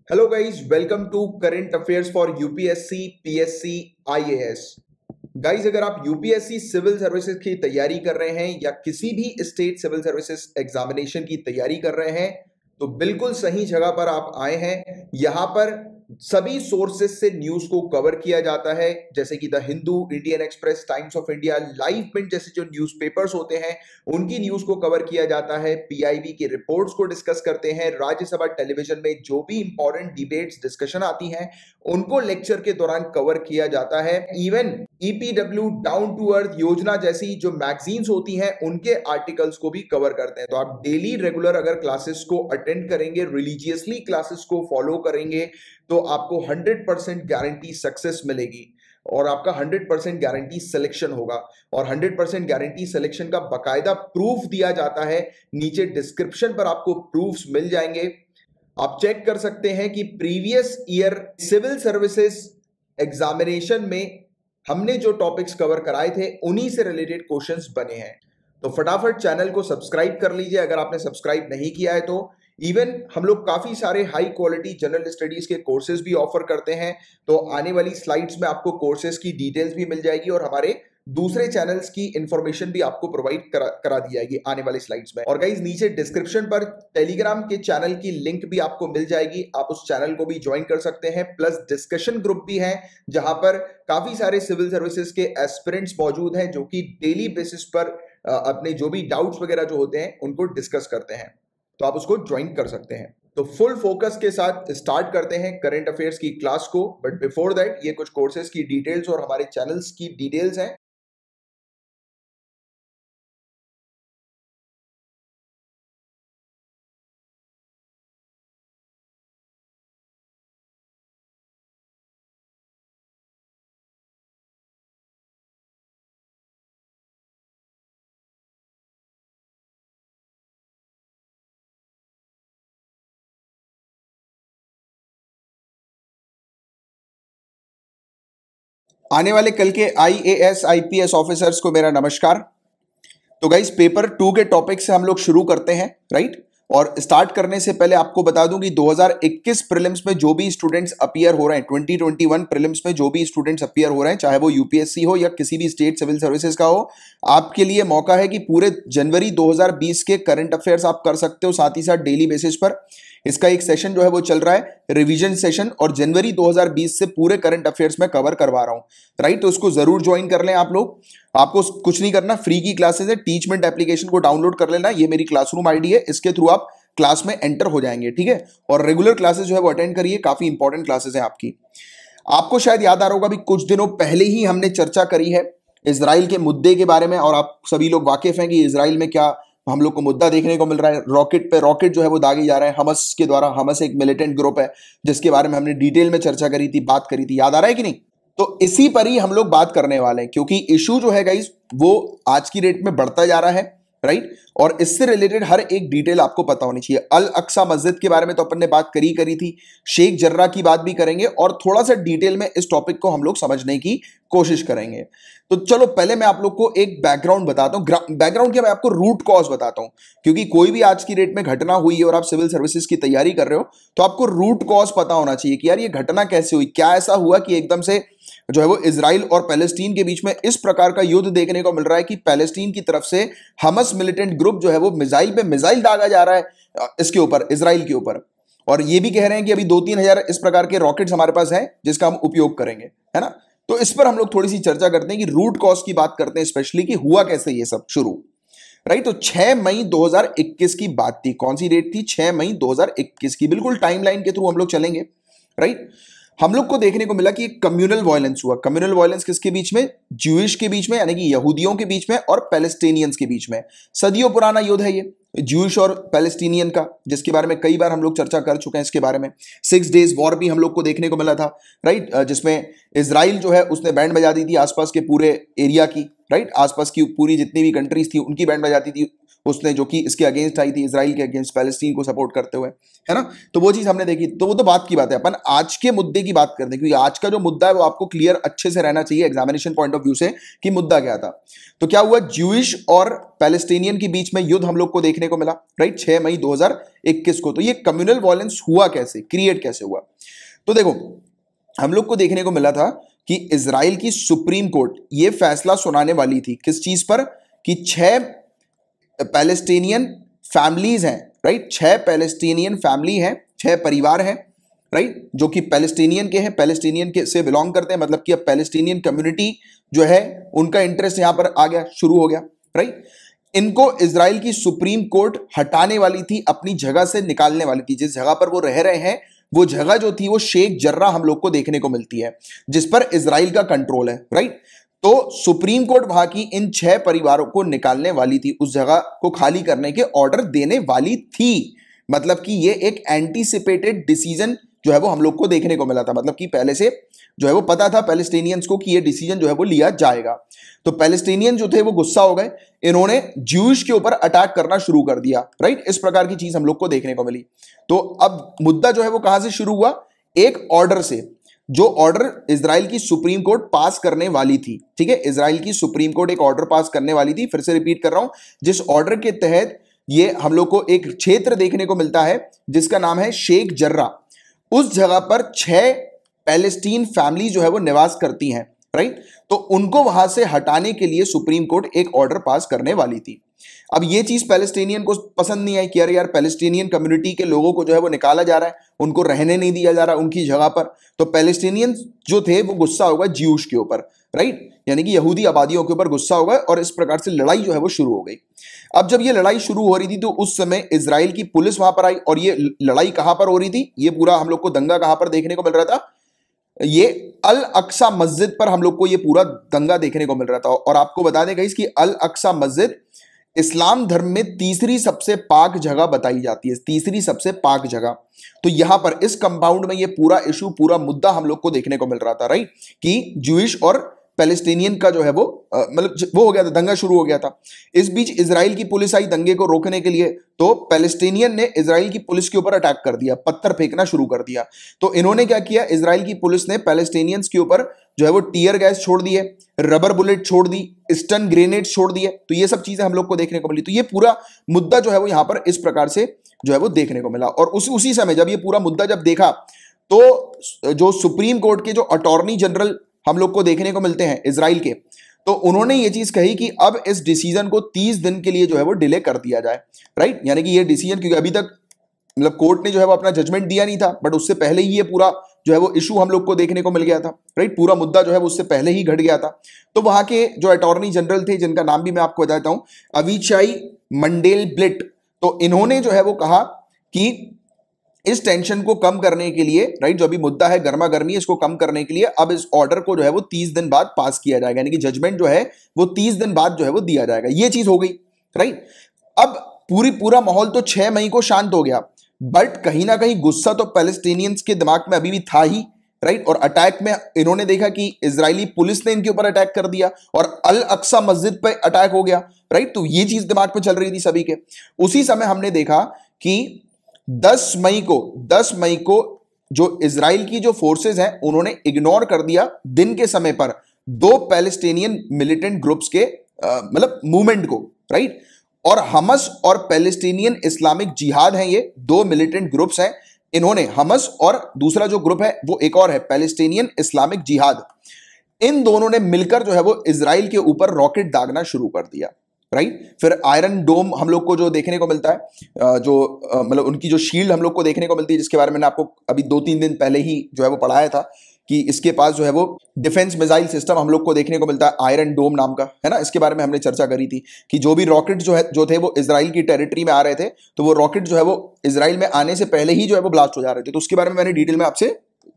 Hello guys, welcome to current affairs for UPSC PSC IAS. Guys, अगर आप UPSC civil services की तैयारी कर रहे हैं या किसी भी स्टेट सिविल सर्विसेज एग्जामिनेशन की तैयारी कर रहे हैं तो बिल्कुल सही जगह पर आप आए हैं। यहां पर सभी सोर्सेज से न्यूज को कवर किया जाता है, जैसे कि the Hindu, Indian Express, Times of India, Live Mint जैसे जो न्यूज़पेपर्स होते हैं उनकी न्यूज को कवर किया जाता है। पीआईबी की रिपोर्ट्स को डिस्कस करते हैं। राज्यसभा टेलीविजन में जो भी इंपॉर्टेंट डिबेट्स डिस्कशन आती हैं उनको लेक्चर के दौरान कवर किया जाता है। Even EPW, Down to Earth Yojana जैसी जो मैगजीन्स होती हैं उनके आर्टिकल्स को भी कवर करते हैं। तो आप डेली रेगुलर अगर क्लासेस को अटेंड करेंगे, रिलीजियसली क्लासेस को फॉलो करेंगे तो आपको 100% गारंटी सक्सेस मिलेगी और आपका 100% गारंटी सिलेक्शन होगा। और 100% गारंटी सिलेक्शन का बकायदा प्रूफ दिया जाता है। नीचे डिस्क्रिप्शन पर आपको प्रूफ्स मिल जाएंगे, आप चेक कर सकते हैं कि previous year civil services examination में हमने जो टॉपिक्स कवर कराए थे उन्हीं से रिलेटेड क्वेश्चंस बने हैं। तो फटाफट चैनल को सब्सक्राइब कर लीजिए अगर आपने सब्सक्राइब नहीं किया है तो। इवन हम लोग काफी सारे हाई क्वालिटी जनरल स्टडीज के कोर्सेज भी ऑफर करते हैं। तो आने वाली स्लाइड्स में आपको कोर्सेज की डिटेल्स भी मिल जाएगी और हमारे दूसरे चैनल्स की इंफॉर्मेशन भी आपको प्रोवाइड करा दी जाएगी आने वाले स्लाइड्स में। और गाइज, नीचे डिस्क्रिप्शन पर टेलीग्राम के चैनल की लिंक भी आपको मिल जाएगी, आप उस चैनल को भी ज्वाइन कर सकते हैं। प्लस डिस्कशन ग्रुप भी है जहां पर काफी सारे सिविल सर्विसेज के एस्पिरेंट्स मौजूद हैं जो कि डेली बेसिस पर अपने जो भी डाउट्स वगैरह जो होते हैं उनको डिस्कस करते हैं, तो आप उसको ज्वाइन कर सकते हैं। तो फुल फोकस के साथ स्टार्ट करते हैं करंट अफेयर्स की क्लास को। बट बिफोर दैट ये कुछ कोर्सेज की डिटेल्स और हमारे चैनल्स की डिटेल्स हैं। आने वाले कल के आईएएस आईपीएस ऑफिसर्स को मेरा नमस्कार। तो गाइस, पेपर 2 के टॉपिक से हम लोग शुरू करते हैं, राइट। और स्टार्ट करने से पहले आपको बता दूं कि 2021 प्रीलिम्स में जो भी स्टूडेंट्स अपीयर हो रहे हैं, 2021 प्रीलिम्स में जो भी स्टूडेंट्स अपीयर हो रहे हैं, चाहे वो यूपीएससी हो या किसी भी स्टेट सिविल सर्विसेज का हो, आपके लिए मौका है कि पूरे जनवरी 2020 के करंट अफेयर्स आप कर सकते हो साथ ही साथ डेली बेसिस पर। इसका एक सेशन जो है वो चल रहा है रिवीजन सेशन, और जनवरी 2020 से पूरे करंट अफेयर्स में कवर करवा रहा हूं, राइट। तो उसको जरूर ज्वाइन कर लें आप लोग। आपको कुछ नहीं करना, फ्री की क्लासेस है। टीचमेंट एप्लीकेशन को डाउनलोड कर लेना, ये मेरी क्लासरूम आईडी है, इसके थ्रू आप क्लास में एंटर हो जाएंगे, ठीक है। और रेगुलर क्लासेस जो है वो अटेंड करिए, काफी इंपॉर्टेंट क्लासेस हैं आपकी। आपको शायद याद आ रहा होगा भी कुछ दिनों पहले ही हमने चर्चा करी है इजराइल के मुद्दे के बारे में, और आप सभी लोग वाकिफ हैं कि इजराइल में क्या हम लोग को मुद्दा देखने को मिल रहा है। रॉकेट पे रॉकेट जो है वो दागे जा रहे हैं हमस के द्वारा। हमस एक मिलिटेंट ग्रुप है जिसके बारे में हमने डिटेल में चर्चा करी थी, बात करी थी, याद आ रहा है कि नहीं। तो इसी पर ही हम लोग बात करने वाले हैं, क्योंकि इशू जो है गाइस वो आज की डेट में बढ़ता जा रहा है, राइट। और इससे रिलेटेड हर एक डिटेल आपको पता होनी चाहिए। अल अक्सा मस्जिद के बारे में तो अपन ने बात करी थी, शेख जर्रा की बात भी करेंगे और थोड़ा सा डिटेल में इस टॉपिक को हम लोग समझने की कोशिश करेंगे। तो चलो पहले मैं आप लोग को एक बैकग्राउंड बताता हूं। बैकग्राउंड क्या, मैं आपको रूट कॉज बताता हूं, क्योंकि कोई भी आज की डेट में घटना हुई है और आप सिविल सर्विसेज की तैयारी कर रहे हो तो आपको रूट कॉज पता होना चाहिए कि यार ये घटना कैसे हुई, क्या ऐसा हुआ कि एकदम से जो है वो इजराइल और पैलेस्टीन के बीच में इस प्रकार का युद्ध देखने को मिल रहा है कि पैलेस्टीन की तरफ से हमस मिलिटेंट ग्रुप जो है वो मिसाइल पे मिसाइल दागा जा रहा है इसके ऊपर, इजराइल के ऊपर। और ये भी कह रहे हैं कि अभी 2-3 हजार इस प्रकार के रॉकेट्स हमारे पास हैं जिसका हम उपयोग करेंगे, है ना। तो इस पर हम लोग थोड़ी सी चर्चा करते हैं कि रूट कॉज की बात करते हैं, स्पेशली कि हुआ कैसे ये सब शुरू, राइट। तो 6 मई 2021 की बात थी। कौन सी डेट थी? 6 मई 2021 की। बिल्कुल टाइमलाइन के थ्रू हम लोग चलेंगे, राइट। हम लोग को देखने को मिला कि एक कम्युनल वायलेंस हुआ। कम्युनल वायलेंस किसके बीच में? ज्यूइश के बीच में, यानी कि यहूदियों के बीच में और पैलेस्टीनियंस के बीच में। सदियों पुराना युद्ध है ये ज्यूइश और पैलेस्टीनियन का, जिसके बारे में कई बार हम लोग चर्चा कर चुके हैं इसके बारे में। 6 डेज वॉर भी हम लोग को देखने को मिला था, राइट, जिसमें इजराइल जो है उसने बैंड बजा दी थी आसपास के पूरे एरिया की, राइट। आसपास की पूरी जितनी भी कंट्रीज थी उनकी बैंड बजाती थी, उसने, जो कि इसके अगेंस्ट आई थी, इजराइल के अगेंस्ट, पैलेस्टीन को सपोर्ट करते हुए, है ना। तो वो चीज हमने देखी। तो वो तो बात की बात है, अपन आज के मुद्दे की बात करते हैं, क्योंकि आज का जो मुद्दा है वो आपको क्लियर अच्छे से रहना चाहिए एग्जामिनेशन पॉइंट ऑफ व्यू से कि मुद्दा क्या था। तो क्या हुआ, ज्यूइश और पैलेस्टीनियन के बीच में युद्ध हम लोग को देखने को मिला, राइट, 6 मई 2021 को। तो ये कम्युनल वायलेंस हुआ कैसे, क्रिएट कैसे हुआ? तो देखो, हम लोग को देखने को मिला था कि इजराइल की सुप्रीम कोर्ट ये फैसला सुनाने वाली थी किस चीज पर, कि 6 पैलेस्टीनियन फैमिलीज हैं, राइट, 6 पैलेस्टीनियन फैमिली हैं, 6 परिवार हैं, राइट, जो कि पैलेस्टीनियन के हैं, पैलेस्टीनियन के से बिलोंग करते हैं, मतलब कि अब पैलेस्टीनियन कम्युनिटी जो है उनका इंटरेस्ट यहां पर आ गया, शुरू हो गया, राइट। इनको इजराइल की सुप्रीम कोर्ट हटाने वाली थी, अपनी जगह से निकालने वाली थी। जिस जगह पर वो रह रहे हैं वो जगह जो थी वो शेख जर्रा हम लोग को देखने को मिलती है, जिस पर इजराइल का कंट्रोल है, राइट। तो सुप्रीम कोर्ट वहां की इन 6 परिवारों को निकालने वाली थी, उस जगह को खाली करने के ऑर्डर देने वाली थी। मतलब कि ये एक एंटीसिपेटेड डिसीजन जो है वो हम लोग को देखने को मिला था, मतलब कि पहले से जो है वो पता था पैलेस्टीनियंस को कि ये डिसीजन जो है वो लिया जाएगा। तो पैलेस्टीनियन जो थे वो गुस्सा हो गए, इन्होंने ज्यूइश के ऊपर अटैक करना शुरू कर दिया, राइट। इस प्रकार की चीज हम लोग को देखने को मिली। तो अब मुद्दा जो है वो कहां से शुरू हुआ, एक ऑर्डर से, जो ऑर्डर इजराइल की सुप्रीम कोर्ट पास करने वाली थी, ठीक है। इजराइल की सुप्रीम कोर्ट एक ऑर्डर पास करने वाली थी, फिर से रिपीट कर रहा हूं, जिस ऑर्डर के तहत ये हम लोग को एक क्षेत्र देखने को मिलता है जिसका नाम है शेख जर्रा। उस जगह पर 6 पैलेस्टीन फैमिली जो है वो निवास करती हैं, राइट। तो उनको वहां से हटाने के लिए सुप्रीम कोर्ट एक ऑर्डर पास करने वाली थी। अब ये चीज पैलेस्टीनियन को पसंद नहीं आई कि यार पैलेस्टीनियन कम्युनिटी के लोगों को जो है वो निकाला जा रहा है, उनको रहने नहीं दिया जा रहा उनकी जगह पर। तो पैलेस्टीनियन जो थे वो गुस्सा होगा ज्यूश के ऊपर, राइट, यानी कि यहूदी आबादियों के ऊपर गुस्सा होगा, और इस प्रकार से लड़ाई जो है वो शुरू हो गई। अब जब ये लड़ाई शुरू हो रही थी तो उस समय इजराइल की पुलिस वहां पर आई, और ये लड़ाई कहां पर हो रही थी, ये पूरा हम लोग को दंगा कहां पर देखने को मिल रहा था, ये अल अक्सा मस्जिद पर हम लोग को ये पूरा दंगा देखने को मिल रहा था। और आपको बता दें गाइस कि अल अक्सा मस्जिद इस्लाम धर्म में तीसरी सबसे पाक जगह बताई जाती है, तीसरी सबसे पाक जगह। तो यहां पर इस कंपाउंड में ये पूरा इशू, पूरा मुद्दा हम लोग को देखने को मिल रहा था, राइट, कि ज्यूइश और पैलेस्टीनियन का जो है वो मतलब वो हो गया था, दंगा शुरू हो गया था। इस बीच इजराइल की पुलिस आई दंगे को रोकने के लिए, तो पैलेस्टीनियन ने इजराइल की पुलिस के ऊपर अटैक कर दिया, पत्थर फेंकना शुरू कर दिया। तो इन्होंने क्या किया, इजराइल की पुलिस ने पैलेस्टीनियंस के ऊपर जो है वो टीयर गैस छोड़ दिए, रबर बुलेट छोड़ दी, स्टन ग्रेनेड छोड़ दिए। तो ये सब चीजें हम लोग को देखने को मिली। तो ये पूरा मुद्दा जो है वो यहां पर इस प्रकार से जो है वो देखने को मिला। और उसी समय जब ये पूरा मुद्दा जब देखा, तो जो सुप्रीम कोर्ट के जो अटॉर्नी जनरल हम लोग को देखने को मिलते हैं इजराइल के, तो उन्होंने ये चीज कही कि अब इस डिसीजन को 30 दिन के लिए जो है वो डिले कर दिया जाए, राइट। यानी कि ये डिसीजन, क्योंकि अभी तक मतलब कोर्ट ने जो है वो अपना जजमेंट दिया नहीं था, बट उससे पहले ही ये पूरा जो है वो इशू हम लोग को देखने को मिल गया था, राइट। पूरा मुद्दा जो है वो उससे पहले ही घट गया था। तो वहां के जो अटॉर्नी जनरल थे, जिनका नाम भी मैं आपको बताता हूं, अविचाई मंडेलब्लिट, तो इन्होंने जो है वो कहा कि इस टेंशन को कम करने के लिए, राइट, जो अभी मुद्दा है गर्मा गर्मी, इसको कम करने के लिए अब इस ऑर्डर को जो है वो 30 दिन बाद पास किया जाएगा, यानी कि जजमेंट जो है वो 30 दिन बाद जो है वो दिया जाएगा। ये चीज हो गई, राइट। अब पूरा माहौल तो 6 मई को शांत हो गया, बट कहीं ना कहीं गुस्सा तो पैलेस्टीनियंस के दिमाग में अभी भी था ही, राइट। और अटैक में इन्होंने देखा कि इजरायली पुलिस ने इनके ऊपर अटैक कर दिया और अल अक्सा मस्जिद पे अटैक हो गया, राइट। तो ये चीज दिमाग में चल रही थी सभी के। उसी समय हमने देखा कि 10 मई को जो इजराइल की जो फोर्सेस हैं उन्होंने इग्नोर कर दिया दिन के समय पर 2 पैलेस्टीनियन मिलिटेंट ग्रुप्स के मतलब मूवमेंट को, राइट। और हमस और पैलेस्टीनियन इस्लामिक जिहाद हैं, ये 2 मिलिटेंट ग्रुप्स हैं। इन्होंने हमस और दूसरा जो ग्रुप है वो एक और है पैलेस्टीनियन इस्लामिक जिहाद, इन दोनों ने मिलकर जो है वो इजराइल के ऊपर रॉकेट दागना शुरू कर दिया, राइट। फिर आयरन डोम हम लोग को जो देखने को मिलता है, जो मतलब उनकी जो शील्ड हम लोग को देखने को मिलती है, जिसके बारे में मैंने आपको अभी 2-3 दिन पहले ही जो है वो पढ़ाया था कि इसके पास जो है वो डिफेंस मिसाइल सिस्टम हम लोग को देखने को मिलता है, आयरन डोम नाम का, है ना। इसके बारे में हमने चर्चा करी थी कि जो भी रॉकेट जो थे वो इजराइल की टेरिटरी में आ रहे थे, तो वो रॉकेट जो है वो इजराइल में आने से पहले ही जो है वो ब्लास्ट हो जा रहे थे। तो उसके बारे में मैंने डिटेल में आपसे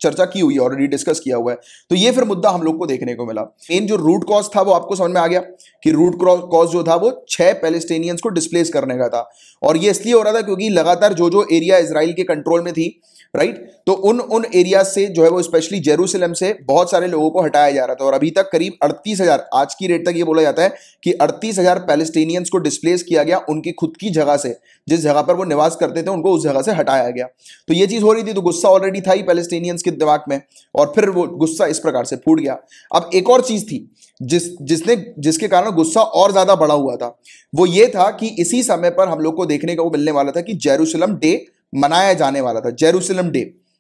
चर्चा की हुई है, ऑलरेडी डिस्कस किया हुआ है। तो ये फिर मुद्दा हम लोग को देखने को मिला। मेन जो रूट कॉज था वो आपको समझ में आ गया कि रूट कॉज जो था वो 6 पैलेस्टीनियंस को डिस्प्लेस करने का था, और ये इसलिए हो रहा था क्योंकि लगातार जो एरिया इजराइल के कंट्रोल में थी, राइट, तो उन एरिया से जो है वो स्पेशली जेरूसलम से बहुत सारे लोगों को हटाया जा रहा था। और अभी तक करीब 38,000, आज की रेट तक ये बोला जाता है कि 38,000 पैलेस्टीनियंस को डिस्प्लेस किया गया उनकी खुद की जगह से, जिस जगह पर वो निवास करते थे उनको उस जगह से हटाया गया। तो ये चीज हो रही थी, तो गुस्सा ऑलरेडी था ही पैलेस्टीनियंस के दिमाग में, और फिर वो गुस्सा इस प्रकार से फूट गया। अब एक और चीज थी जिसके कारण गुस्सा और ज्यादा बढ़ा हुआ था, वो ये था कि इसी समय पर हम लोग को देखने को मिलने वाला था कि जेरूसलम डे मनाया जाने वाला था। Jerusalem day,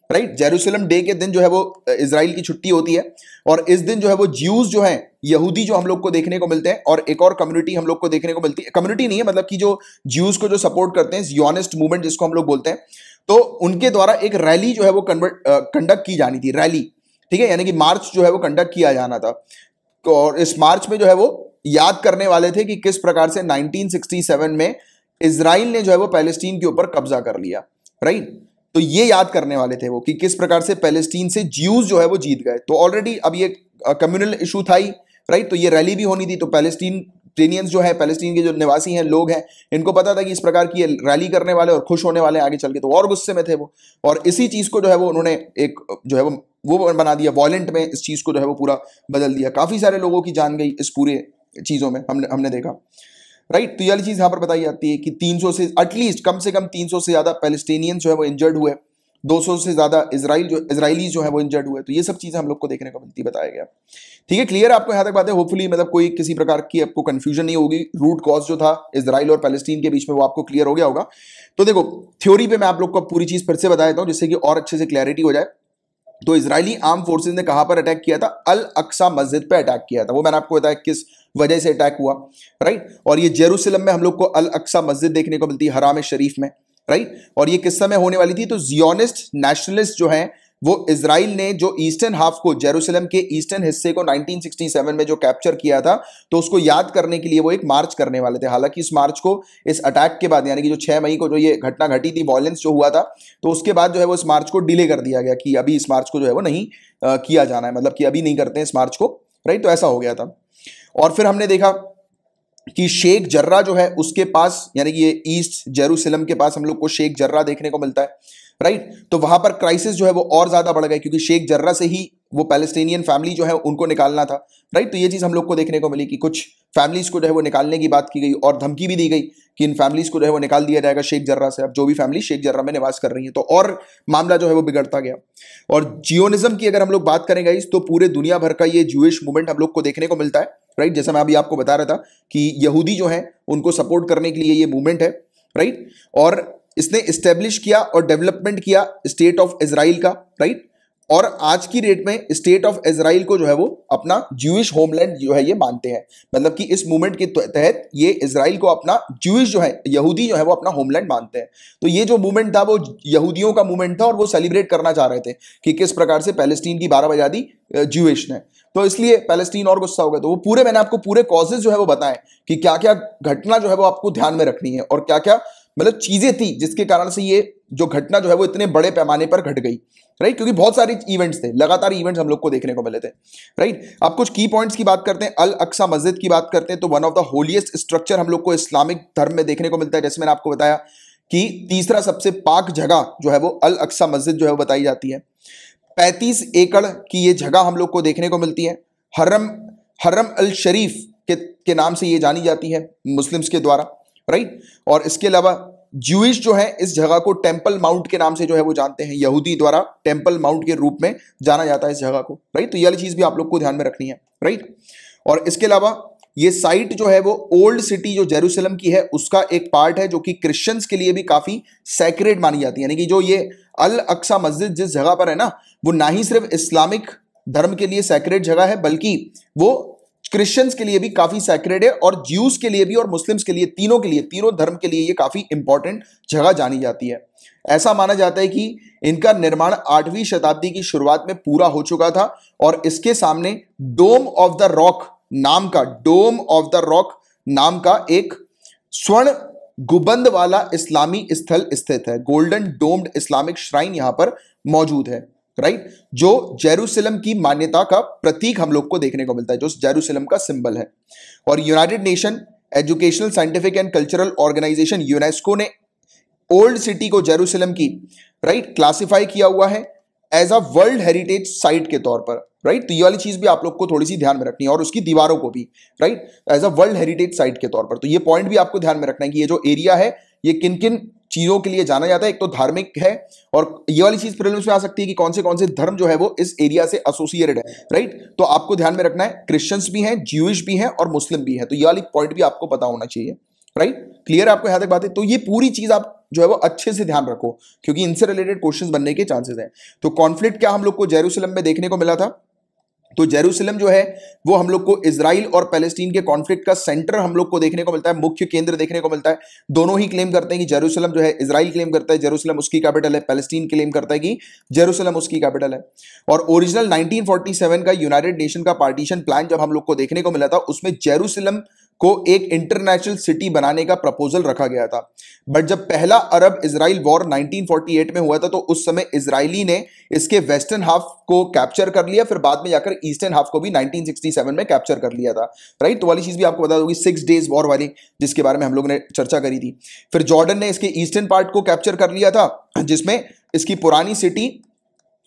right, Jerusalem day के दिन जो है वो इजराइल की छुट्टी होती है, और इस दिन जो है वो ज्यूज जो हैं, यहूदी जो हम लोग को देखने को मिलते हैं, और एक और कम्युनिटी हम लोग को देखने को मिलती है, कम्युनिटी नहीं है मतलब कि जो ज्यूज को जो सपोर्ट करते हैं, जियोनिस्ट मूवमेंट जिसको हम लोग बोलते हैं, तो उनके द्वारा एक रैली जो है वो कंडक्ट की जानी थी, रैली, ठीक है, यानी कि मार्च जो है वो कंडक्ट किया जाना था। और इस मार्च में जो है वो याद करने वाले थे कि किस प्रकार से 1967 में इजराइल ने जो है वो पैलेस्टीन के ऊपर कब्जा कर लिया, राइट। तो ये याद करने वाले थे वो कि किस प्रकार से पैलेस्टीन से ज्यूज जो है वो जीत गए। तो ऑलरेडी अब ये कम्युनल इशू था ही, राइट, तो ये रैली भी होनी थी। तो पैलेस्टीनियंस जो है, पैलेस्टीन के जो निवासी हैं, लोग हैं, इनको पता था कि इस प्रकार की रैली करने वाले और खुश होने वाले आगे चल के, तो और गुस्से में थे वो, और इसी चीज को जो है वो उन्होंने एक जो है वो बना दिया, वॉयलेंट में इस चीज को जो है वो पूरा बदल दिया। काफी सारे लोगों की जान गई इस पूरे चीजों में, हमने देखा, राइट। तो ये चीज यहां पर बताई जाती है कि 300 से एटलीस्ट कम से कम 300 से ज्यादा पैलेस्टीनियंस जो है वो इंजर्ड हुए, 200 से ज्यादा इजराइली जो है वो इंजर्ड हुए। तो ये सब चीजें हम लोग को देखने को मिलती, बताया गया। ठीक है, क्लियर आपको यहां तक बात है? होपफुली मतलब कोई किसी प्रकार की आपको कंफ्यूजन नहीं होगी। रूट कॉज जो था इजराइल और पैलेस्टीन के बीच में वो आपको क्लियर हो गया होगा। तो देखो, थ्योरी पे मैं आप लोग को पूरी चीज फिर से बता देता हूं जिससे कि और अच्छे से क्लैरिटी हो जाए। तो इजरायली आर्म फोर्सेज ने कहां पर अटैक किया था? अल अक्सा मस्जिद पे अटैक किया था। वो मैंने आपको बताया किस वजह से अटैक हुआ, राइट। और ये जेरूसलम में हम लोग को अल अक्सा मस्जिद देखने को मिलती है, हराम शरीफ में, राइट। और ये किस समय होने वाली थी? तो जियोनिस्ट नेशनलिस्ट जो हैं वो इजराइल ने जो ईस्टर्न हाफ को, जेरूसलम के ईस्टर्न हिस्से को 1967 में जो कैप्चर किया था, तो उसको याद करने के लिए वो एक मार्च करने वाले थे। हालांकि इस मार्च को, इस अटैक के बाद, यानी कि जो 6 मई को जो ये घटना घटी थी, वॉयलेंस जो हुआ था, तो उसके बाद जो है वो इस मार्च को डिले कर दिया गया कि अभी इस मार्च को जो है वो नहीं किया जाना है, मतलब कि अभी नहीं करते हैं इस मार्च को, राइट। तो ऐसा हो गया था। और फिर हमने देखा कि शेख जर्रा जो है उसके पास, यानी कि ये ईस्ट जेरूसलम के पास हम लोग को शेख जर्रा देखने को मिलता है, राइट। तो वहां पर क्राइसिस जो है वो और ज्यादा बढ़ गए क्योंकि शेख जर्रा से ही वो पैलेस्टीनियन फैमिली जो है उनको निकालना था, राइट। तो ये चीज हम लोग को देखने को मिली कि कुछ फैमिलीज को जो है वो निकालने की बात की गई और धमकी भी दी गई कि इन फैमिलीज को जो है वो निकाल दिया जाएगा शेख जर्रा से। अब जो भी फैमिली शेख जर्रा में निवास कर रही है, तो और मामला जो है वो बिगड़ता गया। और जियोनिज्म की अगर हम लोग बात करें गाइस, तो पूरे दुनिया भर का ये ज्यूइश मूवमेंट हम लोग को देखने को मिलता है, राइट। जैसा मैं अभी आपको बता रहा था कि यहूदी जो है उनको सपोर्ट करने के लिए ये मूवमेंट है, राइट। और इसने इस्टेब्लिश किया और डेवलपमेंट किया स्टेट ऑफ इजराइल का, राइट। और आज की डेट में स्टेट ऑफ इजराइल को जो है वो अपना ज्यूइश होमलैंड जो है ये मानते हैं। मतलब कि इस मूवमेंट के तहत ये इजराइल को अपना ज्यूइश जो है, यहूदी जो है वो अपना होमलैंड मानते हैं। तो ये जो मूवमेंट था वो यहूदियों का मूवमेंट था और वो सेलिब्रेट करना चाह रहे थे कि किस प्रकार से पैलेस्टीन की 12 बजा दी ज्यूइश ने, तो इसलिए पैलेस्टीन और गुस्सा हो गया। तो वो पूरे मैंने आपको पूरे कॉजेज जो है वो बताए कि क्या क्या घटना जो है वो आपको ध्यान में रखनी है और क्या क्या मतलब चीजें थी जिसके कारण से ये जो घटना जो है वो इतने बड़े पैमाने पर घट गई, राइट। क्योंकि बहुत सारे इवेंट्स थे, लगातार इवेंट्स हम लोग को देखने को मिले थे, राइट। अब कुछ की पॉइंट्स की बात करते हैं। अल अक्सा मस्जिद की बात करते हैं तो one of the holiest structure हम लोग को इस्लामिक धर्म में देखने को मिलता है। जैसे मैंने आपको बताया कि तीसरा सबसे पाक जगह जो है वो अल अक्सा मस्जिद जो है वो बताई जाती है। 35 एकड़ की ये जगह हम लोग को देखने को मिलती है। हरम अल शरीफ के नाम से ये जानी जाती है मुस्लिम्स के द्वारा, राइट। और इसके अलावा ज्यूइश जो है इस जगह को टेंपल माउंट के नाम से जो है वो जानते हैं, यहूदी द्वारा टेंपल माउंट के रूप में जाना जाता है इस जगह को, राइट। तो ये वाली चीज भी आप लोग को ध्यान में रखनी है, राइट। और इसके अलावा ये साइट जो है वो ओल्ड सिटी जो जेरूसलम की है उसका एक पार्ट है जो कि क्रिश्चियंस के लिए भी काफी सैक्रेड मानी जाती है। यानी कि जो ये अल अक्सा मस्जिद जिस जगह पर है ना, वो ना ही सिर्फ इस्लामिक धर्म के लिए सैक्रेड जगह है बल्कि वो क्रिश्चियंस के लिए भी काफी सैक्रेड है और ज्यूज के लिए भी और मुस्लिम्स के लिए, तीनों के लिए, तीनों धर्म के लिए ये काफी इंपॉर्टेंट जगह जानी जाती है। ऐसा माना जाता है कि इनका निर्माण 8वीं शताब्दी की शुरुआत में पूरा हो चुका था और इसके सामने डोम ऑफ द रॉक नाम का एक स्वर्ण गुबंद वाला इस्लामी स्थल स्थित है। गोल्डन डोम्ड इस्लामिक श्राइन यहां पर मौजूद है, राइट, जो जेरूसलम की मान्यता का प्रतीक हम लोग को देखने को मिलता है, जो जेरूसलम का सिंबल है। और United Nation Educational Scientific and Cultural Organization UNESCO ने ओल्ड सिटी को जेरूसलम की राइट क्लासिफाई किया हुआ है as a world heritage site के तौर पर, राइट। तो ये वाली चीज भी आप लोग को थोड़ी सी ध्यान में रखनी है, और उसकी दीवारों को भी right as a world heritage site के तौर पर। तो ये पॉइंट भी आपको ध्यान में रखना है कि ये जो एरिया है ये किन किन चीजों के लिए जाना जाता है। एक तो धार्मिक है, और ये वाली चीज प्रीलिम्स में आ सकती है कि कौन से धर्म जो है वो इस एरिया से एसोसिएटेड है, राइट। तो आपको ध्यान में रखना है क्रिश्चियंस भी हैं, ज्यूइश भी हैं और मुस्लिम भी हैं। तो ये वाली पॉइंट भी आपको पता होना चाहिए, राइट। क्लियर है आपको यहां तक बातें? तो ये पूरी चीज आप जो है वो अच्छे से ध्यान रखो, क्योंकि इनसे रिलेटेड क्वेश्चंस बनने के चांसेस हैं। तो कॉन्फ्लिक्ट क्या हम लोग को जेरूसलम में देखने को मिला था? तो जेरूसलम जो है वो हम लोग को इजराइल और पैलेस्टीन के कॉन्फ्लिक्ट का सेंटर हम लोग को देखने को मिलता है, मुख्य केंद्र देखने को मिलता है। दोनों ही क्लेम करते हैं कि जेरूसलम जो है, इजराइल क्लेम करता है जेरूसलम उसकी कैपिटल है, पैलेस्टीन क्लेम करता है कि जेरूसलम उसकी कैपिटल है। और ओरिजिनल 1947 का यूनाइटेड नेशन का पार्टीशन प्लान जब हम लोग को देखने को मिला था, उसमें जेरूसलम को एक इंटरनेशनल सिटी बनाने का प्रपोजल रखा गया था। बट जब पहला अरब इजराइल वॉर 1948 में हुआ था, तो उस समय इजरायली ने इसके वेस्टर्न हाफ को कैप्चर कर लिया, फिर बाद में जाकर ईस्टर्न हाफ को भी 1967 में कैप्चर कर लिया था, राइट। तो वाली चीज भी आपको बता दूंगी, 6 डेज वॉर वाली, जिसके बारे में हम लोगों ने चर्चा करी थी। फिर जॉर्डन ने इसके ईस्टर्न पार्ट को कैप्चर कर लिया था, जिसमें इसकी पुरानी सिटी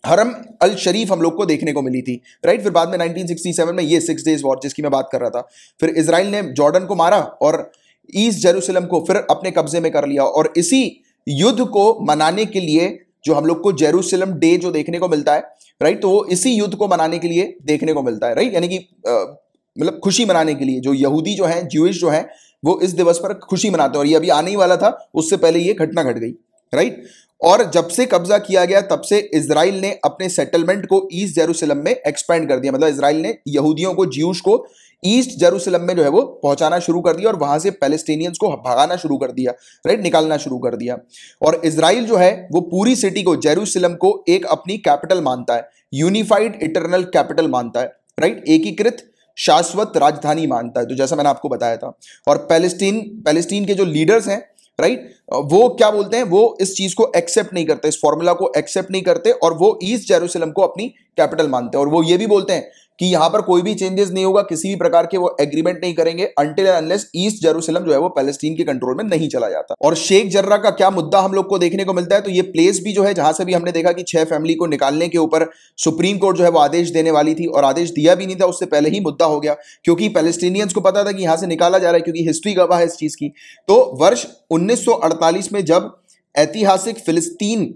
हरम अल शरीफ हम लोग को देखने को मिली थी, राइट। फिर बाद में 1967 में ये 6 डेज वॉर जिसकी मैं बात कर रहा था, फिर इजराइल ने जॉर्डन को मारा और ईस्ट जेरूसलम को फिर अपने कब्जे में कर लिया। और इसी युद्ध को मनाने के लिए जो हम लोग को जेरूसलम डे जो देखने को मिलता है, राइट, तो वो इसी युद्ध को मनाने के लिए देखने को मिलता है, राइट। यानी कि मतलब खुशी मनाने के लिए जो यहूदी जो है, ज्यूइश जो है, वो इस दिवस पर खुशी मनाते हैं। और ये अभी आने ही वाला था, उससे पहले ये घटना घट गई, राइट। और जब से कब्जा किया गया तब से इजराइल ने अपने सेटलमेंट को ईस्ट जेरूसलम में एक्सपेंड कर दिया। मतलब इजराइल ने यहूदियों को, ज्यूज को ईस्ट जेरूसलम में जो है वो पहुंचाना शुरू कर दिया, और वहां से पैलेस्टीनियंस को भगाना शुरू कर दिया, राइट, निकालना शुरू कर दिया। और इजराइल जो है वो पूरी सिटी को, जेरूसलम को एक अपनी कैपिटल मानता है, यूनिफाइड इटरनल कैपिटल मानता है, राइट, एकीकृत शाश्वत राजधानी मानता है, तो जैसा मैंने आपको बताया था। और पैलेस्टीन के जो लीडर्स हैं, राइट, वो क्या बोलते हैं, वो इस चीज को एक्सेप्ट नहीं करते, इस फॉर्मूला को एक्सेप्ट नहीं करते, और वो ईस्ट जेरूसलम को अपनी कैपिटल मानते हैं। और वो ये भी बोलते हैं कि यहां पर कोई भी चेंजेस नहीं होगा, किसी भी प्रकार के वो एग्रीमेंट नहीं करेंगे until and unless east Jerusalem जो है वो पैलेस्टीन के कंट्रोल में नहीं चला जाता। और शेख जर्रा का क्या मुद्दा हम लोग को देखने को मिलता है? तो ये प्लेस भी जो है जहां से भी हमने देखा कि 6 फैमिली को निकालने के ऊपर सुप्रीम कोर्ट जो है वो आदेश देने वाली थी, और आदेश दिया भी नहीं था, उससे पहले ही मुद्दा हो गया, क्योंकि पैलेस्टीनियंस को पता था कि यहां से निकाला जा रहा है, क्योंकि हिस्ट्री गवाह है इस चीज की। तो वर्ष 1948 में जब ऐतिहासिक फिलिस्तीन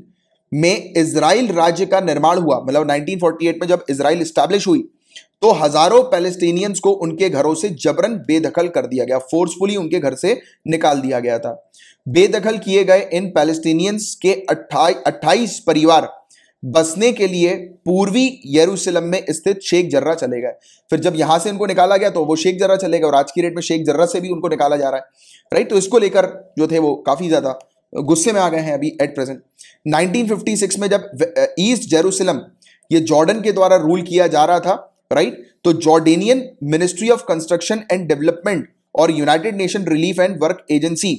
में इजराइल राज्य का निर्माण हुआ, मतलब 1948 में जब इजराइल स्टैब्लिश हुई, तो हजारों पैलेस्टीनियंस को उनके घरों से जबरन बेदखल कर दिया गया, फोर्सफुली उनके घर से निकाल दिया गया था। बेदखल किए गए इन पैलेस्टीनियंस के 28 परिवार बसने के लिए पूर्वी यरूशलेम में स्थित शेख जर्रा चले गए। फिर जब यहां से उनको निकाला गया तो वो शेख जर्रा चले गए, और आज की डेट में शेख जर्रा से भी उनको निकाला जा रहा है, राइट। तो इसको लेकर जो थे वो काफी ज्यादा गुस्से में आ गए हैं अभी एट प्रेजेंट। 1956 में जब ईस्ट जेरूसलम ये जॉर्डन के द्वारा रूल किया जा रहा था, राइट, तो Jordanian ministry of construction and development और United Nation relief and work agency,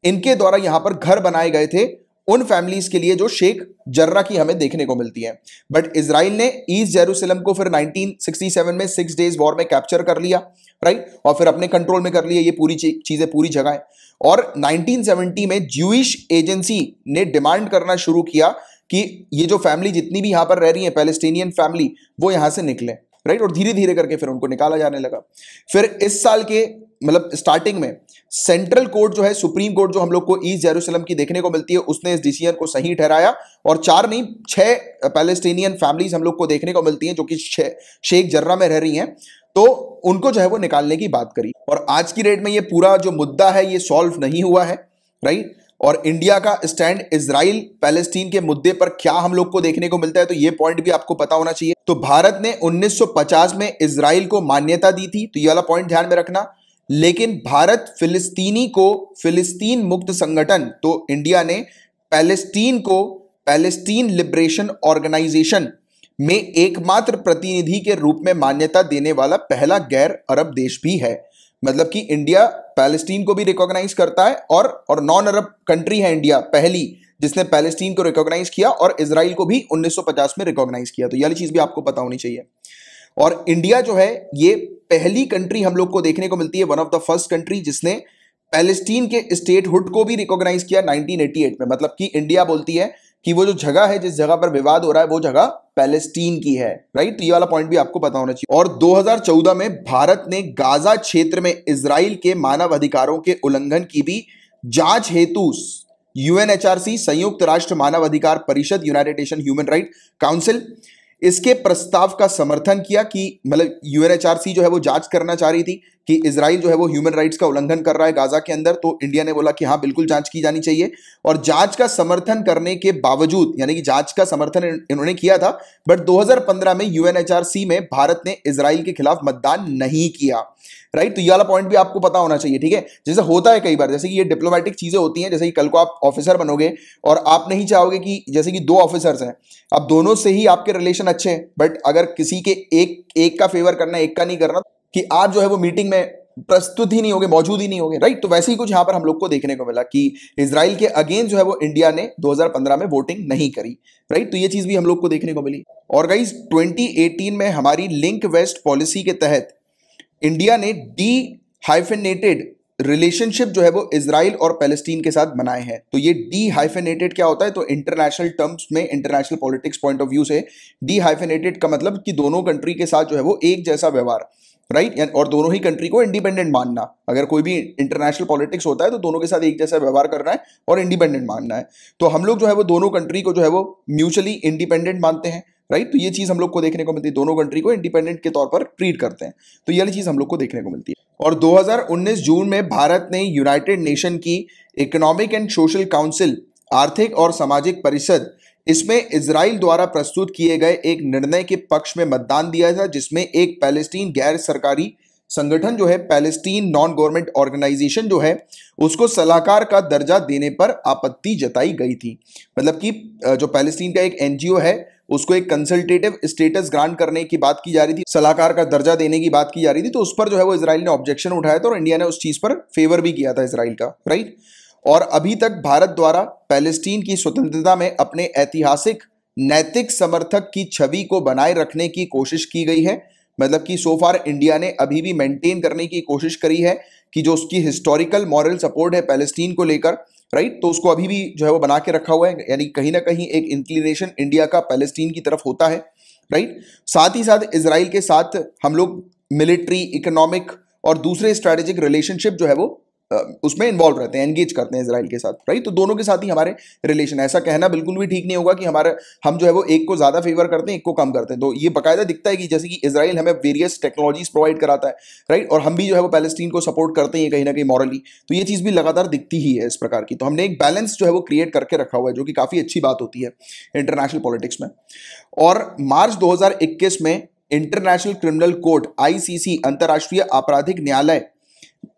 इनके द्वारा यहां पर घर बनाए गए थे उन फैमिलीज के लिए जो शेख जर्रा की हमें देखने को मिलती है। बट इजराइल ने ईस्ट जेरूसलम को फिर 1967 में 6 डेज वॉर में कैप्चर कर लिया, राइट, और फिर अपने कंट्रोल में कर लिया ये पूरी चीजें, पूरी जगह है। और 1970 में ज्यूइश एजेंसी ने डिमांड करना शुरू किया कि ये जो फैमिली जितनी भी यहां पर रह रही है, पैलेस्टीनियन फैमिली, वो यहां से निकले, राइट। और धीरे धीरे करके फिर उनको निकाला जाने लगा। फिर इस साल के मतलब स्टार्टिंग में सेंट्रल कोर्ट जो है, सुप्रीम कोर्ट जो हम लोग को ईस्ट जेरूसलम की देखने को मिलती है, उसने इस डिसीजन को सही ठहराया, और 4 नहीं 6 पैलेस्टीनियन फैमिलीज हम लोग को देखने को मिलती हैं जो कि शेख जर्रा में रह रही हैं, तो उनको जो है वो निकालने की बात करी। और आज की डेट में ये पूरा जो मुद्दा है ये सॉल्व नहीं हुआ है, राइट। और इंडिया का स्टैंड इजराइल पैलेस्टीन के मुद्दे पर क्या हम लोग को देखने को मिलता है, तो ये पॉइंट भी आपको पता होना चाहिए। तो भारत ने 1950 में इजराइल को मान्यता दी थी, तो ये वाला पॉइंट ध्यान में रखना। लेकिन भारत फिलिस्तीनी को फिलिस्तीन मुक्त संगठन, तो इंडिया ने पैलेस्टीन को पैलेस्टीन लिबरेशन ऑर्गेनाइजेशन में एकमात्र प्रतिनिधि के रूप में मान्यता देने वाला पहला गैर अरब देश भी है। मतलब कि इंडिया पैलेस्टीन को भी रिकॉग्नाइज करता है, और नॉन अरब कंट्री है इंडिया पहली जिसने पैलेस्टीन को रिकॉग्नाइज किया और इजराइल को भी 1950 में रिकॉग्नाइज किया। तो ये वाली चीज भी आपको पता होनी चाहिए। और इंडिया जो है ये पहली कंट्री हम लोग को देखने को मिलती है, one of the first country जिसने पैलेस्टीन के स्टेटहुड को भी रिकॉग्नाइज किया 1988 में। मतलब कि इंडिया बोलती है कि वो जो जगह है, जिस जगह पर विवाद हो रहा है, वो जगह पैलेस्टीन की है, राइट। तो ये वाला पॉइंट भी आपको पता होना चाहिए। और 2014 में भारत ने गाजा क्षेत्र में इजराइल के मानव अधिकारों के उल्लंघन की भी जांच हेतु यूएनएचआरसी, संयुक्त राष्ट्र मानव अधिकार परिषद, United nation human right council, इसके प्रस्ताव का समर्थन किया कि मतलब यूएनएचआरसी जो है वो जांच करना चाह रही थी कि इजराइल जो है वो ह्यूमन राइट्स का उल्लंघन कर रहा है गाजा के अंदर। तो इंडिया ने बोला कि हाँ बिल्कुल जांच की जानी चाहिए। और जांच का समर्थन करने के बावजूद, यानी कि जांच का समर्थन इन्होंने किया था, बट 2015 में यूएनएचआरसी में भारत ने इजराइल के खिलाफ मतदान नहीं किया, राइट। तो ये वाला पॉइंट भी आपको पता होना चाहिए, ठीक है। जैसे होता है कई बार, जैसे कि ये डिप्लोमेटिक चीजें होती हैं, जैसे कि कल को आप ऑफिसर बनोगे और आप नहीं चाहोगे कि जैसे कि दो ऑफिसर्स हैं, अब दोनों से ही आपके रिलेशन अच्छे हैं, बट अगर किसी के एक का फेवर करना, एक का नहीं करना, कि आप जो है वो मीटिंग में प्रस्तुत ही नहीं होगे, मौजूद ही नहीं होगे, राइट। तो वैसे ही कुछ यहां पर हम लोग को देखने को मिला कि इजराइल के अगेंस्ट जो है वो इंडिया ने 2015 में वोटिंग नहीं करी, राइट। तो ये चीज भी हम लोग को देखने को मिली। और गाइस 2018 में हमारी लिंक वेस्ट पॉलिसी के तहत इंडिया ने डी हाइफेनेटेड रिलेशनशिप जो है वो इजराइल और पैलेस्टीन के साथ बनाए हैं। तो ये डी हाइफेनेटेड क्या होता है, तो इंटरनेशनल टर्म्स में, international politics point of view से डी हाइफेनेटेड का मतलब कि दोनों कंट्री के साथ जो है वो एक जैसा व्यवहार, राइट। और दोनों ही कंट्री को इंडिपेंडेंट मानना। अगर कोई भी इंटरनेशनल पॉलिटिक्स होता है तो दोनों के साथ एक जैसा व्यवहार करना है और इंडिपेंडेंट मानना है। तो हम लोग जो है वो दोनों कंट्री को जो है वो म्यूचुअली इंडिपेंडेंट मानते हैं, राइट। तो ये चीज हम लोग को देखने को मिलती है, दोनों कंट्री को इंडिपेंडेंट के तौर पर ट्रीट करते हैं। तो ये वाली चीज हम लोग को देखने को मिलती है। और 2019 जून में भारत ने यूनाइटेड नेशन की इकोनॉमिक एंड सोशल काउंसिल, आर्थिक और सामाजिक परिषद, इसमें इजराइल द्वारा प्रस्तुत किए गए एक निर्णय के पक्ष में मतदान दिया था, जिसमें एक पैलेस्टीन गैर सरकारी संगठन जो है, पैलेस्टीन नॉन गवर्नमेंट ऑर्गेनाइजेशन जो है, उसको सलाहकार का दर्जा देने पर आपत्ति जताई गई थी। मतलब कि जो पैलेस्टीन का एक एनजीओ है उसको एक कंसल्टेटिव स्टेटस ग्रांट करने की बात की जा रही थी, सलाहकार का दर्जा देने की बात की जा रही थी। तो उस पर जो है वो इजराइल ने ऑब्जेक्शन उठाया था और इंडिया ने उस चीज पर फेवर भी किया था इजराइल का, राइट। और अभी तक भारत द्वारा पैलेस्टीन की स्वतंत्रता में अपने ऐतिहासिक नैतिक समर्थक की छवि को बनाए रखने की कोशिश की गई है। मतलब कि सो फार इंडिया ने अभी भी मेंटेन करने की कोशिश करी है कि जो उसकी हिस्टोरिकल मॉरल सपोर्ट है पैलेस्टीन को लेकर, राइट, तो उसको अभी भी जो है वो बना के रखा हुआ है। यानी कहीं ना कहीं एक इंक्लिनेशन इंडिया का पैलेस्टीन की तरफ होता है, राइट। साथ ही साथ इजराइल के साथ हम लोग मिलिट्री, इकोनॉमिक और दूसरे स्ट्रेटेजिक रिलेशनशिप जो है वो उसमें इन्वॉल्व रहते हैं, एंगेज करते हैं इजराइल के साथ, राइट। तो दोनों के साथ ही हमारे रिलेशन, ऐसा कहना बिल्कुल भी ठीक नहीं होगा कि हम जो है वो एक को ज्यादा फेवर करते हैं, एक को कम करते हैं। तो ये बकायदा दिखता है कि जैसे कि इजराइल हमें वेरियस टेक्नोलॉजीज प्रोवाइड कराता है, राइट, और हम भी जो है वो पैलेस्टीन को सपोर्ट करते हैं कहीं ना कहीं मॉरली। तो ये चीज भी लगातार दिखती ही है इस प्रकार की। तो हमने एक बैलेंस जो है वो क्रिएट करके रखा हुआ है, जो कि काफी अच्छी बात होती है इंटरनेशनल पॉलिटिक्स में। और मार्च 2021 में इंटरनेशनल क्रिमिनल कोर्ट ICC, अंतर्राष्ट्रीय आपराधिक न्यायालय,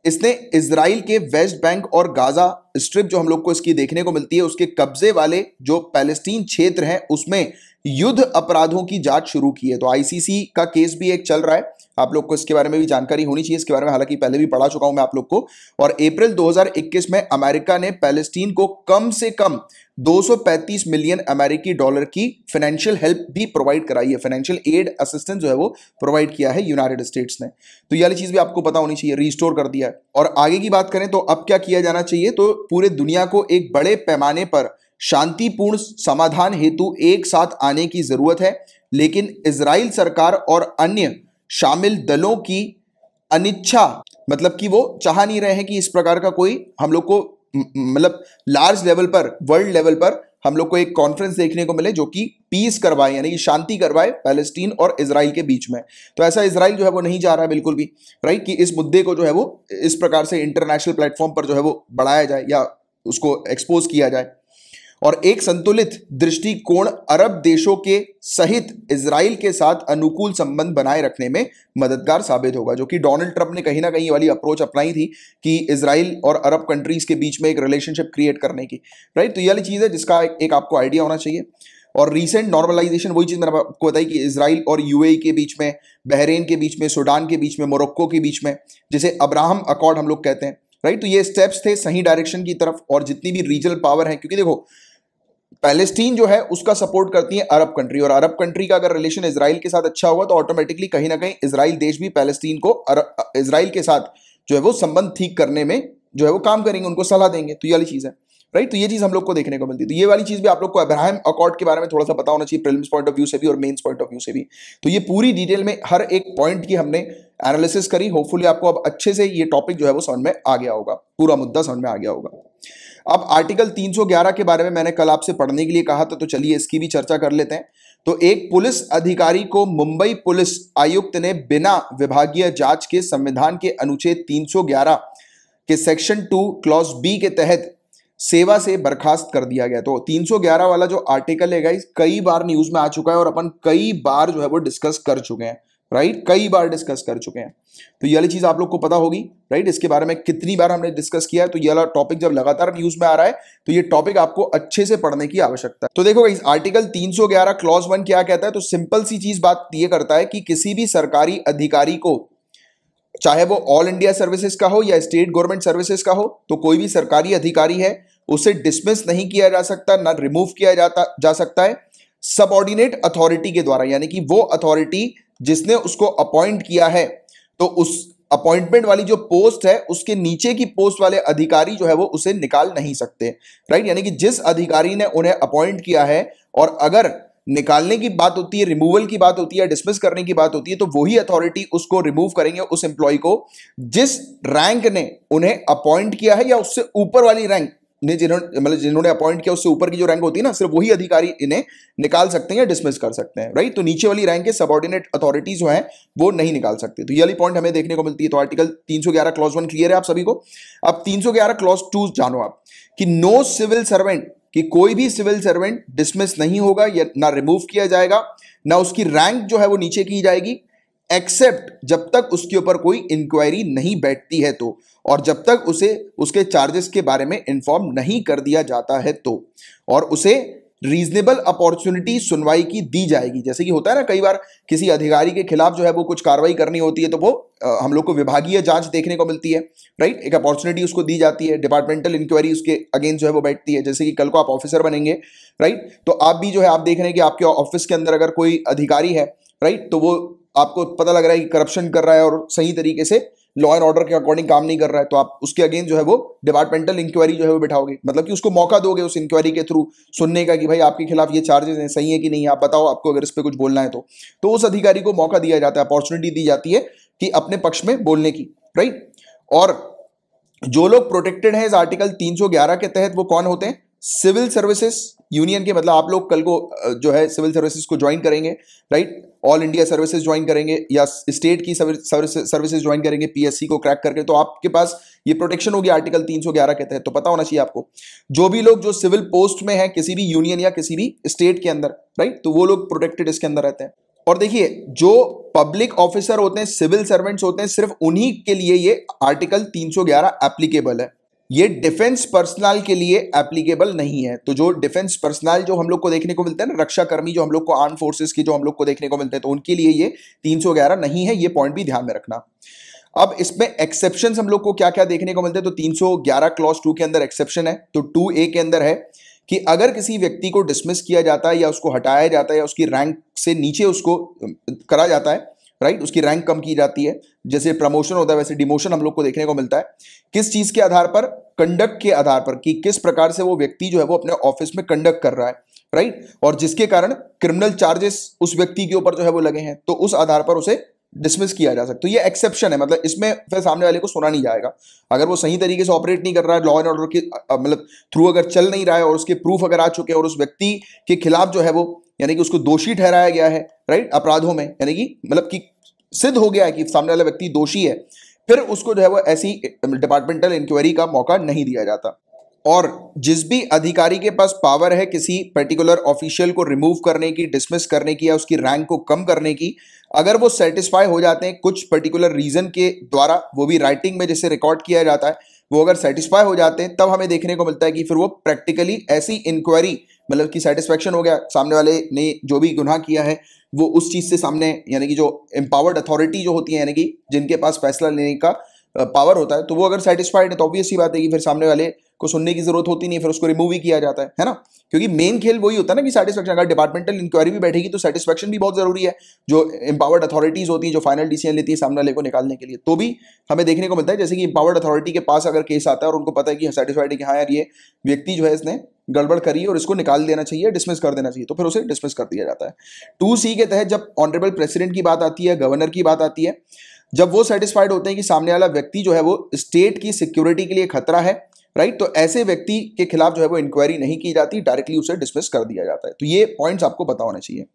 इसने इजराइल के वेस्ट बैंक और गाजा स्ट्रिप जो हम लोग को इसकी देखने को मिलती है, उसके कब्जे वाले जो पैलेस्टीन क्षेत्र हैं उसमें युद्ध अपराधों की जांच शुरू की है। तो ICC का केस भी एक चल रहा है, आप लोग को इसके बारे में भी जानकारी होनी चाहिए। इसके बारे में हालांकि पहले भी पढ़ा चुका हूं मैं आप लोग को। और अप्रैल 2021 में अमेरिका ने पैलेस्टीन को कम से कम 235 मिलियन अमेरिकी डॉलर की फाइनेंशियल हेल्प भी प्रोवाइड कराई है, फाइनेंशियल एड असिस्टेंस जो है वो प्रोवाइड किया है यूनाइटेड स्टेट्स ने। तो ये वाली चीज भी आपको पता होनी चाहिए, रिस्टोर कर दिया है। और आगे की बात करें तो अब क्या किया जाना चाहिए, तो पूरे दुनिया को एक बड़े पैमाने पर शांतिपूर्ण समाधान हेतु एक साथ आने की जरूरत है, लेकिन इजराइल सरकार और अन्य शामिल दलों की अनिच्छा, मतलब कि वो चाह नहीं रहे हैं कि इस प्रकार का कोई हम लोग को मतलब लार्ज लेवल पर, वर्ल्ड लेवल पर हम लोग को एक कॉन्फ्रेंस देखने को मिले जो कि पीस करवाए, यानी कि शांति करवाए पैलेस्टीन और इजराइल के बीच में। तो ऐसा इजराइल जो है वो नहीं जा रहा है बिल्कुल भी, राइट, कि इस मुद्दे को जो है वो इस प्रकार से इंटरनेशनल प्लेटफॉर्म पर जो है वो बढ़ाया जाए या उसको एक्सपोज किया जाए। और एक संतुलित दृष्टिकोण अरब देशों के सहित इजराइल के साथ अनुकूल संबंध बनाए रखने में मददगार साबित होगा, जो कि डोनाल्ड ट्रंप ने कहीं ना कहीं वाली अप्रोच अपनाई थी कि इजराइल और अरब कंट्रीज के बीच में एक रिलेशनशिप क्रिएट करने की, राइट। तो ये वाली चीज है जिसका एक आपको आइडिया होना चाहिए। और रीसेंट नॉर्मलाइजेशन, वही चीज मैंने आपको बताई कि इजराइल और UAE के बीच में, बहरीन के बीच में, सूडान के बीच में, मोरक्को के बीच में, जिसे अब्राहम अकॉर्ड हम लोग कहते हैं, राइट। तो ये स्टेप्स थे सही डायरेक्शन की तरफ। और जितनी भी रीजनल पावर है, क्योंकि देखो पैलेस्टीन जो है उसका सपोर्ट करती है अरब कंट्री, और अरब कंट्री का अगर रिलेशन इजराइल के साथ अच्छा होगा तो ऑटोमेटिकली कहीं ना कहीं इजराइल देश भी पैलेस्टीन को इजराइल के साथ जो है वो संबंध ठीक करने में जो है वो काम करेंगे, उनको सलाह देंगे। तो ये वाली चीज है, राइट। तो ये चीज हम लोग को देखने को मिलती है। तो ये वाली चीज भी आप लोग को अब्राहम अकॉर्ड के बारे में थोड़ा सा पता होना चाहिए, प्रीलिम्स पॉइंट ऑफ व्यू से भी और मेंस पॉइंट ऑफ व्यू से भी। तो ये पूरी डिटेल में हर एक पॉइंट की हमने एनालिसिस करी। होपफुली आपको अब अच्छे से ये टॉपिक जो है वो समझ में आ गया होगा, पूरा मुद्दा समझ में आ गया होगा। अब आर्टिकल 311 के बारे में मैंने कल आपसे पढ़ने के लिए कहा था, तो चलिए इसकी भी चर्चा कर लेते हैं। तो एक पुलिस अधिकारी को मुंबई पुलिस आयुक्त ने बिना विभागीय जांच के संविधान के अनुच्छेद 311 के सेक्शन 2 क्लॉज बी के तहत सेवा से बर्खास्त कर दिया गया। तो 311 वाला जो आर्टिकल है गाइस, कई बार न्यूज में आ चुका है और अपन कई बार जो है वो डिस्कस कर चुके हैं, राइट। कई बार डिस्कस कर चुके हैं। तो ये वाली चीज आप लोग को पता होगी, राइट। इसके बारे में कितनी बार हमने डिस्कस किया है। तो ये वाला टॉपिक जब लगातार न्यूज में आ रहा है तो ये टॉपिक आपको अच्छे से पढ़ने की आवश्यकता है। तो देखो गाइस, आर्टिकल 311 क्लॉज 1 क्या कहता है। तो सिंपल सी चीज बात ये करता है कि किसी भी सरकारी अधिकारी को, चाहे वो ऑल इंडिया सर्विसेज का हो या स्टेट गवर्नमेंट सर्विसेज का हो, तो कोई भी सरकारी अधिकारी है उसे डिसमिस नहीं किया जा सकता, ना रिमूव किया जा सकता है सबऑर्डिनेट अथॉरिटी के द्वारा। यानी कि वो अथॉरिटी जिसने उसको अपॉइंट किया है, तो उस अपॉइंटमेंट वाली जो पोस्ट है उसके नीचे की पोस्ट वाले अधिकारी जो है वो उसे निकाल नहीं सकते, राइट। यानी कि जिस अधिकारी ने उन्हें अपॉइंट किया है, और अगर निकालने की बात होती है, रिमूवल की बात होती है, डिसमिस करने की बात होती है, तो वही अथॉरिटी उसको रिमूव करेंगे, उस एम्प्लॉय को जिस रैंक ने उन्हें अपॉइंट किया है या उससे ऊपर वाली रैंक ने, जिन्होंने अपॉइंट किया उससे ऊपर की जो रैंक होती है ना, सिर्फ वही अधिकारी इन्हें निकाल सकते हैं या डिसमिस कर सकते हैं, राइट। तो नीचे वाली रैंक के सबऑर्डिनेट अथॉरिटीज जो हैं वो नहीं निकाल सकते। तो ये वाली पॉइंट हमें देखने को मिलती है। तो आर्टिकल 311 क्लॉज 1 क्लियर है आप सभी को। अब 311 क्लॉज 2 जानो आप, कि नो सिविल सर्वेंट, कि कोई भी सिविल सर्वेंट डिसमिस नहीं होगा या ना रिमूव किया जाएगा, ना उसकी रैंक जो है वो नीचे की जाएगी, एक्सेप्ट जब तक उसके ऊपर कोई इंक्वायरी नहीं बैठती है तो, और जब तक उसे उसके चार्जेस के बारे में इंफॉर्म नहीं कर दिया जाता है तो, और उसे रीजनेबल अपॉर्चुनिटी सुनवाई की दी जाएगी। जैसे कि होता है ना, कई बार किसी अधिकारी के खिलाफ जो है वो कुछ कार्रवाई करनी होती है, तो वो हम लोग को विभागीय जांच देखने को मिलती है, राइट। एक अपॉर्चुनिटी उसको दी जाती है, डिपार्टमेंटल इंक्वायरी उसके अगेंस्ट जो है वो बैठती है। जैसे कि कल को आप ऑफिसर बनेंगे, राइट, तो आप भी जो है आप देख रहे हैं कि आपके ऑफिस के अंदर अगर कोई अधिकारी है, राइट, तो वो आपको पता लग रहा है कि करप्शन कर रहा है और सही तरीके से लॉ एंड ऑर्डर के अकॉर्डिंग काम नहीं कर रहा है, तो आप उसके अगेंस्ट जो है वो डिपार्टमेंटल इंक्वायरी जो है वो बिठाओगे। मतलब कि उसको मौका दोगे उस इंक्वायरी के थ्रू सुनने का कि भाई आपके खिलाफ ये चार्जेस हैं, सही है कि नहीं, आप बताओ, आपको अगर इस पे कुछ बोलना है तो उस अधिकारी को मौका दिया जाता है, अपॉर्चुनिटी दी जाती है कि अपने पक्ष में बोलने की, राइट। और जो लोग प्रोटेक्टेड हैं इस आर्टिकल 311 के तहत वो कौन होते हैं? सिविल सर्विसेज यूनियन के, मतलब आप लोग कल को जो है सिविल सर्विसेज को ज्वाइन करेंगे, right, all India services join करेंगे या स्टेट की सर्विसेज ज्वाइन करेंगे पीएससी को क्रैक करके, तो आपके पास ये प्रोटेक्शन होगी आर्टिकल 311 के तहत। तो पता होना चाहिए आपको, जो भी लोग जो सिविल पोस्ट में है किसी भी यूनियन या किसी भी स्टेट के अंदर, राइट, तो वो लोग प्रोटेक्टेड इसके अंदर रहते हैं। और देखिए, जो पब्लिक ऑफिसर होते हैं, सिविल सर्वेंट्स होते हैं, सिर्फ उन्हीं के लिए ये आर्टिकल 311 एप्लीकेबल है। ये डिफेंस पर्सनल के लिए एप्लीकेबल नहीं है। तो जो डिफेंस पर्सनल जो हम लोग को देखने को मिलते हैं ना, रक्षा कर्मी जो हम लोग को आर्म फोर्सेस की जो हम लोग को देखने को मिलते हैं, तो उनके लिए ये 311 नहीं है। ये पॉइंट भी ध्यान में रखना। अब इसमें एक्सेप्शंस हम लोग को क्या क्या देखने को मिलते हैं, तो 311 क्लॉज 2 के अंदर एक्सेप्शन है। तो 2A के अंदर है कि अगर किसी व्यक्ति को डिसमिस किया जाता है या उसको हटाया जाता है या उसकी रैंक से नीचे उसको करा जाता है, राइट, उसकी रैंक कम की जाती है, जैसे प्रमोशन होता है वैसे डिमोशन हम लोग को देखने को मिलता है। किस चीज के आधार पर? कंडक्ट के आधार पर, कि किस प्रकार से वो व्यक्ति जो है वो अपने ऑफिस में कंडक्ट कर रहा है, राइट, और जिसके कारण क्रिमिनल चार्जेस उस व्यक्ति के ऊपर जो है वो लगे हैं, तो उस आधार पर उसे डिसमिस किया जा सकता है। तो ये एक्सेप्शन है, मतलब इसमें फिर सामने वाले को सुना नहीं जाएगा। अगर वो सही तरीके से ऑपरेट नहीं कर रहा है, लॉ एंड ऑर्डर के मतलब थ्रू अगर चल नहीं रहा है और उसके प्रूफ अगर आ चुके हैं और उस व्यक्ति के खिलाफ जो है वो, यानी कि उसको दोषी ठहराया गया है, राइट, अपराधों में, यानी कि मतलब कि सिद्ध हो गया है कि सामने वाला व्यक्ति दोषी है, फिर उसको जो है वो ऐसी डिपार्टमेंटल इंक्वायरी का मौका नहीं दिया जाता। और जिस भी अधिकारी के पास पावर है किसी पर्टिकुलर ऑफिशियल को रिमूव करने की, डिसमिस करने की या उसकी रैंक को कम करने की, अगर वो सेटिस्फाई हो जाते हैं कुछ पर्टिकुलर रीजन के द्वारा, वो भी राइटिंग में जिसे रिकॉर्ड किया जाता है, वो अगर सेटिस्फाई हो जाते हैं, तब हमें देखने को मिलता है कि फिर वो प्रैक्टिकली ऐसी इंक्वायरी, मतलब कि सेटिस्फैक्शन हो गया, सामने वाले ने जो भी गुनाह किया है वो उस चीज से सामने, यानी कि जो एम्पावर्ड अथॉरिटी जो होती है, यानी कि जिनके पास फैसला लेने का पावर होता है, तो वो अगर सेटिस्फाइड है तो ऑब्वियस सी बात है कि फिर सामने वाले को सुनने की जरूरत होती नहीं है, फिर उसको रिमूव ही किया जाता है ना। क्योंकि मेन खेल वही होता है ना कि सेटिस्फेक्शन। अगर डिपार्टमेंटल इंक्वायरी भी बैठेगी तो सेटिस्फेक्शन भी बहुत जरूरी है। जो इंपावर्ड अथॉरिटीज होती है, जो फाइनल डिसीजन लेती है सामने वाले को निकालने के लिए, तो भी हमें देखने को मिलता है। जैसे कि इंपावर्ड अथॉरिटी के पास अगर केस आता है और उनको पता है कि सेटिस्फाइड है कि हाँ यार ये व्यक्ति जो है इसने गड़बड़ करी है और इसको निकाल देना चाहिए, डिसमिस कर देना चाहिए, तो फिर उसे डिसमिस कर दिया जाता है। 2C के तहत जब ऑनरेबल प्रेसिडेंट की बात आती है, गवर्नर की बात आती है, जब वो सेटिस्फाइड होते हैं कि सामने वाला व्यक्ति जो है वो स्टेट की सिक्योरिटी के लिए खतरा है, राइट, तो ऐसे व्यक्ति के खिलाफ जो है वो इंक्वायरी नहीं की जाती, डायरेक्टली उसे डिसमिस कर दिया जाता है। तो ये पॉइंट्स आपको पता होने चाहिए।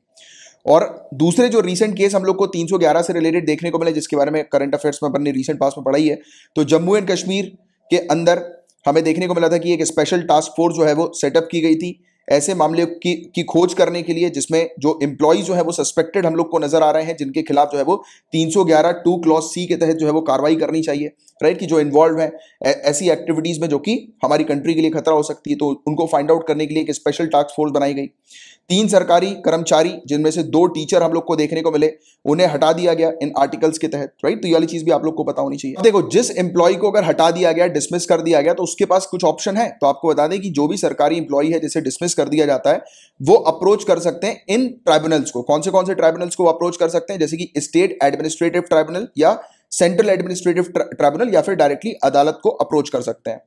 और दूसरे जो रीसेंट केस हम लोग को 311 से रिलेटेड देखने को मिले, जिसके बारे में करंट अफेयर्स में अपन ने रीसेंट पास में पढ़ाई है, तो जम्मू एंड कश्मीर के अंदर हमें देखने को मिला था कि एक स्पेशल टास्क फोर्स जो है वो सेटअप की गई थी ऐसे मामले की खोज करने के लिए, जिसमें जो एम्प्लॉय जो है वो सस्पेक्टेड हम लोग को नजर आ रहे हैं, जिनके खिलाफ जो है वो 311 2 क्लॉज C के तहत जो है वो कार्रवाई करनी चाहिए, राइट, कि जो इन्वॉल्व है ऐसी एक्टिविटीज में जो कि हमारी कंट्री के लिए खतरा हो सकती है, तो उनको फाइंड आउट करने के लिए एक स्पेशल टास्क फोर्स बनाई गई। 3 सरकारी कर्मचारी, जिनमें से 2 टीचर हम लोग को देखने को मिले, उन्हें हटा दिया गया इन आर्टिकल्स के तहत, राइट। तो ये वाली चीज भी आप लोग को पता होनी चाहिए। देखो, जिस एम्प्लॉय को अगर हटा दिया गया, डिसमिस कर दिया गया, तो उसके पास कुछ ऑप्शन है। तो आपको बता दें कि जो भी सरकारी एम्प्लॉय है जिसे डिसमिस कर दिया जाता है, वो अप्रोच कर सकते हैं इन ट्राइब्यूनल्स को। कौन से ट्राइब्यूनल्स को अप्रोच कर सकते हैं? जैसे कि स्टेट एडमिनिस्ट्रेटिव ट्राइब्यूनल या सेंट्रल एडमिनिस्ट्रेटिव ट्राइब्यूनल, या फिर डायरेक्टली अदालत को अप्रोच कर सकते हैं।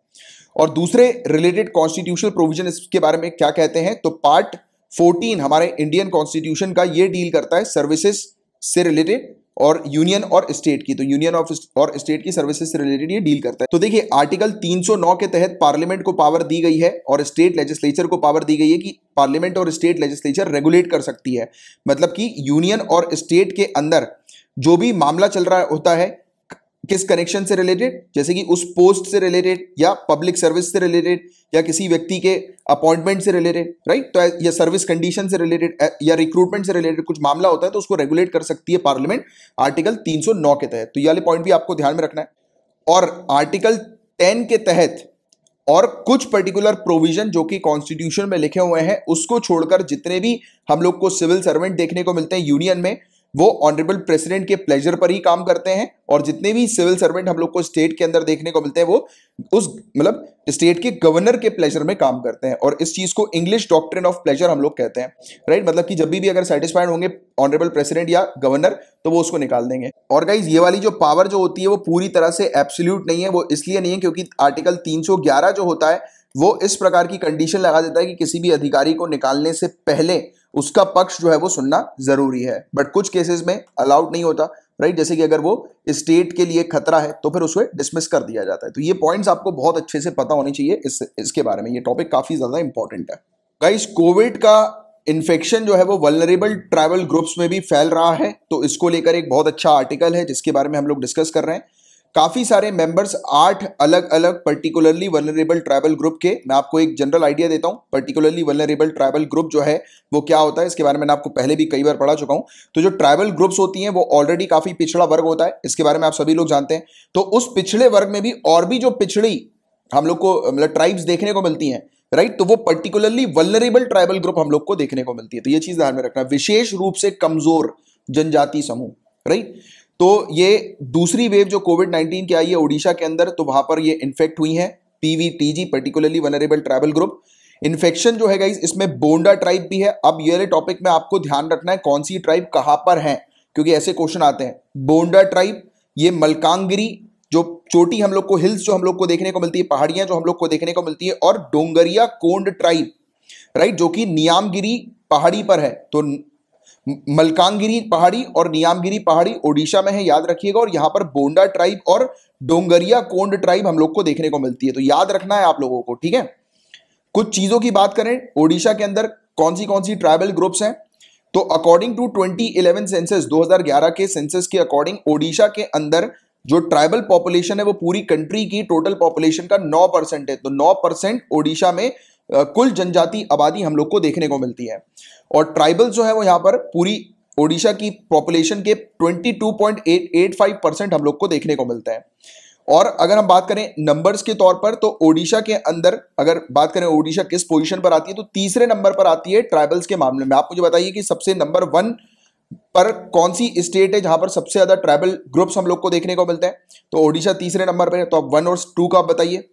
और दूसरे रिलेटेड कॉन्स्टिट्यूशनल प्रोविजन इसके बारे में क्या कहते हैं, तो पार्ट 14 हमारे इंडियन कॉन्स्टिट्यूशन का ये डील करता है सर्विसेज से रिलेटेड और यूनियन और स्टेट की। तो यूनियन और स्टेट की सर्विसेज से रिलेटेड ये डील करता है। तो देखिए, आर्टिकल 309 के तहत पार्लियामेंट को पावर दी गई है और स्टेट लेजिस्लेचर को पावर दी गई है कि पार्लियामेंट और स्टेट लेजिस्लेचर रेगुलेट कर सकती है। मतलब कि यूनियन और स्टेट के अंदर जो भी मामला चल रहा होता है, किस कनेक्शन से रिलेटेड, जैसे कि उस पोस्ट से रिलेटेड या पब्लिक सर्विस से रिलेटेड या किसी व्यक्ति के अपॉइंटमेंट से रिलेटेड, राइट, तो या सर्विस कंडीशन से रिलेटेड या रिक्रूटमेंट से रिलेटेड कुछ मामला होता है, तो उसको रेगुलेट कर सकती है पार्लियामेंट आर्टिकल 309 के तहत। तो ये वाले पॉइंट भी आपको ध्यान में रखना है। और आर्टिकल 10 के तहत और कुछ पर्टिकुलर प्रोविजन जो कि कॉन्स्टिट्यूशन में लिखे हुए हैं, उसको छोड़कर जितने भी हम लोग को सिविल सर्वेंट देखने को मिलते हैं यूनियन में, वो ऑनरेबल प्रेसिडेंट के प्लेजर पर ही काम करते हैं। और जितने भी सिविल सर्वेंट हम लोग को स्टेट के अंदर देखने को मिलते हैं, वो उस मतलब स्टेट के गवर्नर के प्लेजर में काम करते हैं। और इस चीज को इंग्लिश डॉक्ट्रिन ऑफ प्लेजर हम लोग कहते हैं, राइट। मतलब कि जब भी अगर सेटिस्फाइड होंगे ऑनरेबल प्रेसिडेंट या गवर्नर, तो वो उसको निकाल देंगे। और गाइज, ये वाली जो पावर जो होती है वो पूरी तरह से एब्सोल्यूट नहीं है। वो इसलिए नहीं है क्योंकि आर्टिकल 311 जो होता है वो इस प्रकार की कंडीशन लगा देता है कि किसी भी अधिकारी को निकालने से पहले उसका पक्ष जो है वो सुनना जरूरी है। बट कुछ केसेस में अलाउड नहीं होता, राइट, जैसे कि अगर वो स्टेट के लिए खतरा है तो फिर उसे डिसमिस कर दिया जाता है। तो ये पॉइंट्स आपको बहुत अच्छे से पता होनी चाहिए इसके बारे में। ये टॉपिक काफी ज्यादा इंपॉर्टेंट है। गाइस, कोविड का इन्फेक्शन जो है वो वल्नरेबल ट्राइबल ग्रुप्स में भी फैल रहा है, तो इसको लेकर एक बहुत अच्छा आर्टिकल है जिसके बारे में हम लोग डिस्कस कर रहे हैं। काफी सारे मेंबर्स 8 अलग अलग पर्टिकुलरली वल्नरेबल ट्राइबल ग्रुप के, मैं आपको एक जनरल आइडिया देता हूं। पर्टिकुलरली वल्नरेबल ट्राइबल ग्रुप जो है वो क्या होता है, इसके बारे में मैंने आपको पहले भी कई बार पढ़ा चुका हूं। तो जो ट्राइबल ग्रुप्स होती हैं वो ऑलरेडी काफी पिछड़ा वर्ग होता है, इसके बारे में आप सभी लोग जानते हैं। तो उस पिछड़े वर्ग में भी और भी जो पिछड़ी हम लोग को मतलब ट्राइब्स देखने को मिलती हैं, राइट, तो वो पर्टिकुलरली वल्नरेबल ट्राइबल ग्रुप हम लोग को देखने को मिलती है। तो ये चीज ध्यान में रखना, विशेष रूप से कमजोर जनजाति समूह, राइट। तो ये दूसरी वेव जो कोविड-19 की आई है ओडिशा के अंदर, तो वहां पर ये इन्फेक्ट हुई है PVTG, particularly vulnerable tribal group. Infection जो है गाइस, इसमें बोंडा ट्राइब भी है। अब ये टॉपिक में आपको ध्यान रखना है कौन सी ट्राइब कहां पर है, क्योंकि ऐसे क्वेश्चन आते हैं। बोंडा ट्राइब, ये मलकांगिरी जो चोटी हम लोग को, हिल्स जो हम लोग को देखने को मिलती है, पहाड़ियां जो हम लोग को देखने को मिलती है, और डोंगरिया कोंड ट्राइब, राइट, जो कि नियामगिरी पहाड़ी पर है। तो मलकांगिरी पहाड़ी और नियामगिरी पहाड़ी ओडिशा में है, याद रखिएगा। और यहां पर बोंडा ट्राइब और डोंगरिया कोंड ट्राइब हम लोग को देखने को मिलती है, तो याद रखना है आप लोगों को, ठीक है। कुछ चीजों की बात करें, ओडिशा के अंदर कौन सी ट्राइबल ग्रुप्स हैं, तो अकॉर्डिंग टू 2011 सेंसस, 2011 के सेंसस के अकॉर्डिंग ओडिशा के अंदर जो ट्राइबल पॉपुलेशन है वो पूरी कंट्री की टोटल पॉपुलेशन का 9% है। तो 9% ओडिशा में कुल जनजाति आबादी हम लोग को देखने को मिलती है। और ट्राइबल जो है वो यहाँ पर पूरी ओडिशा की पॉपुलेशन के 22.885% हम लोग को देखने को मिलता है। और अगर हम बात करें नंबर्स के तौर पर, तो ओडिशा के अंदर अगर बात करें ओडिशा किस पोजीशन पर आती है, तो तीसरे नंबर पर आती है ट्राइबल्स के मामले में। आप मुझे बताइए कि सबसे नंबर 1 पर कौन सी स्टेट है जहां पर सबसे ज्यादा ट्राइबल ग्रुप्स हम लोग को देखने को मिलते हैं? तो ओडिशा तीसरे नंबर पे है। तो आप 1 और 2 का आप बताइए।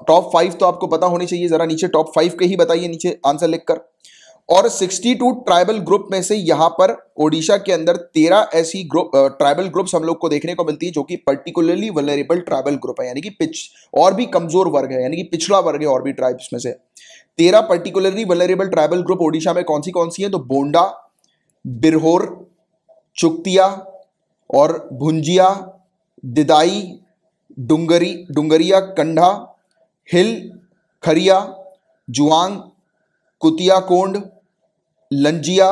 टॉप 5 तो आपको पता होनी चाहिए, जरा नीचे टॉप 5 के ही बताइए नीचे आंसर लिखकर। और 62 ट्राइबल ग्रुप में से यहां पर ओडिशा के अंदर 13 ऐसी ग्रुप ट्राइबल ग्रुप्स हम लोग को देखने को मिलती है जो कि पर्टिकुलरली वल्नरेबल ट्राइबल ग्रुप है, यानी कि पिच और भी कमजोर वर्ग है, यानी कि पिछड़ा वर्ग है और भी ट्राइब्स में से। 13 particularly vulnerable tribal group Odisha में कौन सी है? तो बोंडा, बिरहोर, चुक्तिया और भुंजिया, दिदाई, डुंगरिया कंढा, हिल, खरिया, जुआंग, कुतिया कोंड, लंजिया,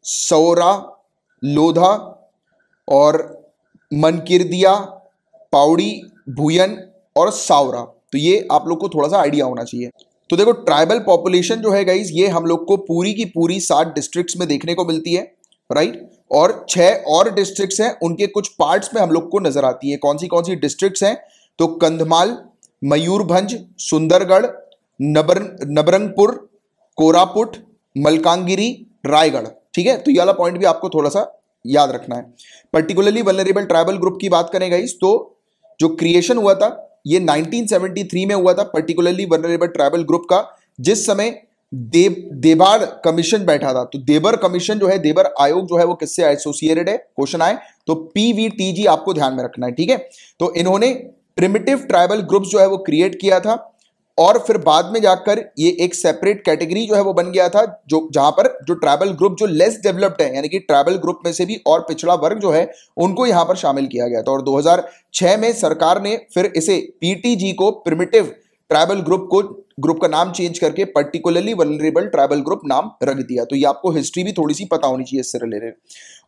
सौरा, लोधा और मनकिरदिया, पाउड़ी, भुयन और सावरा। तो ये आप लोग को थोड़ा सा आइडिया होना चाहिए। तो देखो ट्राइबल पॉपुलेशन जो है गाइज, ये हम लोग को पूरी की पूरी 7 डिस्ट्रिक्ट्स में देखने को मिलती है, राइट। और 6 और डिस्ट्रिक्ट्स हैं, उनके कुछ पार्ट्स में हम लोग को नजर आती है। कौन सी डिस्ट्रिक्ट्स हैं? तो कंधमाल, मयूरभंज, सुंदरगढ़, नबरंगपुर, कोरापुट, मलकानगिरी, रायगढ़। ठीक है, तो ये वाला पॉइंट भी आपको थोड़ा सा याद रखना है। पर्टिकुलरली वल्नरेबल ट्राइबल ग्रुप की बात करें गाइस, तो जो क्रिएशन हुआ था ये 1973 में हुआ था पर्टिकुलरली वल्नरेबल ट्राइबल ग्रुप का, जिस समय देबार कमीशन बैठा था। तो देबर कमीशन जो है, देबर आयोग जो है, वो किससे एसोसिएटेड है? क्वेश्चन आए तो पीवीटीजी आपको ध्यान में रखना है। ठीक है, तो इन्होंने प्रिमिटिव ट्राइबल ग्रुप्स जो है वो क्रिएट किया था और फिर बाद में जाकर ये एक सेपरेट कैटेगरी जो है वो बन गया था, जो जहां पर जो ट्राइबल ग्रुप जो लेस डेवलप्ड है, यानी कि ट्राइबल ग्रुप में से भी और पिछड़ा वर्ग जो है, उनको यहां पर शामिल किया गया था। और 2006 में सरकार ने फिर इसे पीटीजी को प्रिमिटिव ट्राइबल ग्रुप का नाम चेंज करके पर्टिकुलरली वल्नरेबल ट्राइबल ग्रुप नाम रख दिया। तो ये आपको हिस्ट्री भी थोड़ी सी पता होनी चाहिए इससे रिलेटेड।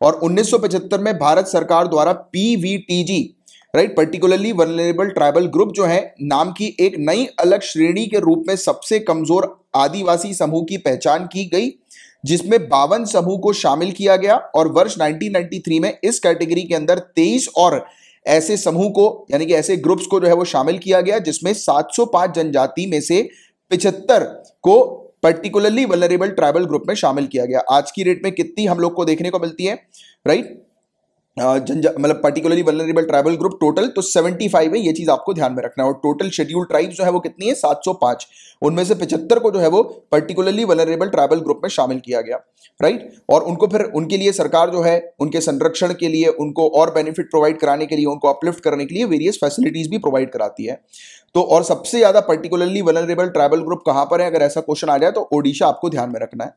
और 1975 में भारत सरकार द्वारा PVTG, right, particularly vulnerable tribal group जो है नाम की एक नई अलग श्रेणी के रूप में सबसे कमजोर आदिवासी समूह की पहचान की गई, जिसमें 52 समूह को शामिल किया गया। और वर्ष 1993 में इस कैटेगरी के अंदर 23 और ऐसे समूह को, यानी कि ऐसे ग्रुप्स को जो है वो शामिल किया गया, जिसमें 705 जनजाति में से 75 को पर्टिकुलरली वल्नरेबल ट्राइबल ग्रुप में शामिल किया गया। आज की डेट में कितनी हम लोग को देखने को मिलती है, राइट, मतलब particularly vulnerable tribal group total तो 75 है, ये चीज आपको ध्यान में रखना है। और टोटल शेड्यूल्ड ट्राइब्स जो है वो कितनी है? 705। उनमें से 75 को जो है वो पर्टिकुलरली वल्नरेबल ट्राइबल ग्रुप में शामिल किया गया, राइट। और उनको फिर उनके लिए सरकार जो है उनके संरक्षण के लिए, उनको और बेनिफिट प्रोवाइड कराने के लिए, उनको अपलिफ्ट करने के लिए वेरियस फैसिलिटीज भी प्रोवाइड कराती है। तो और सबसे ज्यादा पर्टिकुलरली वल्नरेबल ट्राइबल ग्रुप कहां पर है, अगर ऐसा क्वेश्चन आ जाए तो ओडिशा आपको ध्यान में रखना है।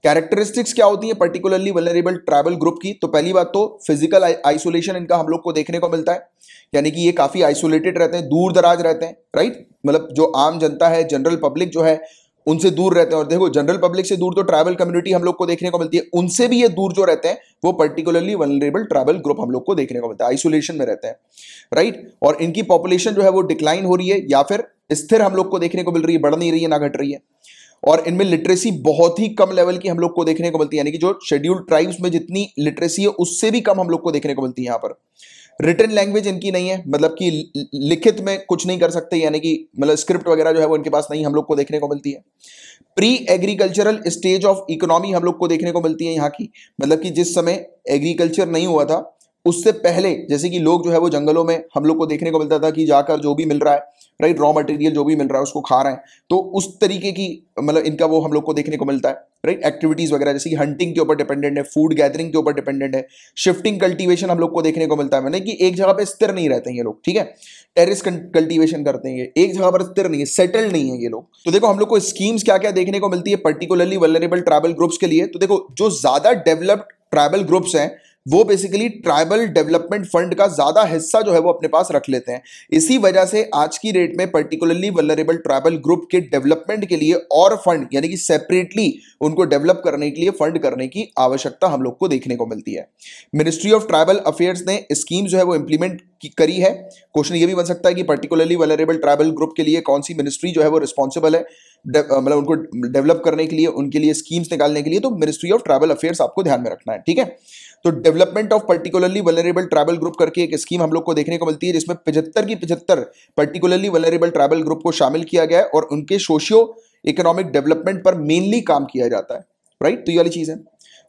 कैरेक्टरिस्टिक्स क्या होती है पर्टिकुलरली वल्नरेबल ट्राइबल ग्रुप की? तो पहली बात तो फिजिकल आइसोलेशन इनका हम लोग को देखने को मिलता है, यानी कि ये काफी आइसोलेटेड रहते हैं, दूर दराज रहते हैं, राइट। मतलब जो आम जनता है, जनरल पब्लिक जो है, उनसे दूर रहते हैं। और देखो जनरल पब्लिक से दूर तो ट्राइबल कम्युनिटी हम लोग को देखने को मिलती है, उनसे भी ये दूर जो रहते हैं वो पर्टिकुलरली वल्नरेबल ट्राइबल ग्रुप हम लोग को देखने को मिलता है, आइसोलेशन में रहते हैं, राइट। और इनकी पॉपुलेशन जो है वो डिक्लाइन हो रही है या फिर स्थिर हम लोग को देखने को मिल रही है, बढ़ नहीं रही है ना घट रही है। और इनमें लिटरेसी बहुत ही कम लेवल की हम लोग को देखने को मिलती है, यानी कि जो शेड्यूल्ड ट्राइब्स में जितनी लिटरेसी है उससे भी कम हम लोग को देखने को मिलती है। यहाँ पर रिटन लैंग्वेज इनकी नहीं है, मतलब कि लिखित में कुछ नहीं कर सकते, यानी कि मतलब स्क्रिप्ट वगैरह जो है वो इनके पास नहीं हम लोग को देखने को मिलती है। Pre agricultural stage of economy हम लोग को देखने को मिलती है यहाँ की, मतलब कि जिस समय एग्रीकल्चर नहीं हुआ था उससे पहले, जैसे कि लोग जो है वो जंगलों में हम लोग को देखने को मिलता था कि जाकर जो भी मिल रहा है, राइट, रॉ मटेरियल जो भी मिल रहा है उसको खा रहे हैं, तो उस तरीके की मतलब इनका वो हम लोग को देखने को मिलता है, राइट। एक्टिविटीज वगैरह जैसे कि हंटिंग के ऊपर डिपेंडेंट है, फूड गैदरिंग के ऊपर डिपेंडेंट है, शिफ्टिंग कल्टीवेशन हम लोग को देखने को मिलता है, मतलब कि एक जगह पे स्थिर नहीं रहते हैं ये लोग, ठीक है। टेरिस कल्टीवेशन करते हैं, ये एक जगह पर स्थिर नहीं है, सेटल्ड नहीं है ये लोग। तो देखो हम लोग को स्कीम्स क्या क्या देखने को मिलती है पर्टिकुलरली वल्नरेबल ट्राइबल ग्रुप्स के लिए। तो देखो जो ज्यादा डेवलप्ड ट्राइबल ग्रुप्स हैं वो बेसिकली ट्राइबल डेवलपमेंट फंड का ज्यादा हिस्सा जो है वो अपने पास रख लेते हैं। इसी वजह से आज की डेट में पर्टिकुलरली वल्नरेबल ट्राइबल ग्रुप के डेवलपमेंट के लिए और फंड, यानी कि सेपरेटली उनको डेवलप करने के लिए फंड करने की आवश्यकता हम लोग को देखने को मिलती है। मिनिस्ट्री ऑफ ट्राइबल अफेयर्स ने स्कीम जो है वो इंप्लीमेंट करी है। क्वेश्चन ये भी बन सकता है कि पर्टिकुलरली वल्नरेबल ट्राइबल ग्रुप के लिए कौन सी मिनिस्ट्री जो है वो रिस्पॉन्सिबल है मतलब उनको डेवलप करने के लिए, उनके लिए स्कीम्स निकालने के लिए, तो मिनिस्ट्री ऑफ ट्राइबल अफेयर्स आपको ध्यान में रखना है, ठीक है। तो development of particularly vulnerable tribal group करके एक स्कीम हम लोग को देखने को मिलती है, जिसमें 75 की 75 पर्टिकुलरली वल्नरेबल ट्राइबल ग्रुप को शामिल किया गया है और उनके सोशियो इकोनॉमिक डेवलपमेंट पर मेनली काम किया जाता है, राइट। तो ये वाली चीज है।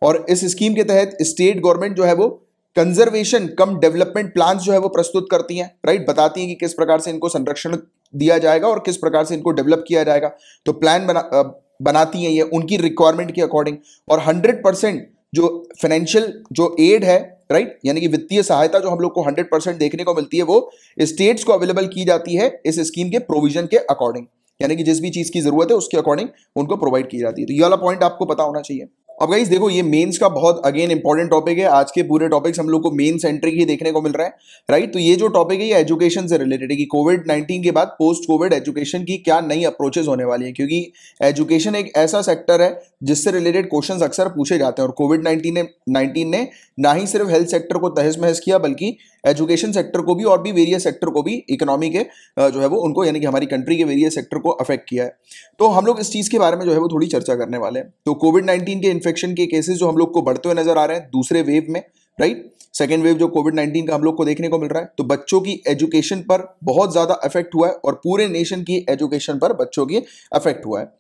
और इस स्कीम के तहत स्टेट गवर्नमेंट जो है वो कंजर्वेशन कम डेवलपमेंट प्लान्स जो है वो प्रस्तुत करती हैं, राइट, बताती हैं कि किस प्रकार से इनको संरक्षण दिया जाएगा और किस प्रकार से इनको डेवलप किया जाएगा। तो प्लान बनाती हैं ये उनकी रिक्वायरमेंट के अकॉर्डिंग। और 100% जो फाइनेंशियल जो एड है, राइट, यानी कि वित्तीय सहायता जो हम लोग को 100% देखने को मिलती है वो स्टेट्स को अवेलेबल की जाती है इस स्कीम के प्रोविजन के अकॉर्डिंग, यानी कि जिस भी चीज की जरूरत है उसके अकॉर्डिंग उनको प्रोवाइड की जाती है। तो ये वाला पॉइंट आपको पता होना चाहिए। अब गाइस देखो, ये मेंस का बहुत अगेन इंपॉर्टेंट टॉपिक है। आज के पूरे टॉपिक्स हम लोग को मेन सेंट्रिक ही देखने को मिल रहा है, राइट। तो ये जो टॉपिक है ये एजुकेशन से रिलेटेड है कि कोविड-19 के बाद पोस्ट कोविड एजुकेशन की क्या नई अप्रोचेस होने वाली है, क्योंकि एजुकेशन एक ऐसा सेक्टर है जिससे रिलेटेड क्वेश्चंस अक्सर पूछे जाते हैं। और कोविड-19 ने ना ही सिर्फ हेल्थ सेक्टर को तहस महस किया बल्कि एजुकेशन सेक्टर को भी और भी वेरियस सेक्टर को भी, इकोनॉमी के जो है वो उनको, यानी कि हमारी कंट्री के वेरियस सेक्टर को अफेक्ट किया है। तो हम लोग इस चीज के बारे में जो है वो थोड़ी चर्चा करने वाले हैं। तो कोविड-19 के इन्फेक्शन के केसेस जो हम लोग को बढ़ते हुए नजर आ रहे हैं दूसरे वेव में, राइट, सेकेंड वेव जो कोविड-19 का हम लोग को देखने को मिल रहा है, तो बच्चों की एजुकेशन पर बहुत ज्यादा अफेक्ट हुआ है और पूरे नेशन की एजुकेशन पर बच्चों की अफेक्ट हुआ है।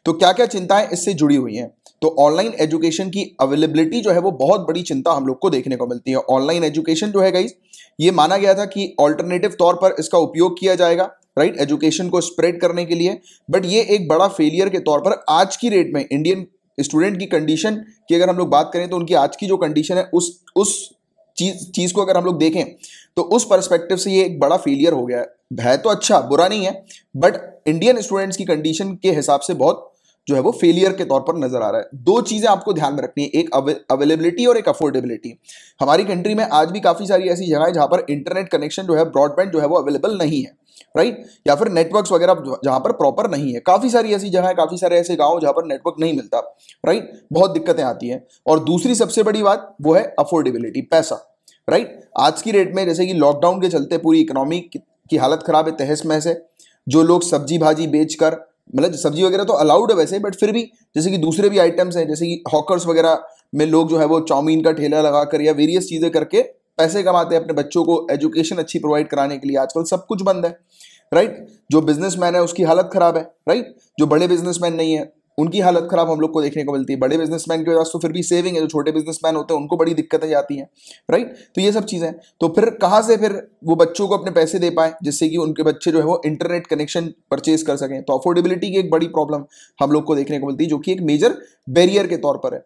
तो क्या क्या चिंताएं इससे जुड़ी हुई हैं? तो ऑनलाइन एजुकेशन की अवेलेबिलिटी जो है वो बहुत बड़ी चिंता हम लोग को देखने को मिलती है। ऑनलाइन एजुकेशन जो है गाइस, ये माना गया था कि ऑल्टरनेटिव तौर पर इसका उपयोग किया जाएगा, राइट, एजुकेशन को स्प्रेड करने के लिए, बट ये एक बड़ा फेलियर के तौर पर आज की डेट में इंडियन स्टूडेंट की कंडीशन की अगर हम लोग बात करें तो उनकी आज की जो कंडीशन है उस चीज को अगर हम लोग देखें तो उस पर्सपेक्टिव से ये एक बड़ा फेलियर हो गया है। तो अच्छा, बुरा नहीं है, बट इंडियन स्टूडेंट्स की कंडीशन के हिसाब से बहुत जो है वो फेलियर के तौर पर नजर आ रहा है। दो चीजें आपको ध्यान में रखनी है, एक अवेलेबिलिटी और एक अफोर्डेबिलिटी। हमारी कंट्री में आज भी काफी सारी ऐसी जगह है जहां पर इंटरनेट कनेक्शन जो है, ब्रॉडबैंड जो है वो अवेलेबल नहीं है, राइट, या फिर नेटवर्क्स वगैरह जहां पर प्रॉपर नहीं है। काफी सारी ऐसी जगह है, काफी सारे ऐसे गांव जहां पर नेटवर्क नहीं मिलता, राइट, बहुत दिक्कतें आती हैं। और दूसरी सबसे बड़ी बात वो है अफोर्डेबिलिटी, पैसा, राइट। आज की डेट में जैसे कि लॉकडाउन के चलते पूरी इकोनॉमी की हालत खराब है, तहस महस है। जो लोग सब्जी भाजी बेचकर, मतलब सब्जी वगैरह तो अलाउड है वैसे, बट फिर भी जैसे कि दूसरे भी आइटम्स हैं, जैसे कि हॉकर्स वगैरह में लोग जो है वो चाउमीन का ठेला लगाकर या वेरियस चीजें करके पैसे कमाते हैं अपने बच्चों को एजुकेशन अच्छी प्रोवाइड कराने के लिए। आजकल सब कुछ बंद है, राइट। जो बिजनेसमैन है उसकी हालत खराब है, राइट। जो बड़े बिजनेसमैन नहीं है उनकी हालत खराब हम लोग को देखने को मिलती है। बड़े बिजनेसमैन के पास तो फिर भी सेविंग है, जो छोटे बिजनेसमैन होते हैं उनको बड़ी दिक्कतें आती हैं, राइट। तो ये सब चीजें, तो फिर कहां से फिर वो बच्चों को अपने पैसे दे पाए जिससे कि उनके बच्चे जो है वो इंटरनेट कनेक्शन परचेज कर सकें। तो अफोर्डेबिलिटी की एक बड़ी प्रॉब्लम हम लोग को देखने को मिलती है, जो कि एक मेजर बैरियर के तौर पर है।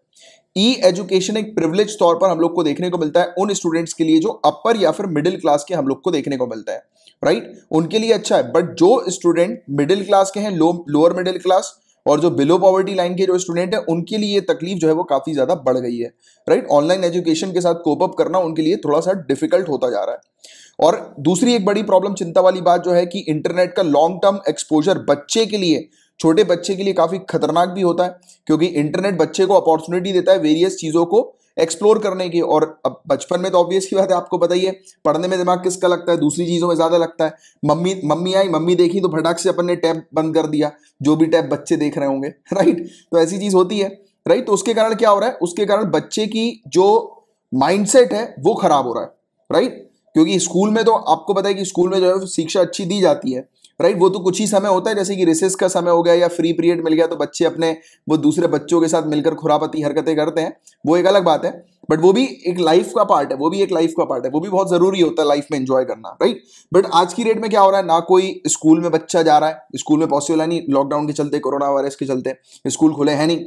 ई एजुकेशन एक प्रिविलेज तौर पर हम लोग को देखने को मिलता है उन स्टूडेंट्स के लिए जो अपर या फिर मिडिल क्लास के हम लोग को देखने को मिलता है, राइट, उनके लिए अच्छा है। बट जो स्टूडेंट मिडिल क्लास के हैं, लोअर मिडिल क्लास, और जो बिलो पॉवर्टी लाइन के जो स्टूडेंट है उनके लिए ये तकलीफ जो है वो काफी ज्यादा बढ़ गई है, राइट। ऑनलाइन एजुकेशन के साथ कोप अप करना उनके लिए थोड़ा सा डिफिकल्ट होता जा रहा है। और दूसरी एक बड़ी प्रॉब्लम, चिंता वाली बात जो है कि इंटरनेट का लॉन्ग टर्म एक्सपोजर बच्चे के लिए, छोटे बच्चे के लिए काफी खतरनाक भी होता है, क्योंकि इंटरनेट बच्चे को अपॉर्चुनिटी देता है वेरियस चीजों को एक्सप्लोर करने की। और अब बचपन में तो ऑब्वियस की बात है, आपको पता ही है, पढ़ने में दिमाग किसका लगता है, दूसरी चीजों में ज्यादा लगता है। मम्मी आई, मम्मी देखी तो फटाक से अपन ने टैब बंद कर दिया, जो भी टैब बच्चे देख रहे होंगे, राइट। तो ऐसी चीज होती है, राइट। तो उसके कारण क्या हो रहा है, उसके कारण बच्चे की जो माइंडसेट है वो खराब हो रहा है, राइट। क्योंकि स्कूल में तो आपको पता है कि स्कूल में जो है शिक्षा अच्छी दी जाती है, राइट। वो तो कुछ ही समय होता है, जैसे कि रिसेस का समय हो गया या फ्री पीरियड मिल गया तो बच्चे अपने वो दूसरे बच्चों के साथ मिलकर खुरापती हरकतें करते हैं, वो एक अलग बात है। बट वो भी एक लाइफ का पार्ट है, वो भी एक लाइफ का पार्ट है, वो भी बहुत जरूरी होता है लाइफ में एंजॉय करना, राइट। बट आज की डेट में क्या हो रहा है, ना कोई स्कूल में बच्चा जा रहा है, स्कूल में पॉसिबल है नहीं, लॉकडाउन के चलते, कोरोना वायरस के चलते स्कूल खुले हैं नहीं,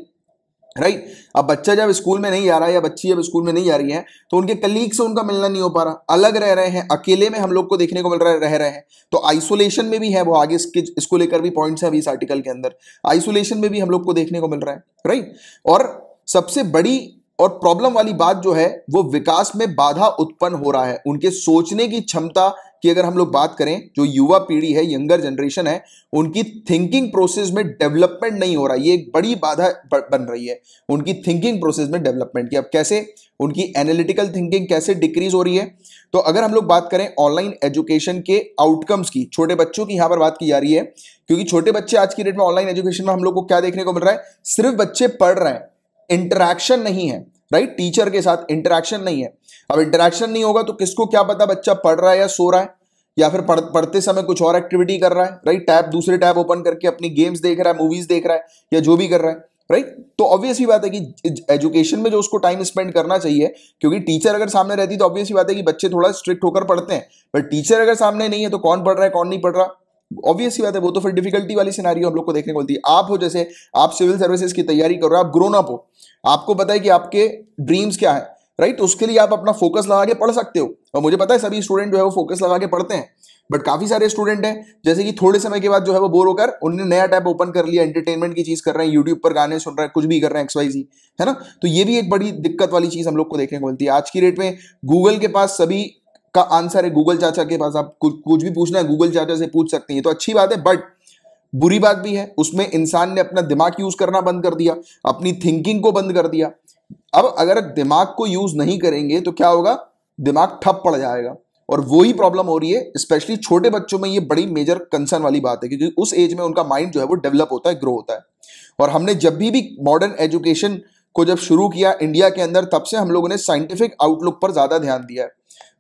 राइट। अब बच्चा जब स्कूल में नहीं जा रहा है या बच्ची जब स्कूल में नहीं जा रही है तो उनके कलीग से उनका मिलना नहीं हो पा रहा, अलग रह रहे हैं, अकेले में हम लोग को देखने को मिल रहा है, रह रहे हैं। तो आइसोलेशन में भी है, वो आगे इसको लेकर भी पॉइंट्स है अभी इस आर्टिकल के अंदर, आइसोलेशन में भी हम लोग को देखने को मिल रहा है, राइट। और सबसे बड़ी और प्रॉब्लम वाली बात जो है वो विकास में बाधा उत्पन्न हो रहा है, उनके सोचने की क्षमता की अगर हम लोग बात करें, जो युवा पीढ़ी है, यंगर जनरेशन है, उनकी थिंकिंग प्रोसेस में डेवलपमेंट नहीं हो रहा है। ये एक बड़ी बाधा बन रही है उनकी थिंकिंग प्रोसेस में डेवलपमेंट की। अब कैसे, उनकी एनालिटिकल थिंकिंग कैसे डिक्रीज हो रही है? तो अगर हम लोग बात करें ऑनलाइन एजुकेशन के आउटकम्स की, छोटे बच्चों की यहां पर बात की जा रही है, क्योंकि छोटे बच्चे आज की डेट में ऑनलाइन एजुकेशन में हम लोग को क्या देखने को मिल रहा है, सिर्फ बच्चे पढ़ रहे हैं, इंटरैक्शन नहीं है, राइट। टीचर के साथ इंटरैक्शन नहीं है। अब इंटरैक्शन नहीं होगा तो किसको क्या पता बच्चा पढ़ रहा है या सो रहा है, या फिर पढ़ते समय कुछ और एक्टिविटी कर रहा है, राइट। टैब, दूसरे टैब ओपन करके अपनी गेम्स देख रहा है, मूवीज देख रहा है, या जो भी कर रहा है, राइट। तो ऑब्वियस ही बात है कि एजुकेशन में जो उसको टाइम स्पेंड करना चाहिए, क्योंकि टीचर अगर सामने रहती तो ऑब्वियस ही बात है कि बच्चे थोड़ा स्ट्रिक्ट होकर पढ़ते हैं, पर टीचर अगर सामने नहीं है तो कौन पढ़ रहा है कौन नहीं पढ़ रहा, ऑब्वियस ही बात है, वो तो फिर डिफिकल्टी वाली सिनारियो हम लोग को देखने को मिलती है। आप हो, जैसे आप सिविल सर्विसेज की तैयारी कर रहे हो, आप ग्रोन अप हो, आपको पता है कि आपके ड्रीम्स क्या है, राइट। उसके लिए आप अपना फोकस लगा के पढ़ सकते हो, और मुझे पता है सभी स्टूडेंट जो है वो फोकस लगा के पढ़ते हैं, बट काफी सारे स्टूडेंट हैं जैसे कि थोड़े समय के बाद जो है वो बोर होकर उन्होंने नया टैब ओपन कर लिया, एंटरटेनमेंट की चीज कर रहे हैं, यूट्यूब पर गाने सुन रहे हैं, कुछ भी कर रहे हैं, XYZ, है ना। तो ये भी एक बड़ी दिक्कत वाली चीज हम लोग को देखने को मिलती है आज की डेट में। गूगल के पास सभी का आंसर है, गूगल चाचा के पास आप कुछ भी पूछना है गूगल चाचा से पूछ सकते हैं, तो अच्छी बात है, बट बुरी बात भी है, उसमें इंसान ने अपना दिमाग यूज करना बंद कर दिया, अपनी थिंकिंग को बंद कर दिया। अब अगर दिमाग को यूज नहीं करेंगे तो क्या होगा, दिमाग ठप पड़ जाएगा, और वही प्रॉब्लम हो रही है स्पेशली छोटे बच्चों में। ये बड़ी मेजर कंसर्न वाली बात है, क्योंकि उस एज में उनका माइंड जो है वो डेवलप होता है, ग्रो होता है। और हमने जब भी मॉडर्न एजुकेशन को जब शुरू किया इंडिया के अंदर, तब से हम लोगों ने साइंटिफिक आउटलुक पर ज्यादा ध्यान दिया है,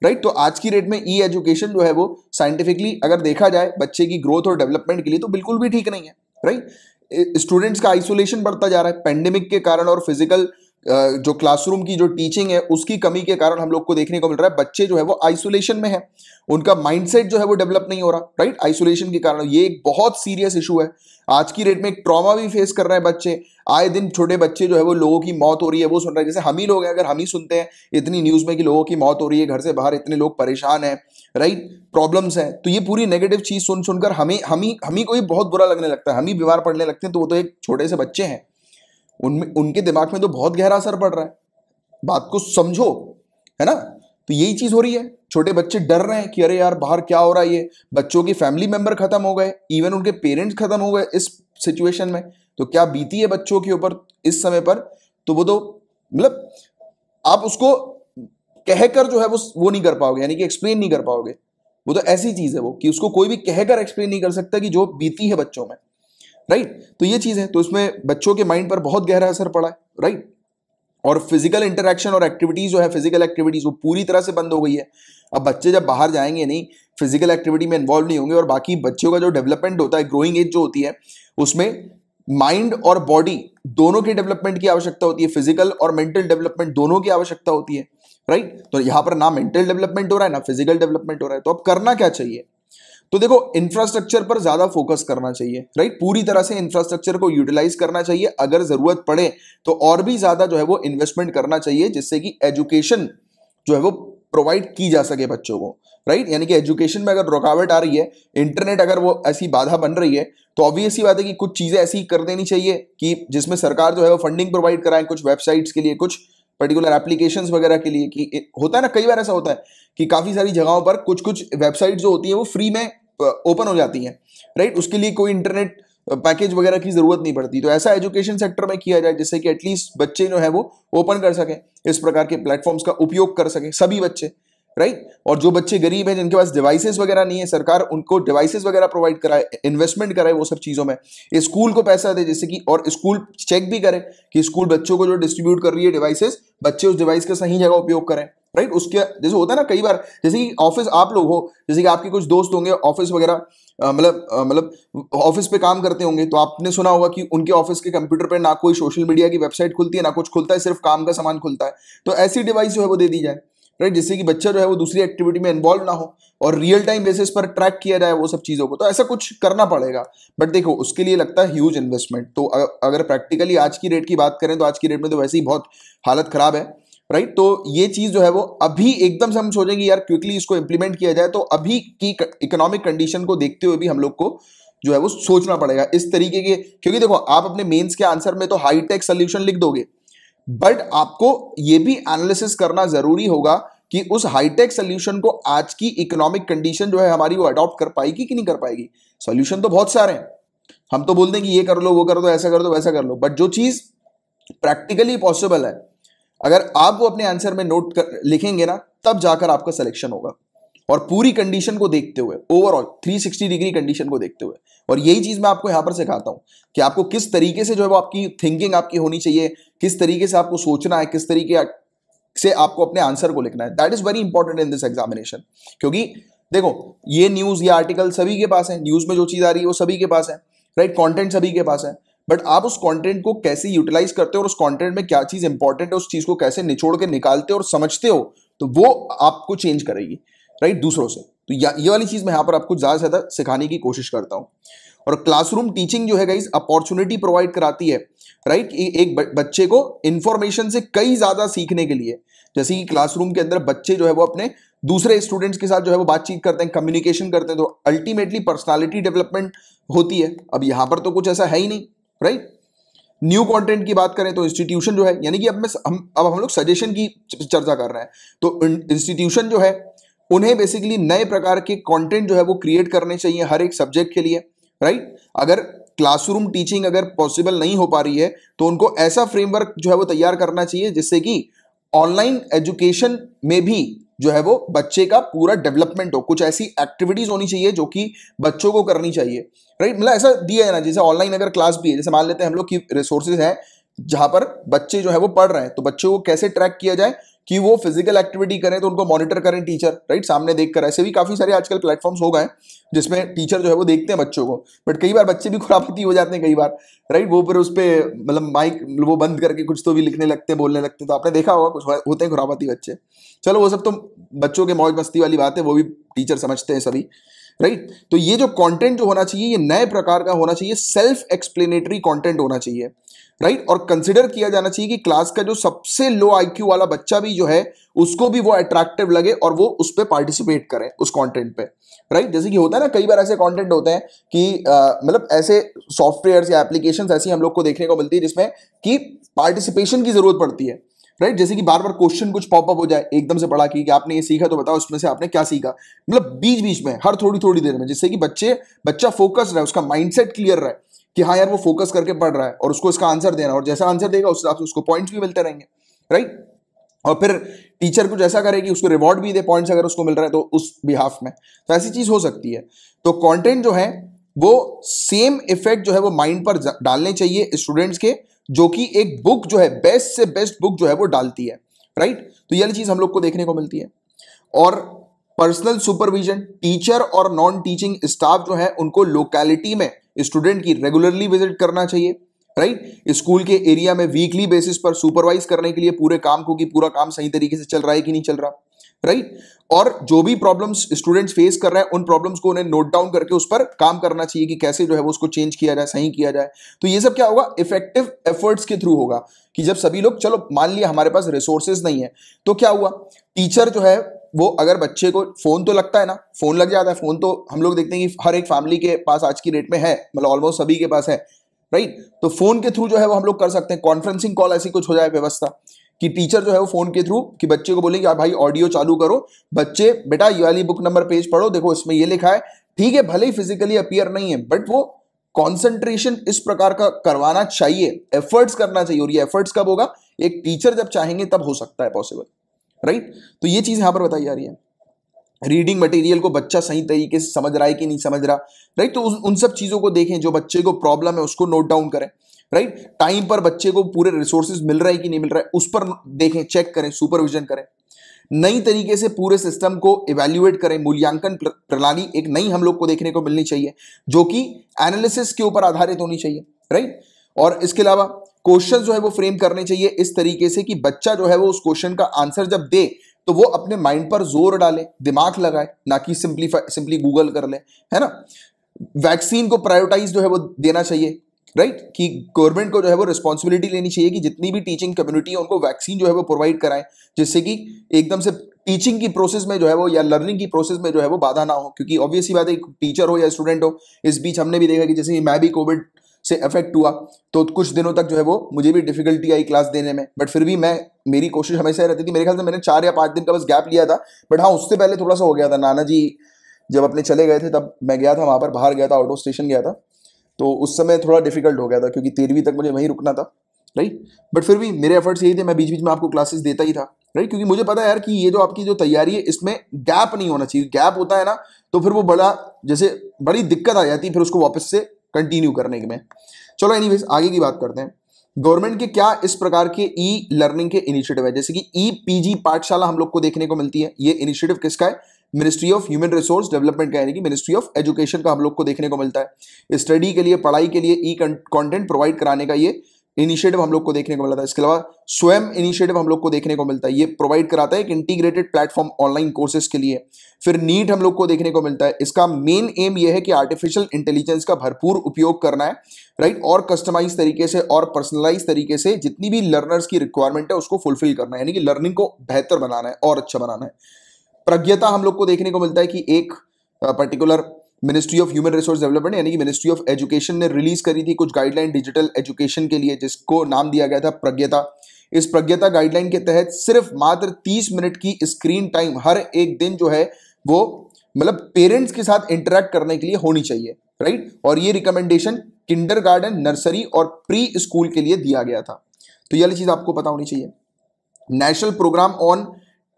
राइट। तो आज की डेट में ई एजुकेशन जो है वो साइंटिफिकली अगर देखा जाए बच्चे की ग्रोथ और डेवलपमेंट के लिए तो बिल्कुल भी ठीक नहीं है, राइट। स्टूडेंट्स का आइसोलेशन बढ़ता जा रहा है पेंडेमिक के कारण, और फिजिकल जो क्लासरूम की जो टीचिंग है उसकी कमी के कारण हम लोग को देखने को मिल रहा है बच्चे जो है वो आइसोलेशन में है, उनका माइंडसेट जो है वो डेवलप नहीं हो रहा, राइट, आइसोलेशन के कारण। ये एक बहुत सीरियस इशू है आज की डेट में, एक ट्रॉमा भी फेस कर रहे हैं बच्चे। आए दिन छोटे बच्चे जो है वो लोगों की मौत हो रही है वो सुन रहे हैं, जैसे हम ही लोग हैं, अगर हम ही सुनते हैं इतनी न्यूज में कि लोगों की मौत हो रही है, घर से बाहर इतने लोग परेशान हैं, राइट, प्रॉब्लम्स हैं, तो ये पूरी नेगेटिव चीज सुन सुनकर हमी को ये बहुत बुरा लगने लगता है, हम ही बीमार पड़ने लगते हैं। तो वो तो एक छोटे से बच्चे हैं, उनमें उनके दिमाग में तो बहुत गहरा असर पड़ रहा है, बात को समझो, है ना। तो यही चीज हो रही है, छोटे बच्चे डर रहे हैं कि अरे यार बाहर क्या हो रहा है, ये बच्चों के फैमिली मेंबर खत्म हो गए, इवन उनके पेरेंट्स खत्म हो गए इस सिचुएशन में, तो क्या बीती है बच्चों के ऊपर इस समय पर। तो वो तो मतलब आप उसको कहकर जो है वो नहीं कर पाओगे, यानी कि एक्सप्लेन नहीं कर पाओगे, वो तो ऐसी चीज है वो कि उसको कोई भी कहकर एक्सप्लेन नहीं कर सकता कि जो बीती है बच्चों में, राइट। तो ये चीज है, तो इसमें बच्चों के माइंड पर बहुत गहरा असर पड़ा है, राइट। और फिजिकल इंटरेक्शन और एक्टिविटीज जो है, फिजिकल एक्टिविटीज वो पूरी तरह से बंद हो गई है। अब बच्चे जब बाहर जाएंगे नहीं, फिजिकल एक्टिविटी में इन्वॉल्व नहीं होंगे, और बाकी बच्चों का जो डेवलपमेंट होता है, ग्रोइंग एज जो होती है, उसमें माइंड और बॉडी दोनों के डेवलपमेंट की आवश्यकता होती है, फिजिकल और मेंटल डेवलपमेंट दोनों की आवश्यकता होती है, राइट। तो यहां पर ना मेंटल डेवलपमेंट हो रहा है ना फिजिकल डेवलपमेंट हो रहा है, तो अब करना क्या चाहिए। तो देखो, इंफ्रास्ट्रक्चर पर ज्यादा फोकस करना चाहिए, राइट, पूरी तरह से इंफ्रास्ट्रक्चर को यूटिलाइज करना चाहिए, अगर जरूरत पड़े तो और भी ज्यादा जो है वो इन्वेस्टमेंट करना चाहिए, जिससे कि एजुकेशन जो है वो प्रोवाइड की जा सके बच्चों को, राइट। यानी कि एजुकेशन में अगर रुकावट आ रही है, इंटरनेट अगर वो ऐसी बाधा बन रही है, तो ऑब्वियस ही बात है कि कुछ चीजें ऐसी कर देनी चाहिए कि जिसमें सरकार जो है वो फंडिंग प्रोवाइड कराए, कुछ वेबसाइट्स के लिए, कुछ पर्टिकुलर एप्लीकेशंस वगैरह के लिए। कि होता है ना, कई बार ऐसा होता है कि काफी सारी जगहों पर कुछ कुछ वेबसाइट जो होती है वो फ्री में ओपन हो जाती हैं, राइट, उसके लिए कोई इंटरनेट पैकेज वगैरह की जरूरत नहीं पड़ती। तो ऐसा एजुकेशन सेक्टर में किया जाए जिससे कि एटलीस्ट बच्चे जो है वो ओपन कर सके, इस प्रकार के प्लेटफॉर्म्स का उपयोग कर सके सभी बच्चे, राइट। और जो बच्चे गरीब हैं, जिनके पास डिवाइसेस वगैरह नहीं है, सरकार उनको डिवाइसेस वगैरह प्रोवाइड कराए, इन्वेस्टमेंट कराए वो सब चीजों में, स्कूल को पैसा दे, जैसे कि, और स्कूल चेक भी करे कि स्कूल बच्चों को जो डिस्ट्रीब्यूट कर रही है डिवाइसेस, बच्चे उस डिवाइस का सही जगह उपयोग करें, राइट। उसके जैसे होता है ना कई बार, जैसे कि ऑफिस आप लोग हो, जैसे कि आपके कुछ दोस्त होंगे ऑफिस वगैरह, मतलब ऑफिस पे काम करते होंगे, तो आपने सुना होगा कि उनके ऑफिस के कंप्यूटर पे ना कोई सोशल मीडिया की वेबसाइट खुलती है, ना कुछ खुलता है, सिर्फ काम का सामान खुलता है। तो ऐसी डिवाइस जो है वो दे दी जाए, राइट, जिससे कि बच्चा जो है वो दूसरी एक्टिविटी में इन्वॉल्व ना हो, और रियल टाइम बेसिस पर ट्रैक किया जाए वो सब चीजों को। तो ऐसा कुछ करना पड़ेगा, बट देखो उसके लिए लगता है ह्यूज इन्वेस्टमेंट। तो अगर प्रैक्टिकली आज की रेट की बात करें तो आज की रेट में तो वैसे ही बहुत हालत खराब है, राइट। तो ये चीज जो है वो अभी एकदम से हम सोचेंगे यार क्विकली इसको इंप्लीमेंट किया जाए, तो अभी की इकोनॉमिक कंडीशन को देखते हुए भी हम लोग को जो है वो सोचना पड़ेगा इस तरीके के। क्योंकि देखो, आप अपने मेंस के आंसर में तो हाईटेक सोल्यूशन लिख दोगे, बट आपको ये भी एनालिसिस करना जरूरी होगा कि उस हाईटेक सोल्यूशन को आज की इकोनॉमिक कंडीशन जो है हमारी वो अडॉप्ट कर पाएगी कि नहीं कर पाएगी। सोल्यूशन तो बहुत सारे हैं, हम तो बोलते हैं कि ये कर लो, वो कर दो, ऐसा कर दो, वैसा कर लो, बट जो चीज प्रैक्टिकली पॉसिबल है, अगर आप वो अपने आंसर में नोट कर लिखेंगे ना, तब जाकर आपका सिलेक्शन होगा, और पूरी कंडीशन को देखते हुए, ओवरऑल 360 डिग्री कंडीशन को देखते हुए। और यही चीज मैं आपको यहां पर सिखाता हूं कि आपको किस तरीके से जो है वो आपकी थिंकिंग आपकी होनी चाहिए, किस तरीके से आपको सोचना है, किस तरीके से आपको अपने आंसर को लिखना है। That is very important in this examination. क्योंकि देखो, ये न्यूज या आर्टिकल सभी के पास है, न्यूज में जो चीज आ रही है वो सभी के पास है, राइट, कंटेंट सभी के पास है, बट आप उस कंटेंट को कैसे यूटिलाइज करते हो और उस कंटेंट में क्या चीज इंपॉर्टेंट है, उस चीज को कैसे निचोड़ के निकालते हो और समझते हो, तो वो आपको चेंज करेगी, राइट, दूसरों से। तो ये वाली चीज मैं यहां पर आपको ज्यादा से ज्यादा सिखाने की कोशिश करता हूं। और क्लासरूम टीचिंग जो है गाइस अपॉर्चुनिटी प्रोवाइड कराती है, राइट, एक बच्चे को इंफॉर्मेशन से कई ज्यादा सीखने के लिए। जैसे कि क्लासरूम के अंदर बच्चे जो है वो अपने दूसरे स्टूडेंट्स के साथ जो है वो बातचीत करते हैं, कम्युनिकेशन करते हैं, तो अल्टीमेटली पर्सनालिटी डेवलपमेंट होती है। अब यहां पर तो कुछ ऐसा है ही नहीं, राइट। न्यू कंटेंट की बात करें तो इंस्टीट्यूशन जो है, यानी कि अब हम लोग सजेशन की चर्चा कर रहे हैं, तो इंस्टीट्यूशन जो है उन्हें बेसिकली नए प्रकार के कंटेंट जो है वो क्रिएट करने चाहिए हर एक सब्जेक्ट के लिए, राइट। अगर क्लासरूम टीचिंग अगर पॉसिबल नहीं हो पा रही है तो उनको ऐसा फ्रेमवर्क जो है वो तैयार करना चाहिए जिससे कि ऑनलाइन एजुकेशन में भी जो है वो बच्चे का पूरा डेवलपमेंट हो। कुछ ऐसी एक्टिविटीज होनी चाहिए जो कि बच्चों को करनी चाहिए, राइट। मतलब ऐसा दिया है ना, जैसे ऑनलाइन अगर क्लास भी है, जैसे मान लेते हैं हम लोग की रिसोर्सेज हैं जहां पर बच्चे जो है वो पढ़ रहे हैं, तो बच्चों को कैसे ट्रैक किया जाए कि वो फिजिकल एक्टिविटी करें, तो उनको मॉनिटर करें टीचर, राइट, सामने देखकर। ऐसे भी काफी सारे आजकल प्लेटफॉर्म्स हो गए जिसमें टीचर जो है वो देखते हैं बच्चों को, बट कई बार बच्चे भी खुराफाती हो जाते हैं कई बार, राइट। वो फिर उस पर मतलब माइक वो बंद करके कुछ तो भी लिखने लगते हैं, बोलने लगते हैं, तो आपने देखा होगा कुछ होते हैं खुराफाती बच्चे। चलो वो सब तो बच्चों के मौज मस्ती वाली बात है, वो भी टीचर समझते हैं सभी, राइट। तो ये जो कंटेंट जो होना चाहिए ये नए प्रकार का होना चाहिए, सेल्फ एक्सप्लेनेटरी कंटेंट होना चाहिए, राइट। और कंसिडर किया जाना चाहिए कि क्लास का जो सबसे लो आईक्यू वाला बच्चा भी जो है उसको भी वो अट्रैक्टिव लगे और वो उस पर पार्टिसिपेट करे उस कंटेंट पे, राइट। जैसे कि होता है ना, कई बार ऐसे कंटेंट होते हैं कि मतलब ऐसे सॉफ्टवेयर या एप्लीकेशंस ऐसी हम लोग को देखने को मिलती है जिसमें कि पार्टिसिपेशन की जरूरत पड़ती है, राइट। जैसे कि बार बार क्वेश्चन कुछ पॉपअप हो जाए एकदम से पढ़ा कि आपने ये सीखा तो बताओ उसमें से आपने क्या सीखा, मतलब बीच बीच में हर थोड़ी थोड़ी देर में, जिससे कि बच्चा फोकस रहे, उसका माइंडसेट क्लियर रहे कि हाँ यार वो फोकस करके पढ़ रहा है और उसको इसका आंसर देना, और जैसा आंसर देगा उस हिसाब से उसको पॉइंट्स भी मिलते रहेंगे, राइट। और फिर टीचर कुछ ऐसा करे कि उसको रिवॉर्ड भी दे पॉइंट्स अगर उसको मिल रहा है तो उस बिहाफ में, तो ऐसी चीज हो सकती है। तो कंटेंट जो है वो सेम इफेक्ट जो है वो माइंड पर डालने चाहिए स्टूडेंट्स के, जो कि एक बुक जो है बेस्ट से बेस्ट बुक जो है वो डालती है, राइट। तो यह चीज हम लोग को देखने को मिलती है। और पर्सनल सुपरविजन, टीचर और नॉन टीचिंग स्टाफ जो है उनको लोकेलिटी में स्टूडेंट की रेगुलरली विजिट करना चाहिए, राइट। स्कूल के एरिया में वीकली बेसिस पर सुपरवाइज करने के लिए पूरे काम को कि पूरा काम सही तरीके से चल रहा है कि नहीं चल रहा, राइट। और जो भी प्रॉब्लम्स स्टूडेंट्स फेस कर रहे हैं उन प्रॉब्लम्स को उन्हें नोट डाउन करके उस पर काम करना चाहिए कि कैसे जो है वो उसको चेंज किया जाए, सही किया जाए। तो ये सब क्या होगा, इफेक्टिव एफर्ट्स के थ्रू होगा कि जब सभी लोग, चलो मान लिया हमारे पास रिसोर्सेज नहीं है तो क्या हुआ, टीचर जो है वो अगर बच्चे को फोन तो लगता है ना, फोन लग जाता है, फोन तो हम लोग देखते हैं कि हर एक फैमिली के पास आज की डेट में है, मतलब ऑलमोस्ट सभी के पास है, राइट। तो फोन के थ्रू जो है वो हम लोग कर सकते हैं, कॉन्फ्रेंसिंग कॉल ऐसी कुछ हो जाए व्यवस्था कि टीचर जो है वो फोन के थ्रू कि बच्चे को बोले कि भाई ऑडियो चालू करो, बच्चे बेटा ये वाली बुक नंबर पेज पढ़ो, देखो इसमें ये लिखा है, ठीक है, भले ही फिजिकली अपीयर नहीं है बट वो कॉन्सेंट्रेशन इस प्रकार का करवाना चाहिए, एफर्ट्स करना चाहिए। और ये एफर्ट्स कब होगा, एक टीचर जब चाहेंगे तब हो सकता है पॉसिबल, राइट। तो ये चीज यहां पर बताई जा रही है। रीडिंग मटेरियल को बच्चा सही तरीके से समझ रहा है कि नहीं समझ रहा, राइट। तो उन सब चीजों को देखें, जो बच्चे को प्रॉब्लम है उसको नोट डाउन करें, राइट। टाइम पर बच्चे को पूरे रिसोर्सेज मिल रहा है कि नहीं मिल रहा है उस पर देखें, चेक करें, सुपरविजन करें। नई तरीके से पूरे सिस्टम को इवैल्यूएट करें, मूल्यांकन प्रणाली एक नई हम लोग को देखने को मिलनी चाहिए जो कि एनालिसिस के ऊपर आधारित होनी चाहिए, राइट। और इसके अलावा क्वेश्चन जो है वो फ्रेम करने चाहिए इस तरीके से कि बच्चा जो है वो उस क्वेश्चन का आंसर जब दे तो वो अपने माइंड पर जोर डाले, दिमाग लगाए, ना कि सिंपली गूगल कर ले, है ना। वैक्सीन को प्रायोरिटाइज जो है वो देना चाहिए, राइट, कि गवर्नमेंट को जो है वो रिस्पॉन्सिबिलिटी लेनी चाहिए कि जितनी भी टीचिंग कम्युनिटी है उनको वैक्सीन जो है वो प्रोवाइड कराएं, जिससे कि एकदम से टीचिंग की प्रोसेस में जो है वो या लर्निंग की प्रोसेस में जो है वो बाधा ना हो। क्योंकि ऑब्वियसली बात है, टीचर हो या स्टूडेंट हो, इस बीच हमने भी देखा कि जैसे मैं भी कोविड से अफेक्ट हुआ तो कुछ दिनों तक जो है वो मुझे भी डिफिकल्टी आई क्लास देने में, बट फिर भी मेरी कोशिश हमेशा रहती थी। मेरे ख्याल से मैंने 4 या 5 दिन का बस गैप लिया था, बट हाँ उससे पहले थोड़ा सा हो गया था। नाना जी जब अपने चले गए थे तब मैं गया था वहां पर, बाहर गया था, आउट ऑफ स्टेशन गया था, तो उस समय थोड़ा डिफिकल्ट हो गया था क्योंकि 13वीं तक मुझे वहीं रुकना था, राइट। बट फिर भी मेरे एफर्ट्स यही थे, मैं बीच बीच में आपको क्लासेस देता ही था, राइट, क्योंकि मुझे पता है यार कि ये जो आपकी जो तैयारी है इसमें गैप नहीं होना चाहिए। गैप होता है ना तो फिर वो जैसे बड़ी दिक्कत आ जाती है फिर उसको वापस से कंटिन्यू करने में। चलो एनीवेज आगे की बात करते हैं। गवर्नमेंट के क्या इस प्रकार के ई लर्निंग के इनिशिएटिव है, जैसे कि ई पीजी पाठशाला हम लोग को देखने को मिलती है। ये इनिशिएटिव किसका है, ministry of human resource development का यानी कि मिनिस्ट्री ऑफ एजुकेशन का हम लोग को देखने को मिलता है। स्टडी के लिए, पढ़ाई के लिए ई कंटेंट प्रोवाइड कराने का ये इनिशिएटिव हम लोग को देखने को मिलता है। इसके अलावा स्वयं इनिशिएटिव हम लोग को देखने को मिलता है, ये प्रोवाइड कराता है एक इंटीग्रेटेड प्लेटफॉर्म ऑनलाइन कोर्सेज के लिए। फिर नीट हम लोग को देखने को मिलता है, इसका मेन एम ये है कि आर्टिफिशियल इंटेलिजेंस का भरपूर उपयोग करना है, राइट, और कस्टमाइज तरीके से और पर्सनलाइज तरीके से जितनी भी लर्नर्स की रिक्वायरमेंट है उसको फुलफिल करना है, यानी कि लर्निंग को बेहतर बनाना है और अच्छा बनाना है। प्रज्ञता हम लोग को देखने को मिलता है कि एक particular ministry of human resource development यानी कि मिनिस्ट्री ऑफ एजुकेशन ने रिलीज करी थी कुछ गाइडलाइन डिजिटल एजुकेशन के लिए, जिसको नाम दिया गया था प्रज्ञता। इस प्रज्ञता गाइडलाइन के तहत सिर्फ मात्र 30 मिनट की स्क्रीन टाइम हर एक दिन जो है वो मतलब पेरेंट्स के साथ इंटरेक्ट करने के लिए होनी चाहिए, राइट। और ये रिकमेंडेशन किंडरगार्टन, नर्सरी और प्री स्कूल के लिए दिया गया था। तो ये वाली चीज आपको पता होनी चाहिए। National programme on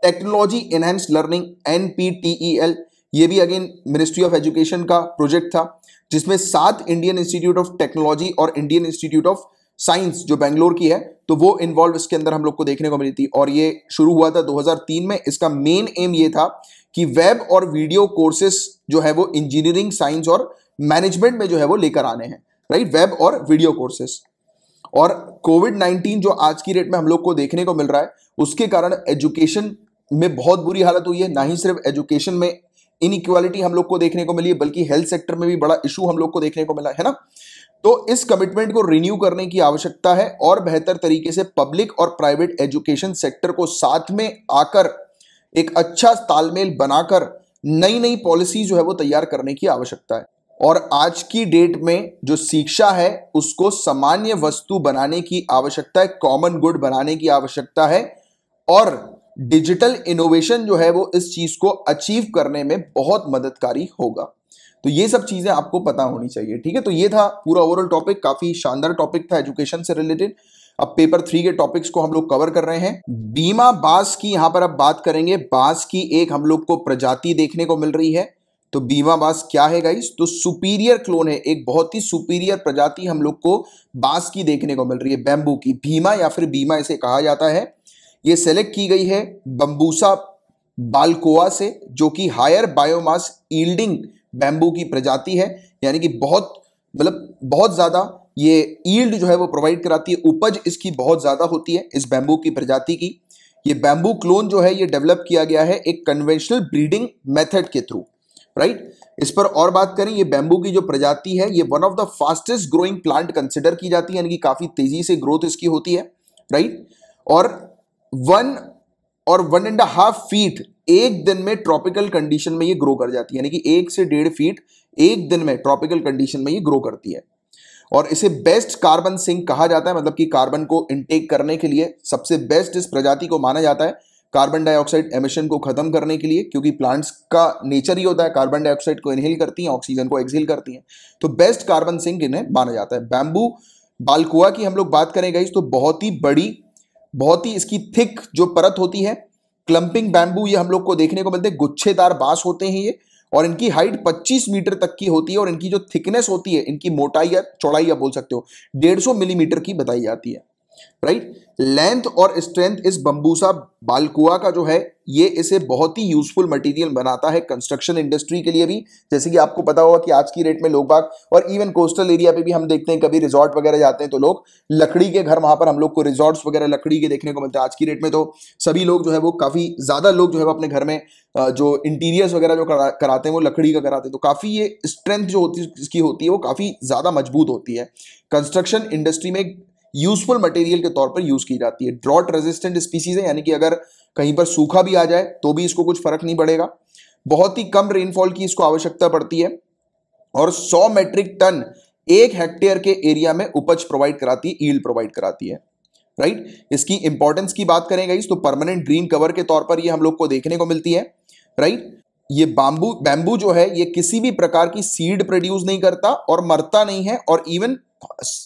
technology enhanced learning NPTEL, ये भी अगेन मिनिस्ट्री ऑफ एजुकेशन का प्रोजेक्ट था, जिसमें 7 इंडियन इंस्टीट्यूट ऑफ टेक्नोलॉजी और इंडियन इंस्टीट्यूट ऑफ साइंस जो बेंगलोर की है तो वो इन्वॉल्व इसके अंदर हम लोग को देखने को मिली थी। और ये शुरू हुआ था 2003 में। इसका मेन एम ये था कि वेब और वीडियो कोर्सेस जो है वो इंजीनियरिंग, साइंस और मैनेजमेंट में जो है वो लेकर आने हैं, राइट, वेब और वीडियो कोर्सेस। और कोविड-19 जो आज की डेट में हम लोग को देखने को मिल रहा है उसके कारण एजुकेशन में बहुत बुरी हालत हुई है। ना ही सिर्फ एजुकेशन में इनइक्वालिटी हम लोग को देखने को मिली है बल्कि हेल्थ सेक्टर में भी बड़ा इशू हम लोग को देखने को मिला है ना। तो इस कमिटमेंट को रिन्यू करने की आवश्यकता है और बेहतर तरीके से पब्लिक और प्राइवेट एजुकेशन सेक्टर को साथ में आकर एक अच्छा तालमेल बनाकर नई नई पॉलिसी जो है वो तैयार करने की आवश्यकता है। और आज की डेट में जो शिक्षा है उसको सामान्य वस्तु बनाने की आवश्यकता है, कॉमन गुड बनाने की आवश्यकता है। और डिजिटल इनोवेशन जो है वो इस चीज को अचीव करने में बहुत मददगारी होगा। तो ये सब चीजें आपको पता होनी चाहिए, ठीक है। तो ये था पूरा ओवरऑल टॉपिक, काफी शानदार टॉपिक था एजुकेशन से रिलेटेड। अब पेपर 3 के टॉपिक्स को हम लोग कवर कर रहे हैं। बीमा बांस की यहां पर अब बात करेंगे। बांस की एक हम लोग को प्रजाति देखने को मिल रही है। तो बीमा बांस क्या है गाइस? तो सुपीरियर क्लोन है, एक बहुत ही सुपीरियर प्रजाति हम लोग को बांस की देखने को मिल रही है, बैम्बू की। भीमा या फिर बीमा इसे कहा जाता है। ये सेलेक्ट की गई है बंबूसा बाल्कोआ से, जो कि हायर बायोमास यील्डिंग बैम्बू की प्रजाति है, यानी कि बहुत ज्यादा ये यील्ड जो है वो प्रोवाइड कराती है, उपज इसकी बहुत ज्यादा होती है इस बैम्बू की प्रजाति की। ये बैम्बू क्लोन जो है ये डेवलप किया गया है एक कन्वेंशनल ब्रीडिंग मेथड के थ्रू, राइट। इस पर और बात करें, ये बैम्बू की जो प्रजाति है ये one of the fastest growing plant consider की जाती है, यानी कि काफी तेजी से ग्रोथ इसकी होती है, राइट। और 1.5 फीट एक दिन में ट्रॉपिकल कंडीशन में ये ग्रो कर जाती है, यानी कि 1 से 1.5 फीट एक दिन में ट्रॉपिकल कंडीशन में ये ग्रो करती है। और इसे बेस्ट कार्बन सिंक कहा जाता है, मतलब कि कार्बन को इनटेक करने के लिए सबसे बेस्ट इस प्रजाति को माना जाता है कार्बन डाइऑक्साइड एमिशन को खत्म करने के लिए, क्योंकि प्लांट्स का नेचर ही होता है कार्बन डाइऑक्साइड को इनहेल करती हैं, ऑक्सीजन को एक्सहेल करती हैं। तो बेस्ट कार्बन सिंक इन्हें माना जाता है। बैम्बू बाल्कोआ की हम लोग बात करें गाइस तो बहुत ही बड़ी, बहुत ही इसकी थिक जो परत होती है, क्लंपिंग बैम्बू ये हम लोग को देखने को मिलते हैं। गुच्छेदार बांस होते हैं ये, और इनकी हाइट 25 मीटर तक की होती है, और इनकी जो थिकनेस होती है, इनकी मोटाई या चौड़ाई या बोल सकते हो 150 मिलीमीटर की बताई जाती है, राइट। लेंथ और स्ट्रेंथ इस बंबूसा बाल्कोआ का जो है ये इसे बहुत ही यूजफुल मटेरियल बनाता है कंस्ट्रक्शन इंडस्ट्री के लिए भी। जैसे कि आपको पता होगा कि आज की डेट में लोग बाग, और इवन कोस्टल एरिया पे भी हम देखते हैं, कभी रिजॉर्ट वगैरह जाते हैं तो लोग लकड़ी के घर, वहां पर हम लोग को रिजॉर्ट्स वगैरह लकड़ी के देखने को मिलते हैं। आज की डेट में तो सभी लोग जो है वो काफी ज्यादा लोग जो है वो अपने घर में जो इंटीरियर्स वगैरह जो कराते हैं वो लकड़ी का कराते हैं। तो काफी ये स्ट्रेंथ जो होती है इसकी होती है वो काफी ज्यादा मजबूत होती है। कंस्ट्रक्शन इंडस्ट्री में यूजफुल मटेरियल के तौर पर यूज की जाती है। ड्रॉट रेजिस्टेंट स्पीसीज है, यानी कि अगर कहीं पर सूखा भी आ जाए तो भी इसको कुछ फर्क नहीं पड़ेगा। बहुत ही कम रेनफॉल की इसको आवश्यकता पड़ती है, और 100 मेट्रिक टन 1 हेक्टेयर के एरिया में उपज प्रोवाइड कराती है, यील्ड प्रोवाइड कराती है, राइट। इसकी इंपॉर्टेंस की बात करें गाइस तो परमानेंट ग्रीन कवर के तौर पर ये हम लोग को देखने को मिलती है, राइट। ये बैम्बू जो है ये किसी भी प्रकार की सीड प्रोड्यूस नहीं करता और मरता नहीं है, और इवन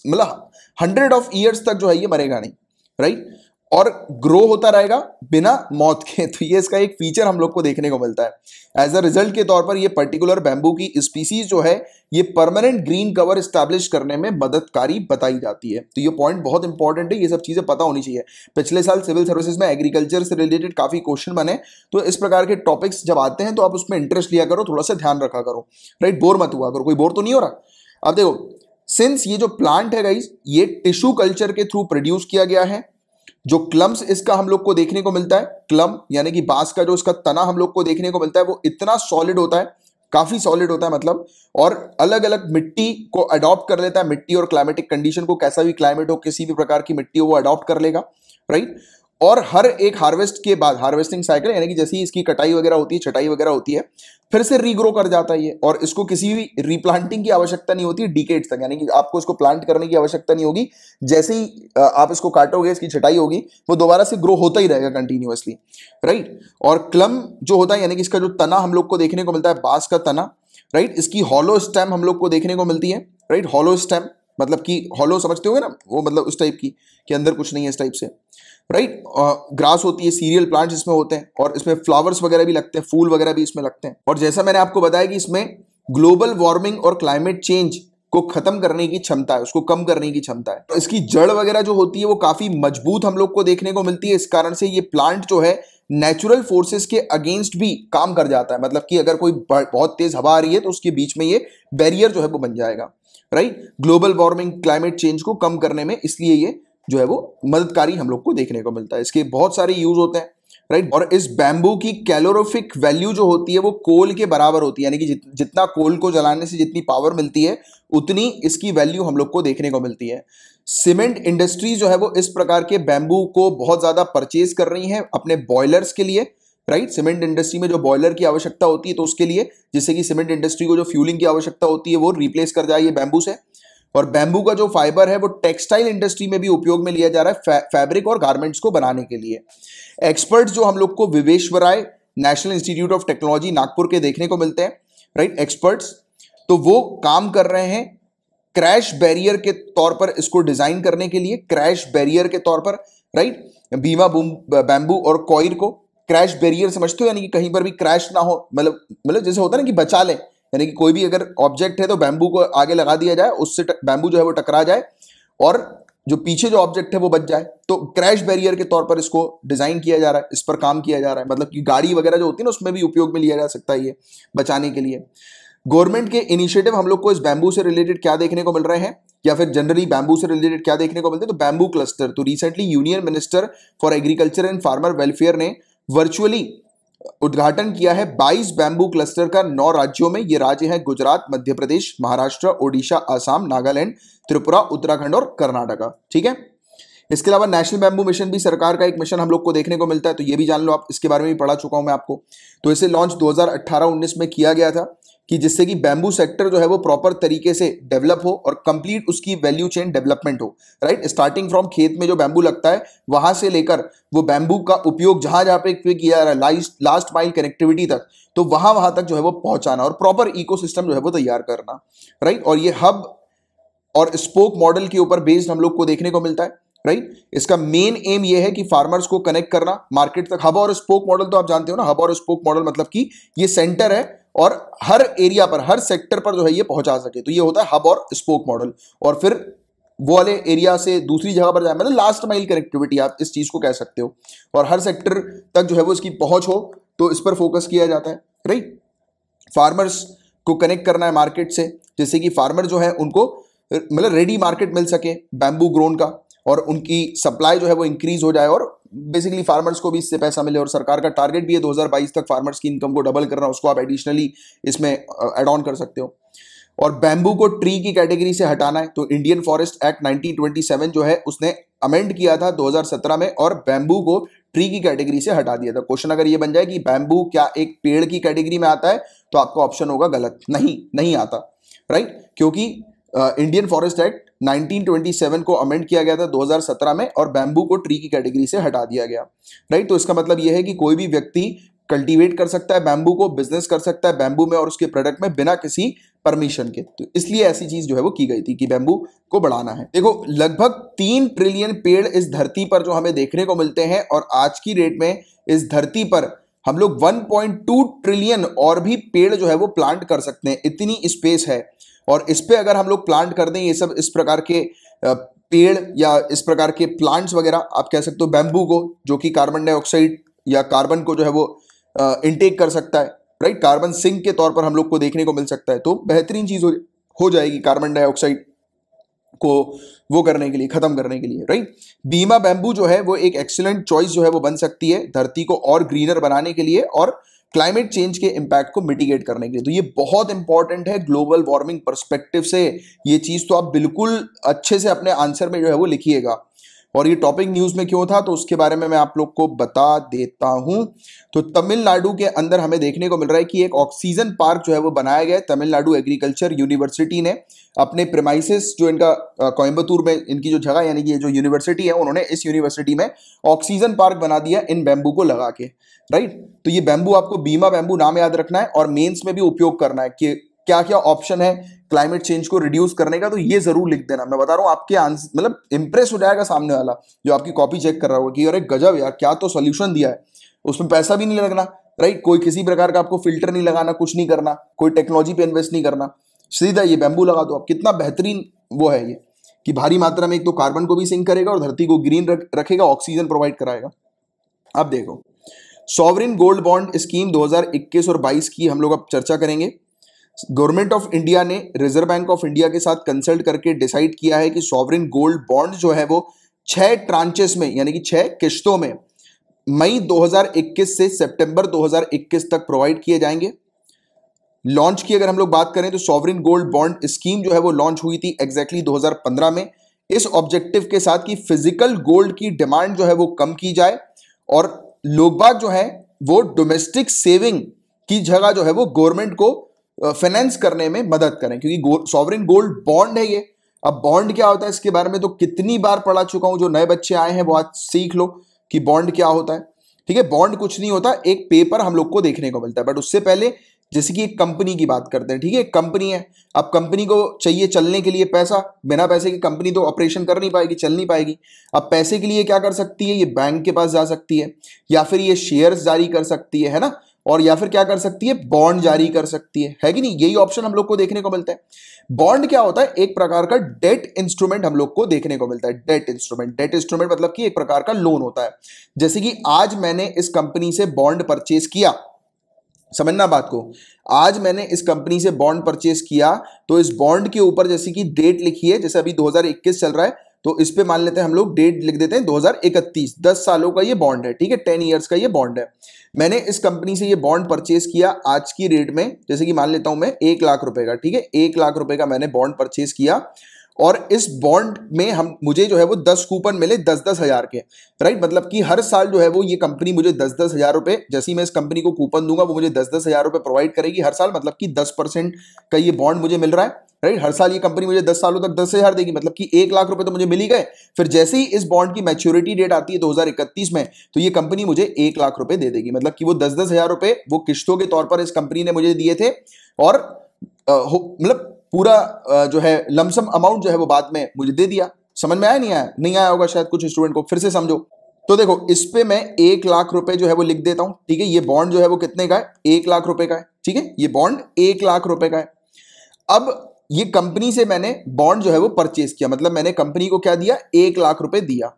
मतलब 100 ऑफ ईयर्स तक जो है ये मरेगा नहीं, राइट। और ग्रो होता रहेगा बिना मौत के। तो ये इसका एक फीचर हम लोग को देखने को मिलता है। एज अ रिजल्ट के तौर पर ये पर्टिकुलर बैम्बू की स्पीसीज जो है ये परमानेंट ग्रीन कवर स्टैब्लिश करने में मददकारी बताई जाती है। तो ये पॉइंट बहुत इंपॉर्टेंट है, ये सब चीजें पता होनी चाहिए। पिछले साल सिविल सर्विसेज में एग्रीकल्चर से रिलेटेड काफी क्वेश्चन बने, तो इस प्रकार के टॉपिक्स जब आते हैं तो आप उसमें इंटरेस्ट लिया करो, थोड़ा सा ध्यान रखा करो, राइट। बोर मत हुआ करो। कोई बोर तो नहीं हो रहा। अब देखो, सिंस ये जो प्लांट है गाइस ये टिश्यू कल्चर के थ्रू प्रोड्यूस किया गया है, जो क्लम्स इसका हम लोग को देखने को मिलता है, क्लम यानी कि बांस का जो इसका तना हम लोग को देखने को मिलता है वो इतना सॉलिड होता है, काफी सॉलिड होता है मतलब, और अलग अलग मिट्टी को अडॉप्ट कर लेता है। मिट्टी और क्लाइमेटिक कंडीशन को, कैसा भी क्लाइमेट हो, किसी भी प्रकार की मिट्टी हो वो अडॉप्ट कर लेगा, राइट। और हर एक हार्वेस्ट के बाद, हार्वेस्टिंग साइकिल यानी कि जैसे ही इसकी कटाई वगैरह होती है, छटाई वगैरह होती है, फिर से रीग्रो कर जाता है ये, और इसको किसी भी रिप्लांटिंग की आवश्यकता नहीं होती है डिकेड्स तक, यानी कि आपको इसको प्लांट करने की आवश्यकता नहीं होगी। जैसे ही आप इसको काटोगे, इसकी छटाई होगी, वो दोबारा से ग्रो होता ही रहेगा कंटिन्यूअसली, राइट। और क्लम जो होता है यानी कि इसका जो तना हम लोग को देखने को मिलता है, बांस का तना, राइट। इसकी हॉलो स्टेम हम लोग को देखने को मिलती है, राइट। हॉलो स्टेम मतलब कि हॉलो समझते होंगे ना, वो मतलब उस टाइप की कि अंदर कुछ नहीं है, इस टाइप से, राइट। ग्रास होती है, सीरियल प्लांट्स इसमें होते हैं, और इसमें फ्लावर्स वगैरह भी लगते हैं, फूल वगैरह भी इसमें लगते हैं। और जैसा मैंने आपको बताया कि इसमें ग्लोबल वार्मिंग और क्लाइमेट चेंज को खत्म करने की क्षमता है, उसको कम करने की क्षमता है। तो इसकी जड़ वगैरह जो होती है वो काफी मजबूत हम लोग को देखने को मिलती है। इस कारण से ये प्लांट जो है नेचुरल फोर्सेस के अगेंस्ट भी काम कर जाता है, मतलब कि अगर कोई बहुत तेज हवा आ रही है तो उसके बीच में ये बैरियर जो है वो बन जाएगा, right. Global warming, climate change को कम करने में इसलिए ये जो है वो मददकारी हम लोग को देखने को मिलता है। इसके बहुत सारे यूज होते हैं, राइट। और इस बैम्बू की कैलोरीफिक वैल्यू जो होती है वो कोल के बराबर होती है, यानी कि जितना कोल को जलाने से जितनी पावर मिलती है उतनी इसकी वैल्यू हम लोग को देखने को मिलती है। सीमेंट इंडस्ट्री जो है वो इस प्रकार के बैम्बू को बहुत ज्यादा परचेज कर रही है अपने बॉयलर्स के लिए, राइट। सीमेंट इंडस्ट्री में जो बॉयलर की आवश्यकता होती है तो उसके लिए, जिससे कि सीमेंट इंडस्ट्री को जो फ्यूलिंग की आवश्यकता होती है वो रिप्लेस कर जाए ये बैम्बू से। और बैम्बू का जो फाइबर है वो टेक्सटाइल इंडस्ट्री में भी उपयोग में लिया जा रहा है, फैब्रिक और गारमेंट्स को बनाने के लिए। एक्सपर्ट्स जो हम लोग को Visvesvaraya national institute of technology Nagpur के देखने को मिलते हैं, राइट। एक्सपर्ट्स तो वो काम कर रहे हैं क्रैश बैरियर के तौर पर इसको डिजाइन करने के लिए, क्रैश बैरियर के तौर पर, राइट। बीमा बैम्बू और कॉयर को क्रैश बैरियर समझते हो, यानी कि कहीं पर भी क्रैश ना हो, मतलब जैसे होता है ना कि बचा ले, यानी कि कोई भी अगर ऑब्जेक्ट है तो बैम्बू को आगे लगा दिया जाए, उससे बैम्बू जो है वो टकरा जाए और जो पीछे जो ऑब्जेक्ट है वो बच जाए। तो क्रैश बैरियर के तौर पर इसको डिजाइन किया जा रहा है, इस पर काम किया जा रहा है, मतलब कि गाड़ी वगैरह जो होती है ना उसमें भी उपयोग में लिया जा सकता है ये बचाने के लिए। गवर्नमेंट के इनिशिएटिव हम लोग को इस बैम्बू से रिलेटेड क्या देखने को मिल रहे हैं, या फिर जनरली बैम्बू से रिलेटेड क्या देखने को मिलते हैं, तो बैम्बू क्लस्टर। तो recently union minister for agriculture and farmer welfare ने वर्चुअली उद्घाटन किया है 22 बैम्बू क्लस्टर का 9 राज्यों में। ये राज्य हैं गुजरात, मध्य प्रदेश, महाराष्ट्र, ओडिशा, असम, नागालैंड, त्रिपुरा, उत्तराखंड और कर्नाटका, ठीक है। इसके अलावा नेशनल बैम्बू मिशन भी सरकार का एक मिशन हम लोग को देखने को मिलता है, तो ये भी जान लो आप, इसके बारे में भी पढ़ा चुका हूं मैं आपको। तो इसे लॉन्च 2018-19 में किया गया था कि जिससे कि बैम्बू सेक्टर जो है वो प्रॉपर तरीके से डेवलप हो और कंप्लीट उसकी वैल्यू चेन डेवलपमेंट हो, राइट। स्टार्टिंग फ्रॉम खेत में जो बैम्बू लगता है वहां से लेकर वो बैम्बू का उपयोग जहां जहां पे किया जा रहा है, लास्ट माइल कनेक्टिविटी तक, तो वहां तक जो है वो पहुंचाना और प्रॉपर इकोसिस्टम जो है वो तैयार करना, राइट। और ये हब और स्पोक मॉडल के ऊपर बेस्ड हम लोग को देखने को मिलता है, राइट। इसका मेन एम ये है कि फार्मर्स को कनेक्ट करना मार्केट तक। हब और स्पोक मॉडल तो आप जानते हो ना, हब और स्पोक मॉडल मतलब कि ये सेंटर है और हर एरिया पर, हर सेक्टर पर जो है ये पहुंचा सके, तो ये होता है हब और स्पोक मॉडल। और फिर वो वाले एरिया से दूसरी जगह पर जाए, मतलब लास्ट माइल कनेक्टिविटी आप इस चीज को कह सकते हो। और हर सेक्टर तक जो है वो इसकी पहुंच हो, तो इस पर फोकस किया जाता है, राइट। फार्मर्स को कनेक्ट करना है मार्केट से, जैसे कि फार्मर जो है उनको मतलब रेडी मार्केट मिल सके बैम्बू ग्रोन का, और उनकी सप्लाई जो है वो इंक्रीज हो जाए, और बेसिकली फार्मर्स को भी इससे पैसा मिले। और सरकार का टारगेट भी है 2022 तक फार्मर्स की इनकम को डबल करना, उसको आप एडिशनली इसमें ऐड ऑन कर सकते हो। और बैम्बू को ट्री की कैटेगरी से हटाना है, तो इंडियन फॉरेस्ट एक्ट 1927 जो है उसने अमेंड किया था 2017 में, और बैम्बू को ट्री की कैटेगरी से हटा दिया था। क्वेश्चन अगर ये बन जाए कि बैम्बू क्या एक पेड़ की कैटेगरी में आता है, तो आपका ऑप्शन होगा गलत, नहीं आता, राइट। क्योंकि इंडियन फॉरेस्ट एक्ट 1927 को अमेंड किया गया था 2017 में, और बैम्बू को ट्री की कैटेगरी से हटा दिया गया, राइट। तो इसका मतलब यह है कि कोई भी व्यक्ति कल्टीवेट कर सकता है बैम्बू को, बिजनेस कर सकता है बैम्बू में और उसके प्रोडक्ट में बिना किसी परमिशन के। तो इसलिए ऐसी चीज जो है वो की गई थी कि बैम्बू को बढ़ाना है। देखो लगभग 3 ट्रिलियन पेड़ इस धरती पर जो हमें देखने को मिलते हैं और आज की डेट में इस धरती पर हम लोग 1.2 ट्रिलियन और भी पेड़ जो है वो प्लांट कर सकते हैं, इतनी स्पेस है। और इस पे अगर हम लोग प्लांट कर दें ये सब इस प्रकार के पेड़ या इस प्रकार के प्लांट्स वगैरह, आप कह सकते हो बैम्बू को, जो कि कार्बन डाइऑक्साइड या कार्बन को जो है वो इनटेक कर सकता है, राइट, कार्बन सिंक के तौर पर हम लोग को देखने को मिल सकता है। तो बेहतरीन चीज हो जाएगी कार्बन डाइऑक्साइड को वो करने के लिए, खत्म करने के लिए, राइट। बीमा बैम्बू जो है वो एक एक्सीलेंट चॉइस जो है वो बन सकती है धरती को और ग्रीनर बनाने के लिए और क्लाइमेट चेंज के इंपैक्ट को मिटिगेट करने के लिए। तो ये बहुत इंपॉर्टेंट है ग्लोबल वार्मिंग पर्सपेक्टिव से, ये चीज तो आप बिल्कुल अच्छे से अपने आंसर में जो है वो लिखिएगा। और ये टॉपिक न्यूज में क्यों था तो उसके बारे में मैं आप लोग को बता देता हूं। तो तमिलनाडु के अंदर हमें देखने को मिल रहा है कि एक ऑक्सीजन पार्क जो है वो बनाया गया है। तमिलनाडु एग्रीकल्चर यूनिवर्सिटी ने अपने प्रेमाइसेस जो इनका कोयम्बतूर में इनकी जो जगह यानी कि ये जो यूनिवर्सिटी है उन्होंने इस यूनिवर्सिटी में ऑक्सीजन पार्क बना दिया इन बैम्बू को लगा के, राइट। तो ये बैम्बू आपको बीमा बैम्बू नाम याद रखना है और मेंस में भी उपयोग करना है कि क्या क्या ऑप्शन है क्लाइमेट चेंज को रिड्यूस करने का, तो ये जरूर लिख देना। मैं बता रहा हूं आपके आंसर मतलब इंप्रेस हो जाएगा सामने वाला जो आपकी कॉपी चेक कर रहा होगा कि अरे गजब यार, क्या तो सॉल्यूशन दिया है, उसमें पैसा भी नहीं लगना, राइट, कोई किसी प्रकार का आपको फिल्टर नहीं लगाना, कुछ नहीं करना, कोई टेक्नोलॉजी पे इन्वेस्ट नहीं करना, सीधा ये बैम्बू लगा दो आप। कितना बेहतरीन वो है ये कि भारी मात्रा में एक तो कार्बन को भी सिंक करेगा और धरती को ग्रीन रखेगा, ऑक्सीजन प्रोवाइड कराएगा। अब देखो सॉवरिन गोल्ड बॉन्ड स्कीम 2021 और 22 की हम लोग अब चर्चा करेंगे। गवर्नमेंट ऑफ इंडिया ने रिजर्व बैंक ऑफ इंडिया के साथ कंसल्ट करके डिसाइड किया है कि सॉवरिन गोल्ड बॉन्ड जो है वो 6 ट्रांचेस में यानी कि 6 किश्तों में मई 2021 से सितंबर 2021 तक प्रोवाइड किए जाएंगे। लॉन्च की अगर हम लोग बात करें तो सॉवरिन गोल्ड बॉन्ड स्कीम जो है वो लॉन्च हुई थी एग्जैक्टली 2015 में, इस ऑब्जेक्टिव के साथ कि फिजिकल गोल्ड की डिमांड जो है वो कम की जाए और लोग बाग जो है वो डोमेस्टिक सेविंग की जगह जो है वो गवर्नमेंट को फाइनेंस करने में मदद करें, क्योंकि सॉवरिन गोल्ड बॉन्ड है ये। अब बॉन्ड क्या होता है इसके बारे में तो कितनी बार पढ़ा चुका हूं, जो नए बच्चे आए हैं वो आज सीख लो कि बॉन्ड क्या होता है। ठीक है, बॉन्ड कुछ नहीं होता, एक पेपर हम लोग को देखने को मिलता है। बट उससे पहले जैसे कि एक कंपनी की बात करते हैं, ठीक है, एक कंपनी है, अब कंपनी को चाहिए चलने के लिए पैसा, बिना पैसे की कंपनी तो ऑपरेशन कर नहीं पाएगी, चल नहीं पाएगी। अब पैसे के लिए क्या कर सकती है, ये बैंक के पास जा सकती है या फिर ये शेयर्स जारी कर सकती है ना, और या फिर क्या कर सकती है, बॉन्ड जारी कर सकती है कि नहीं, यही ऑप्शन हम लोग को देखने को मिलता है। बॉन्ड क्या होता है, एक प्रकार का डेट इंस्ट्रूमेंट हम लोग को देखने को मिलता है। डेट इंस्ट्रूमेंट मतलब कि एक प्रकार का लोन होता है। जैसे कि आज मैंने इस कंपनी से बॉन्ड परचेस किया, समझना बात को, आज मैंने इस कंपनी से बॉन्ड परचेस किया तो इस बॉन्ड के ऊपर जैसे कि डेट लिखी है, जैसे अभी 2021 चल रहा है तो इस पे मान लेते हैं हम लोग डेट लिख देते हैं 2031, 10 सालों का ये बॉन्ड है, ठीक है, 10 ईयर्स का ये बॉन्ड है। मैंने इस कंपनी से ये बॉन्ड परचेस किया आज की रेट में, जैसे कि मान लेता हूं मैं 1 लाख रुपए का, ठीक है, 1 लाख रुपए का मैंने बॉन्ड परचेस किया और इस बॉन्ड में हम मुझे जो है वो 10 कूपन मिले 10-10 हजार के, राइट। मतलब कि हर साल जो है वो ये कंपनी मुझे 10-10 हजार रुपए, जैसे ही मैं इस कंपनी को कूपन दूंगा वो मुझे 10-10 हजार रुपए प्रोवाइड करेगी हर साल, मतलब कि 10% का ये बॉन्ड मुझे मिल रहा है, राइट। हर साल ये कंपनी मुझे 10 सालों तक 10 हजार देगी, मतलब कि 1 लाख रुपए तो मुझे मिल ही गए। फिर जैसे ही इस बॉन्ड की मैच्योरिटी डेट आती है 2031 में, तो ये कंपनी मुझे 1 लाख रुपए दे देगी, मतलब कि वो 10-10 हजार रुपए वो किश्तों के तौर पर इस कंपनी ने मुझे दिए थे और मतलब पूरा जो है लमसम अमाउंट जो है वो बाद में मुझे दे दिया। समझ में आया नहीं आया होगा शायद कुछ स्टूडेंट को, फिर से समझो। तो देखो इस पे मैं 1 लाख रुपए जो है वो लिख देता हूं, ठीक है। ये बॉन्ड जो है वो कितने का है, 1 लाख रुपए का है, ठीक है, ये बॉन्ड 1 लाख रुपए का है। अब ये कंपनी से मैंने बॉन्ड जो है वो परचेस किया, मतलब मैंने कंपनी को क्या दिया, 1 लाख रुपए दिया,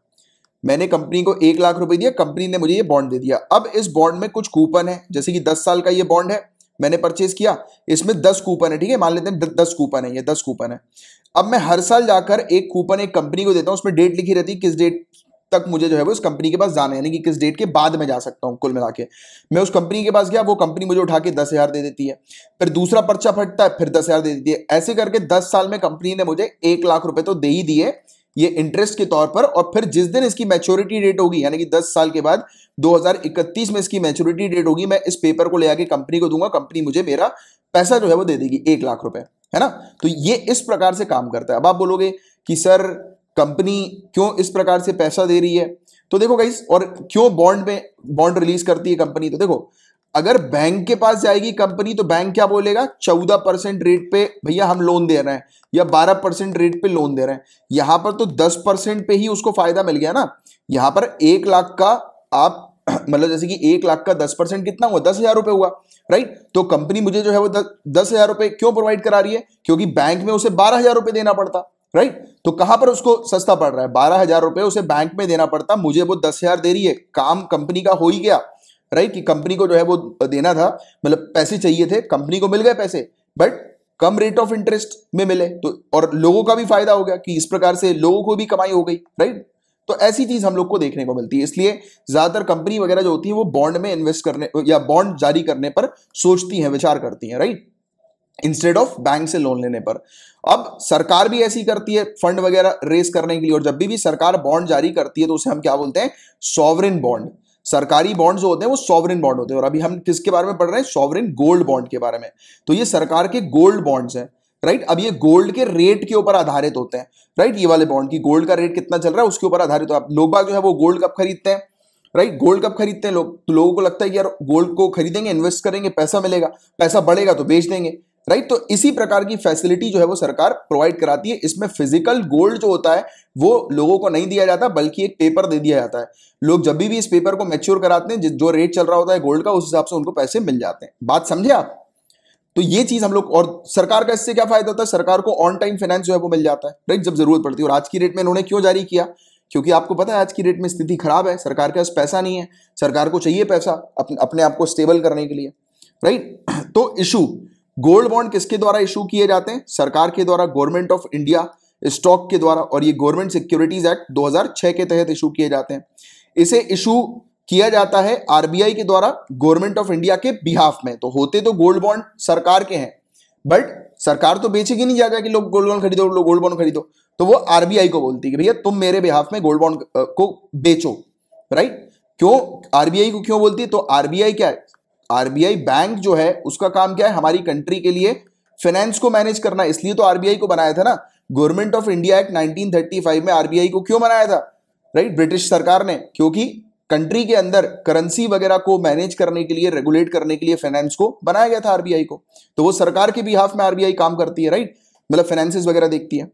मैंने कंपनी को 1 लाख रुपए दिया, कंपनी ने मुझे ये बॉन्ड दे दिया। अब इस बॉन्ड में कुछ कूपन है, जैसे कि 10 साल का ये बॉन्ड है, मैंने परचेस किया, इसमें 10 कूपन है, ठीक है, मान लेते हैं 10 कूपन है, ये 10 कूपन है। अब मैं हर साल जाकर एक कूपन एक कंपनी को देता हूं, उसमें डेट लिखी रहती है किस डेट तक मुझे जो है वो उस कंपनी के पास जाना है, यानी कि किस डेट के बाद में जा सकता हूं। कुल मिला के मैं उस कंपनी के पास गया, वो कंपनी मुझे उठा के 10 हजार दे देती है, फिर दूसरा पर्चा फटता है, फिर 10 हजार दे देती है। ऐसे करके 10 साल में कंपनी ने मुझे 1 लाख रुपए तो दे ही दिए ये इंटरेस्ट के तौर पर। और फिर जिस दिन इसकी मैच्योरिटी डेट होगी, यानी कि 10 साल के बाद 2031 में इसकी मैच्योरिटी डेट होगी, मैं इस पेपर को ले आके कंपनी को दूंगा, कंपनी मुझे मेरा पैसा जो है वो दे देगी 1 लाख रुपए, है ना। तो ये इस प्रकार से काम करता है। अब आप बोलोगे कि सर कंपनी क्यों इस प्रकार से पैसा दे रही है, तो देखो गाइस, और क्यों बॉन्ड रिलीज करती है कंपनी, तो देखो अगर बैंक के पास जाएगी कंपनी तो बैंक क्या बोलेगा, 14% रेट पे भैया हम लोन दे रहे हैं या 12% रेट पे लोन दे रहे हैं। यहां पर तो 10% पे ही उसको फायदा मिल गया ना। यहां पर 1 लाख का आप मतलब जैसे कि 1 लाख का 10% कितना हुआ, 10,000 रुपए हुआ, राइट। तो कंपनी मुझे जो है वो 10,000 रुपए क्यों प्रोवाइड करा रही है, क्योंकि बैंक में उसे 12,000 रुपए देना पड़ता, राइट। तो कहां पर उसको सस्ता पड़ रहा है, 12,000 रुपए उसे बैंक में देना पड़ता, मुझे वो 10,000 दे रही है, काम कंपनी का हो ही गया, राइट। कि कंपनी को जो है वो देना था, मतलब पैसे चाहिए थे, कंपनी को मिल गए पैसे, but come rate of interest में मिले, तो और लोगों का भी फायदा हो गया कि इस प्रकार से लोगों को भी कमाई हो गई, राइट। तो ऐसी चीज हम लोग को देखने को मिलती है। इसलिए ज्यादातर कंपनी वगैरह जो होती है वो बॉन्ड में इन्वेस्ट करने या बॉन्ड जारी करने पर सोचती हैं, विचार करती हैं, राइट, इंस्टेड ऑफ बैंक से लोन लेने पर। अब सरकार भी ऐसी करती है फंड वगैरह रेस करने के लिए, और जब भी सरकार बॉन्ड जारी करती है तो उसे हम क्या बोलते हैं, सॉवरेन बॉन्ड। सरकारी बॉन्ड जो होते हैं वो सॉवरेन बॉन्ड होते हैं। और अभी हम किसके बारे में पढ़ रहे हैं, सॉवरेन गोल्ड बॉन्ड के बारे में। तो ये सरकार के गोल्ड बॉन्ड्स हैं, राइट। अब ये गोल्ड के रेट के ऊपर आधारित होते हैं, राइट। ये वाले बॉन्ड की गोल्ड का रेट कितना चल रहा है उसके ऊपर आधारित हो। लोग बाग जो है वो गोल्ड कब खरीदते हैं, राइट, गोल्ड कब खरीदते हैं लोग, तो लोगों को लगता है कि यार गोल्ड को खरीदेंगे, इन्वेस्ट करेंगे, पैसा मिलेगा, पैसा बढ़ेगा तो बेच देंगे, राइट। तो इसी प्रकार की फैसिलिटी जो है वो सरकार प्रोवाइड कराती है। इसमें फिजिकल गोल्ड जो होता है वो लोगों को नहीं दिया जाता, बल्कि एक पेपर दे दिया जाता है। लोग जब भी इस पेपर को मैच्योर कराते हैं, जो रेट चल रहा होता है गोल्ड का, उस हिसाब से उनको पैसे मिल जाते हैं। बात समझे आप। तो ये चीज हम लोग, और सरकार का इससे क्या फायदा होता है, सरकार को ऑन टाइम फाइनेंस जो है वो मिल जाता है, राइट, जब जरूरत पड़ती है। और आज की रेट में इन्होंने क्यों जारी किया, क्योंकि आपको पता है आज की रेट में स्थिति खराब है, सरकार के पास पैसा नहीं है, सरकार को चाहिए पैसा अपने आप को स्टेबल करने के लिए, राइट। तो इशू गोल्ड बॉन्ड किसके द्वारा इशू किए जाते हैं, सरकार के द्वारा, गवर्नमेंट ऑफ इंडिया स्टॉक के द्वारा, और ये गवर्नमेंट सिक्योरिटीज एक्ट 2006 के तहत इशू किए जाते हैं। इसे इशू किया जाता है आरबीआई के द्वारा गवर्नमेंट ऑफ इंडिया के बिहाफ में। तो होते तो गोल्ड बॉन्ड सरकार के हैं, बट सरकार तो बेचेगी नहीं जाएगा कि लोग गोल्ड बॉन्ड खरीदो, लोग गोल्ड बॉन्ड खरीदो, तो वो आरबीआई को बोलती है कि भैया तुम मेरे बिहाफ में गोल्ड बॉन्ड को बेचो, राइट। क्यों आरबीआई को क्यों बोलती है, तो आरबीआई क्या है, आरबीआई बैंक जो है उसका काम क्या है, हमारी कंट्री के लिए फाइनेंस को मैनेज करना, इसलिए तो आरबीआई को बनाया था ना। गवर्नमेंट ऑफ इंडिया एक्ट 1935 में आरबीआई को क्यों बनाया था, राइट, ब्रिटिश सरकार ने, क्योंकि कंट्री के अंदर करेंसी वगैरह को मैनेज करने के लिए, रेगुलेट करने के लिए फाइनेंस को बनाया गया था आरबीआई को। तो वो सरकार के बिहाफ में आरबीआई काम करती है, राइट, मतलब फाइनेंसेस वगैरह देखती है।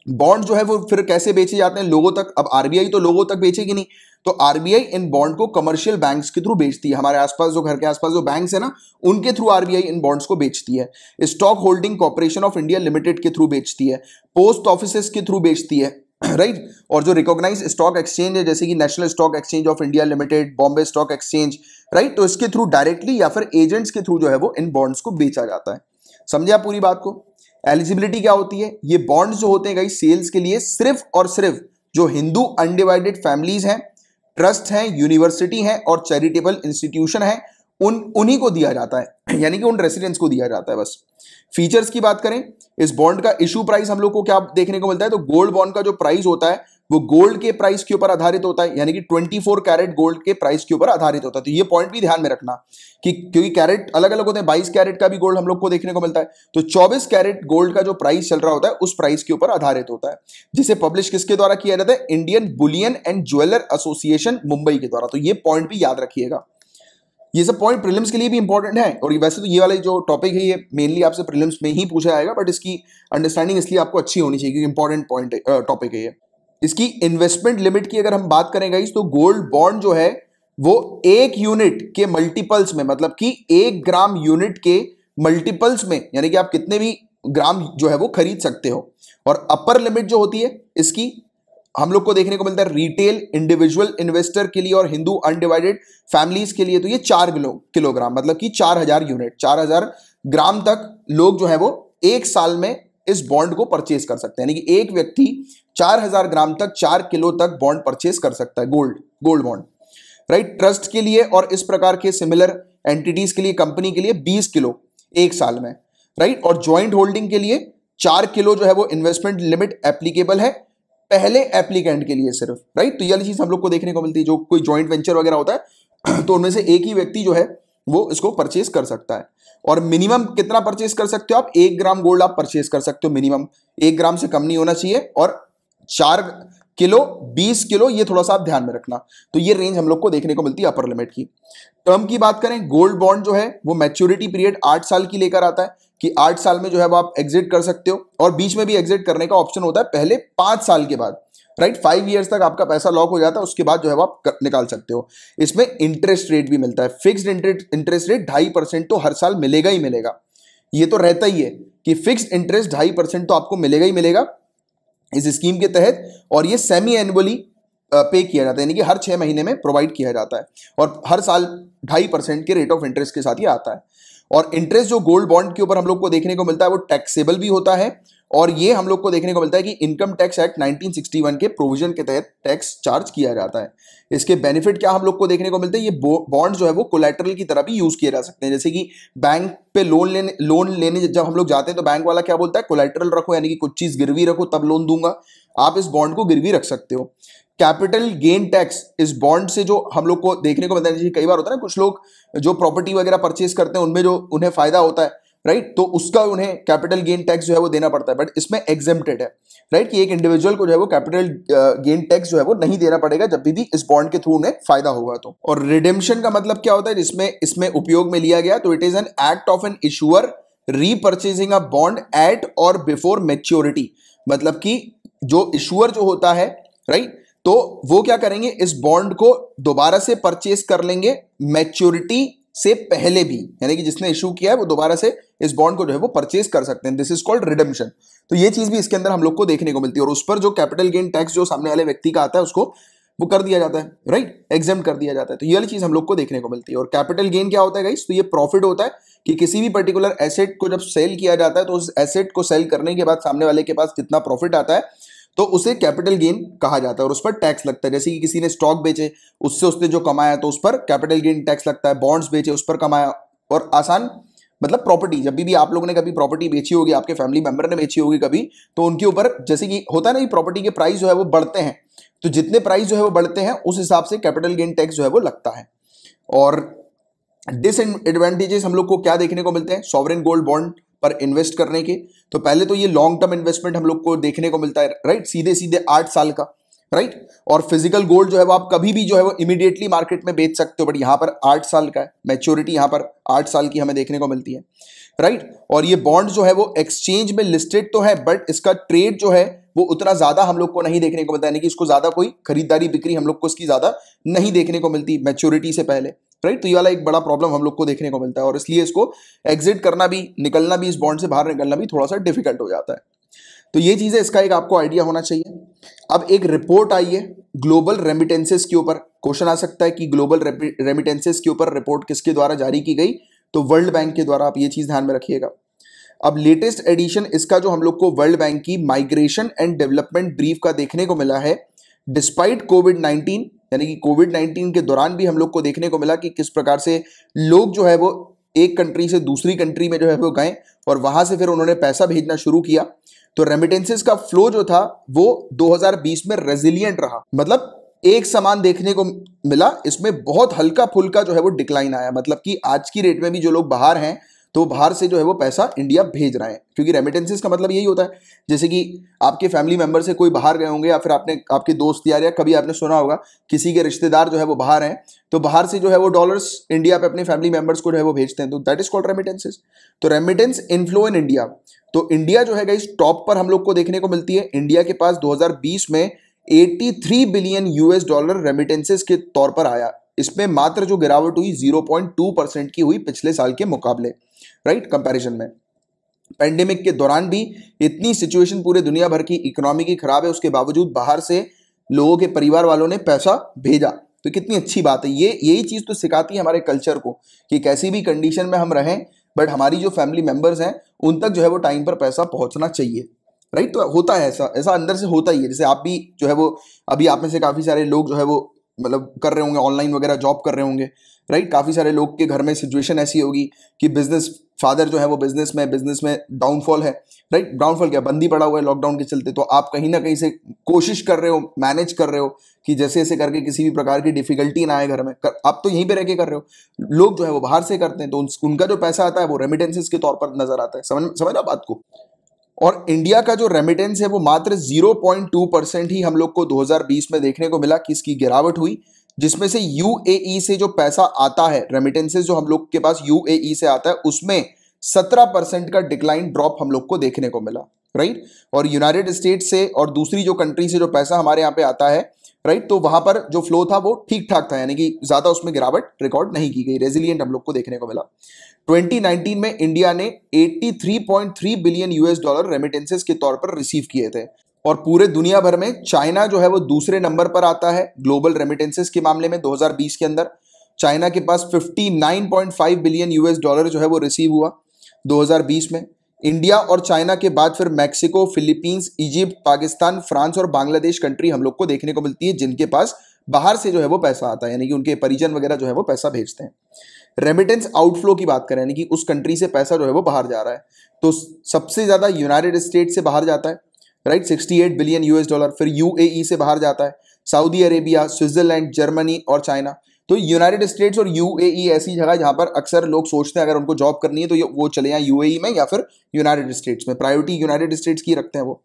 बॉन्ड जो है वो फिर कैसे बेचे जाते हैं लोगों तक, अब आरबीआई तो लोगों तक बेचेगी नहीं, तो आरबीआई इन बॉन्ड को कमर्शियल बैंक्स के थ्रू बेचती है। हमारे आसपास जो घर के आसपास जो बैंक्स है ना, उनके थ्रू आरबीआई इन बॉन्ड्स को बेचती है। Stock holding corporation of India limited के थ्रू बेचती है, पोस्ट ऑफिसेस के थ्रू बेचती है, राइट। और जो रिकॉग्नाइज स्टॉक एक्सचेंज है, जैसे कि national stock exchange of India limited, Bombay stock exchange, right, तो इसके थ्रू डायरेक्टली या फिर एजेंट्स के थ्रू जो है वो इन बॉन्ड्स को बेचा जाता है। समझे आप पूरी बात को। एलिजिबिलिटी क्या होती है, ये बॉन्ड्स जो होते हैं गाइस सेल्स के लिए सिर्फ और सिर्फ जो हिंदू अनडिवाइडेड फैमिलीज हैं, ट्रस्ट हैं, यूनिवर्सिटी हैं और चैरिटेबल इंस्टीट्यूशन है, उन्हीं को दिया जाता है, यानी कि उन रेसिडेंट्स को दिया जाता है बस। फीचर्स की बात करें, इस बॉन्ड का इशू प्राइस हम लोग को क्या देखने को मिलता है, तो गोल्ड बॉन्ड का जो प्राइस होता है वो गोल्ड के प्राइस के ऊपर आधारित होता है, यानी कि 24 कैरेट गोल्ड के प्राइस के ऊपर आधारित होता है। तो ये पॉइंट भी ध्यान में रखना कि क्योंकि कैरेट अलग अलग होते हैं, 22 कैरेट का भी गोल्ड हम लोग को देखने को मिलता है, तो 24 कैरेट गोल्ड का जो प्राइस चल रहा होता है उस प्राइस के ऊपर आधारित होता है, जिसे पब्लिश किसके द्वारा किया जाता है, Indian Boolean and jeweller association Mumbai के द्वारा। तो ये पॉइंट भी याद रखिएगा, ये सब पॉइंट प्रीलिम्स के लिए भी इंपॉर्टेंट है। और वैसे तो ये वाला जो टॉपिक है ये मेनली आपसे प्रीलिम्स में ही पूछा जाएगा, बट इसकी अंडरस्टैंडिंग इसलिए आपको अच्छी होनी चाहिए क्योंकि इंपॉर्टेंट पॉइंट टॉपिक है ये। इसकी इन्वेस्टमेंट लिमिट की अगर हम बात करें गाइस, तो गोल्ड बॉन्ड जो है वो 1 यूनिट के मल्टीपल्स में, मतलब कि 1 ग्राम यूनिट के मल्टीपल्स में, यानी कि आप कितने भी ग्राम जो है वो खरीद सकते हो। और अपर लिमिट जो होती है इसकी हम लोग को देखने को मिलता है रिटेल इंडिविजुअल इन्वेस्टर के लिए और हिंदू अनडिवाइडेड फैमिलीज के लिए, तो ये 4 किलोग्राम, मतलब कि 4000 यूनिट, 4000 ग्राम तक लोग जो है वो 1 साल में इस बॉन्ड को परचेज कर सकते हैं, यानी कि एक व्यक्ति 4000 ग्राम तक 4 किलो तक बॉन्ड परचेज कर सकता है, गोल्ड बॉन्ड, राइट। ट्रस्ट के लिए और इस प्रकार के सिमिलर एंटिटीज के लिए, कंपनी के लिए 20 किलो 1 साल में, राइट। और ज्वाइंट होल्डिंग के लिए 4 किलो जो है वो इन्वेस्टमेंट लिमिट एप्लीकेबल है पहले एप्लीकेंट के लिए सिर्फ, राइट। तो ये वाली चीज हम लोग को देखने को मिलती है, जो कोई जॉइंट वेंचर वगैरह होता है तो उनमें से एक ही व्यक्ति जो है वो इसको परचेज कर सकता है। और मिनिमम कितना परचेज कर सकते हो आप, 1 ग्राम गोल्ड आप परचेज कर सकते हो मिनिमम, 1 ग्राम से कम नहीं होना चाहिए। और किलो, 20 किलो, ये थोड़ा सा आप ध्यान में रखना। तो ये रेंज हम लोग को देखने को मिलती है अपर लिमिट की। टर्म की बात करें, गोल्ड बॉन्ड जो है वो मैच्योरिटी पीरियड 8 साल की लेकर आता है कि 8 साल में जो है वो आप एग्जिट कर सकते हो, और बीच में भी एग्जिट करने का ऑप्शन होता है पहले 5 साल के बाद, राइट। 5 ईयर्स तक आपका पैसा लॉक हो जाता है, उसके बाद जो है वो आप निकाल सकते हो। इसमें इंटरेस्ट रेट भी मिलता है, फिक्स्ड इंटरेस्ट रेट 2.5% तो हर साल मिलेगा ही मिलेगा। ये तो रहता ही है कि फिक्स्ड इंटरेस्ट 2.5% तो आपको मिलेगा ही मिलेगा इस स्कीम के तहत, और ये सेमी एनुअली पे किया जाता है, यानी कि हर 6 महीने में प्रोवाइड किया जाता है, और हर साल 2.5% के रेट ऑफ इंटरेस्ट के साथ ये आता है। और इंटरेस्ट जो गोल्ड बॉन्ड के ऊपर हम लोग को देखने को मिलता है वो टैक्सेबल भी होता है, और ये हम लोग को देखने को मिलता है कि इनकम टैक्स एक्ट 1961 के प्रोविजन के तहत टैक्स चार्ज किया जाता है। इसके बेनिफिट क्या हम लोग को देखने को मिलते हैं, ये बॉन्ड जो है वो कोलैटरल की तरह भी यूज किए जा सकते हैं। जैसे कि बैंक पे लोन लेने जब हम लोग जाते हैं तो बैंक वाला क्या बोलता है, कोलैटरल रखो, यानी कि कुछ चीज गिरवी रखो तब लोन दूंगा। आप इस बॉन्ड को गिरवी रख सकते हो। कैपिटल गेन टैक्स इस बॉन्ड से जो हम लोग को देखने को मिलता है, कई बार होता है ना, कुछ लोग जो प्रॉपर्टी वगैरह परचेज करते हैं उनमें जो उन्हें फायदा होता है, राइट, तो उसका उन्हें कैपिटल गेन टैक्स जो है वो देना पड़ता है, बट इसमें एग्जेम्प्टेड है, राइट, कि एक इंडिविजुअल को जो है वो कैपिटल गेन टैक्स जो है वो नहीं देना पड़ेगा जब भी इस बॉन्ड के थ्रू उन्हें फायदा होगा तो। और रिडेम्पशन का मतलब क्या होता है, जिसमें इसमें उपयोग में लिया गया, तो it is an act of an issuer repurchasing a bond at or before maturity. मतलब कि जो इशूअर जो होता है, राइट, तो वो क्या करेंगे, इस बॉन्ड को दोबारा से परचेज कर लेंगे मैच्योरिटी से पहले भी, यानी कि जिसने इशू किया है वो दोबारा से इस बॉन्ड को जो है वो परचेज कर सकते हैं। This is called redemption. तो ये चीज भी इसके अंदर हम लोग को देखने को मिलती है, और उस पर जो कैपिटल गेन टैक्स जो सामने वाले व्यक्ति का आता है उसको वो कर दिया जाता है, राइट, एग्जेम्प्ट कर दिया जाता है। तो ये वाली चीज हम लोग को देखने को मिलती है। और कैपिटल गेन क्या होता है गाइस, तो ये प्रॉफिट होता है कि किसी भी पर्टिकुलर एसेट को जब सेल किया जाता है तो उस एसेट को सेल करने के बाद सामने वाले के पास जितना प्रॉफिट आता है तो उसे कैपिटल गेन कहा जाता है, और उस पर टैक्स लगता है। जैसे कि किसी ने स्टॉक बेचे, उससे उसने जो कमाया तो उस पर कैपिटल गेन टैक्स लगता है, बॉन्ड्स बेचे उस पर कमाया, और आसान मतलब प्रॉपर्टी, जब भी आप लोगों ने कभी प्रॉपर्टी बेची होगी, आपके फैमिली मेंबर ने बेची होगी कभी, तो उनके ऊपर जैसे कि होता है ना, प्रॉपर्टी के प्राइस जो है वो बढ़ते हैं, तो जितने प्राइस जो है वो बढ़ते हैं उस हिसाब से कैपिटल गेन टैक्स जो है वो लगता है। और डिसएडवांटेजेस हम लोग को क्या देखने को मिलते हैं सॉवरेन गोल्ड बॉन्ड पर इन्वेस्ट करने के, तो पहले तो ये लॉन्ग टर्म इन्वेस्टमेंट हम लोग को देखने को मिलता है, राइट, सीधे सीधे 8 साल का, राइट। और फिजिकल गोल्ड जो है वो आप कभी भी जो है वो इमीडिएटली मार्केट में बेच सकते हो, बट यहाँ पर 8 साल का है मैच्योरिटी, यहाँ पर 8 साल की हमें देखने को मिलती है, राइट। और ये बॉन्ड जो है वो एक्सचेंज में लिस्टेड तो है, बट इसका ट्रेड जो है वो उतना ज्यादा हम लोग को नहीं देखने को मिलता, यानी कि इसको ज्यादा कोई खरीदारी बिक्री हम लोग को इसकी ज्यादा नहीं देखने को मिलती मैच्योरिटी से पहले, राइट। तो ये वाला एक बड़ा प्रॉब्लम हम लोग को देखने को मिलता है, और इसलिए इसको एग्जिट करना भी, निकलना भी, इस बॉन्ड से बाहर निकलना भी थोड़ा सा डिफिकल्ट हो जाता है। तो ये चीज़ है, इसका एक आपको आइडिया होना चाहिए। अब एक रिपोर्ट आई है ग्लोबल रेमिटेंसेस के ऊपर, क्वेश्चन आ सकता है कि ग्लोबल रेमिटेंसेस के ऊपर रिपोर्ट किसके द्वारा जारी की गई, तो वर्ल्ड बैंक के द्वारा, आप ये चीज़ ध्यान में रखिएगा। अब लेटेस्ट एडिशन इसका जो हम लोग को वर्ल्ड बैंक की माइग्रेशन एंड डेवलपमेंट ब्रीफ का देखने को मिला है, डिस्पाइट कोविड-19, यानी कि कोविड-19 के दौरान भी हम लोग को देखने को मिला कि किस प्रकार से लोग जो है वो एक कंट्री से दूसरी कंट्री में जो है वो गए, और वहां से फिर उन्होंने पैसा भेजना शुरू किया। तो रेमिटेंसेस का फ्लो जो था वो 2020 में रेजिलियंट रहा, मतलब एक समान देखने को मिला, इसमें बहुत हल्का फुल्का जो है वो डिक्लाइन आया। मतलब कि आज की रेट में भी जो लोग बाहर हैं तो बाहर से जो है वो पैसा इंडिया भेज रहे हैं, क्योंकि रेमिटेंसेस का मतलब यही होता है, जैसे कि आपके फैमिली मेंबर से कोई बाहर गए होंगे, या फिर आपने आपके दोस्त यार, या कभी आपने सुना होगा किसी के रिश्तेदार जो है वो बाहर हैं, तो बाहर से जो है वो डॉलर्स इंडिया पे अपने फैमिली मेंबर्स को जो है वो भेजते हैं, तो दैट इज कॉल्ड रेमिटेंसेस। तो रेमिटेंस इनफ्लो इन इंडिया, तो इंडिया जो है गाइस टॉप पर हम लोग को देखने को मिलती है। इंडिया के पास 2020 में 83 बिलियन यूएस डॉलर रेमिटेंसेस के तौर पर आया। इसमें मात्र जो गिरावट हुई 0.2% की हुई पिछले साल के मुकाबले, राइट, कंपैरिजन में। पेंडेमिक के दौरान भी इतनी सिचुएशन पूरे दुनिया भर की इकोनॉमी की खराब है, उसके बावजूद बाहर से लोगों के परिवार वालों ने पैसा भेजा, तो कितनी अच्छी बात है। यही चीज तो सिखाती है हमारे कल्चर को कि कैसी भी कंडीशन में हम रहें, बट हमारी जो फैमिली मेंबर्स हैं उन तक जो है वो टाइम पर पैसा पहुंचना चाहिए, राइट। तो होता है ऐसा अंदर से होता ही है। जैसे आप भी जो है वो, अभी आप में से काफी सारे लोग जो है वो मतलब कर रहे होंगे, ऑनलाइन वगैरह जॉब कर रहे होंगे, राइट। काफी सारे लोग के घर में सिचुएशन ऐसी होगी कि बिजनेस फादर जो है वो बिजनेस में डाउनफॉल है, राइट। डाउनफॉल क्या, बंदी पड़ा हुआ है लॉकडाउन के चलते, तो आप कहीं ना कहीं से कोशिश कर रहे हो, मैनेज कर रहे हो कि जैसे ऐसे करके किसी भी प्रकार की डिफिकल्टी ना आए घर में, आप तो यहीं पे रह के कर रहे हो। लोग जो है वो बाहर से करते हैं, तो उनका जो पैसा आता है वो रेमिटेंसेस के तौर पर नजर आता है। समझ आप बात को। और इंडिया का जो रेमिटेंस है वो मात्र 0.2% ही हम लोग को 2020 में देखने को मिला कि इसकी गिरावट हुई, जिसमें से यूएई से जो पैसा आता है, रेमिटेंसेस जो हम लोग के पास यूएई से आता है, उसमें 17% का डिक्लाइन ड्रॉप हम लोग को देखने को मिला, राइट। और यूनाइटेड स्टेट से और दूसरी जो कंट्री से जो पैसा हमारे यहाँ पे आता है, राइट, तो वहां पर जो फ्लो था वो ठीक ठाक था, यानी कि ज्यादा उसमें गिरावट रिकॉर्ड नहीं की गई, रेजिलिएंट हम लोग को देखने को मिला। 2019 में इंडिया ने 83.3 बिलियन यूएस डॉलर रेमिटेंसेस के तौर पर रिसीव किए थे। और पूरे दुनिया भर में चाइना जो है वो दूसरे नंबर पर आता है ग्लोबल रेमिटेंसेस के मामले में। 2020 के अंदर चाइना के पास 59.5 बिलियन यूएस डॉलर जो है वो रिसीव हुआ 2020 में। इंडिया और चाइना के बाद फिर Mexico, Philippines, Egypt, Pakistan, France और बांग्लादेश कंट्री हम लोग को देखने को मिलती है जिनके पास बाहर से जो है वो पैसा आता है, यानी कि उनके परिजन वगैरह जो है वो पैसा भेजते हैं। रेमिटेंस आउटफ्लो की बात करें, यानी कि उस कंट्री से पैसा जो है वो बाहर जा रहा है, तो सबसे ज्यादा यूनाइटेड स्टेट से बाहर जाता है, राइट, 68 बिलियन यूएस डॉलर। फिर यूएई से बाहर जाता है, सऊदी अरेबिया, स्विट्जरलैंड, जर्मनी और चाइना। तो यूनाइटेड स्टेट्स और यूएई ऐसी जगह जहां पर अक्सर लोग सोचते हैं अगर उनको जॉब करनी है तो वो चले जाएं यूएई में या फिर यूनाइटेड स्टेट्स में। प्रायोरिटी यूनाइटेड स्टेट्स की रखते हैं वो।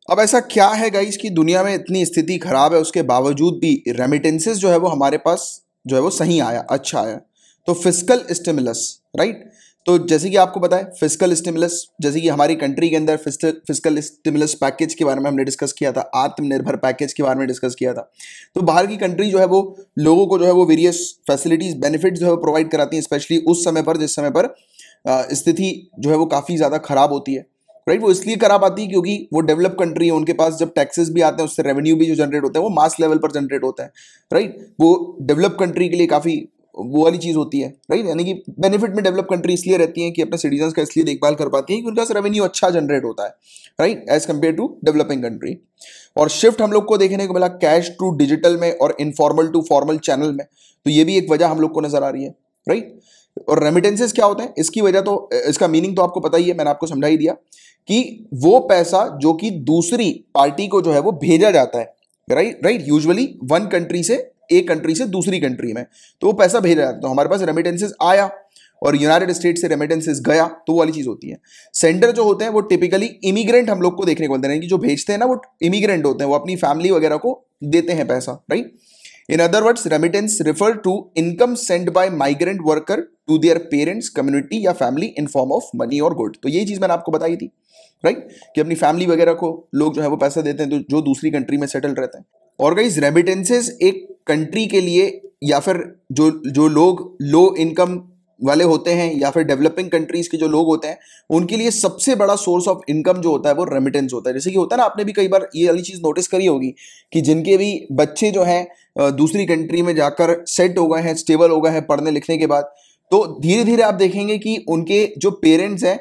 अब ऐसा क्या है गाइस कि दुनिया में इतनी स्थिति खराब है, उसके बावजूद भी रेमिटेंसेस जो है वो हमारे पास जो है वो सही आया, अच्छा आया। तो फिस्कल स्टिमुलस, राइट, तो जैसे कि आपको पता है फिस्कल स्टिमुलस, जैसे कि हमारी कंट्री के अंदर फिस्कल स्टिमुलस पैकेज के बारे में हमने डिस्कस किया था, आत्मनिर्भर पैकेज के बारे में डिस्कस किया था। तो बाहर की कंट्री जो है वो लोगों को जो है वो वेरियस फैसिलिटीज, बेनिफिट जो है वो प्रोवाइड कराती हैं, स्पेशली उस समय पर जिस समय पर स्थिति जो है वो काफ़ी ज़्यादा खराब होती है, राइट। वो इसलिए खराब आती है क्योंकि वो डेवलप कंट्री है, उनके पास जब टैक्सेस भी आते हैं उससे रेवेन्यू भी जो जनरेट होता है वो मास लेवल पर जनरेट होता है, राइट। वो डेवलप कंट्री के लिए काफ़ी वो वाली चीज होती है, राइट, यानी कि बेनिफिट में डेवलप कंट्री इसलिए रहती है कि अपने सिटीजन्स का इसलिए देखभाल कर पाती है कि उनका रेवेन्यू अच्छा जनरेट होता है, right, as compare to developing country. और शिफ्ट हम लोग को देखने को मिला कैश टू डिजिटल में और इनफॉर्मल टू फॉर्मल चैनल में, तो ये भी एक वजह हम लोग को नजर आ रही है, राइट। और रेमिटेंसेस क्या होते हैं, इसकी वजह तो इसका मीनिंग तो आपको पता ही है, मैंने आपको समझा ही दिया कि वो पैसा जो कि दूसरी पार्टी को जो है वो भेजा जाता है, राइट, यूजुअली वन कंट्री से एक कंट्री से दूसरी कंट्री में, तो वो पैसा भेजा जाता है। तो हमारे पास रेमिटेंसेस आया और यूनाइटेड स्टेट से रेमिटेंसेस गया, तो वो वाली चीज होती है। सेंडर जो होते हैं वो टिपिकली इमिग्रेंट हम लोग को देखने को मिलते हैं, कि जो भेजते हैं ना वो इमिग्रेंट होते हैं, वो अपनी फैमिली वगैरह को देते हैं पैसा, right. In other words remittance refer to income send by migrant worker to their parents, community या family in form of money or good. तो यही चीज मैंने आपको बताई थी, राइट, कि अपनी फैमिली वगैरह को लोग जो है वो पैसा देते हैं जो दूसरी कंट्री में सेटल रहते हैं। और गाइस रेमिटेंसेस एक कंट्री के लिए या फिर जो लोग लो इनकम वाले होते हैं या फिर डेवलपिंग कंट्रीज के जो लोग होते हैं उनके लिए सबसे बड़ा सोर्स ऑफ इनकम जो होता है वो रेमिटेंस होता है। जैसे कि होता है ना, आपने भी कई बार ये वाली चीज नोटिस करी होगी कि जिनके भी बच्चे जो हैं दूसरी कंट्री में जाकर सेट हो गए हैं, स्टेबल हो गए हैं पढ़ने लिखने के बाद, तो धीरे धीरे आप देखेंगे कि उनके जो पेरेंट्स हैं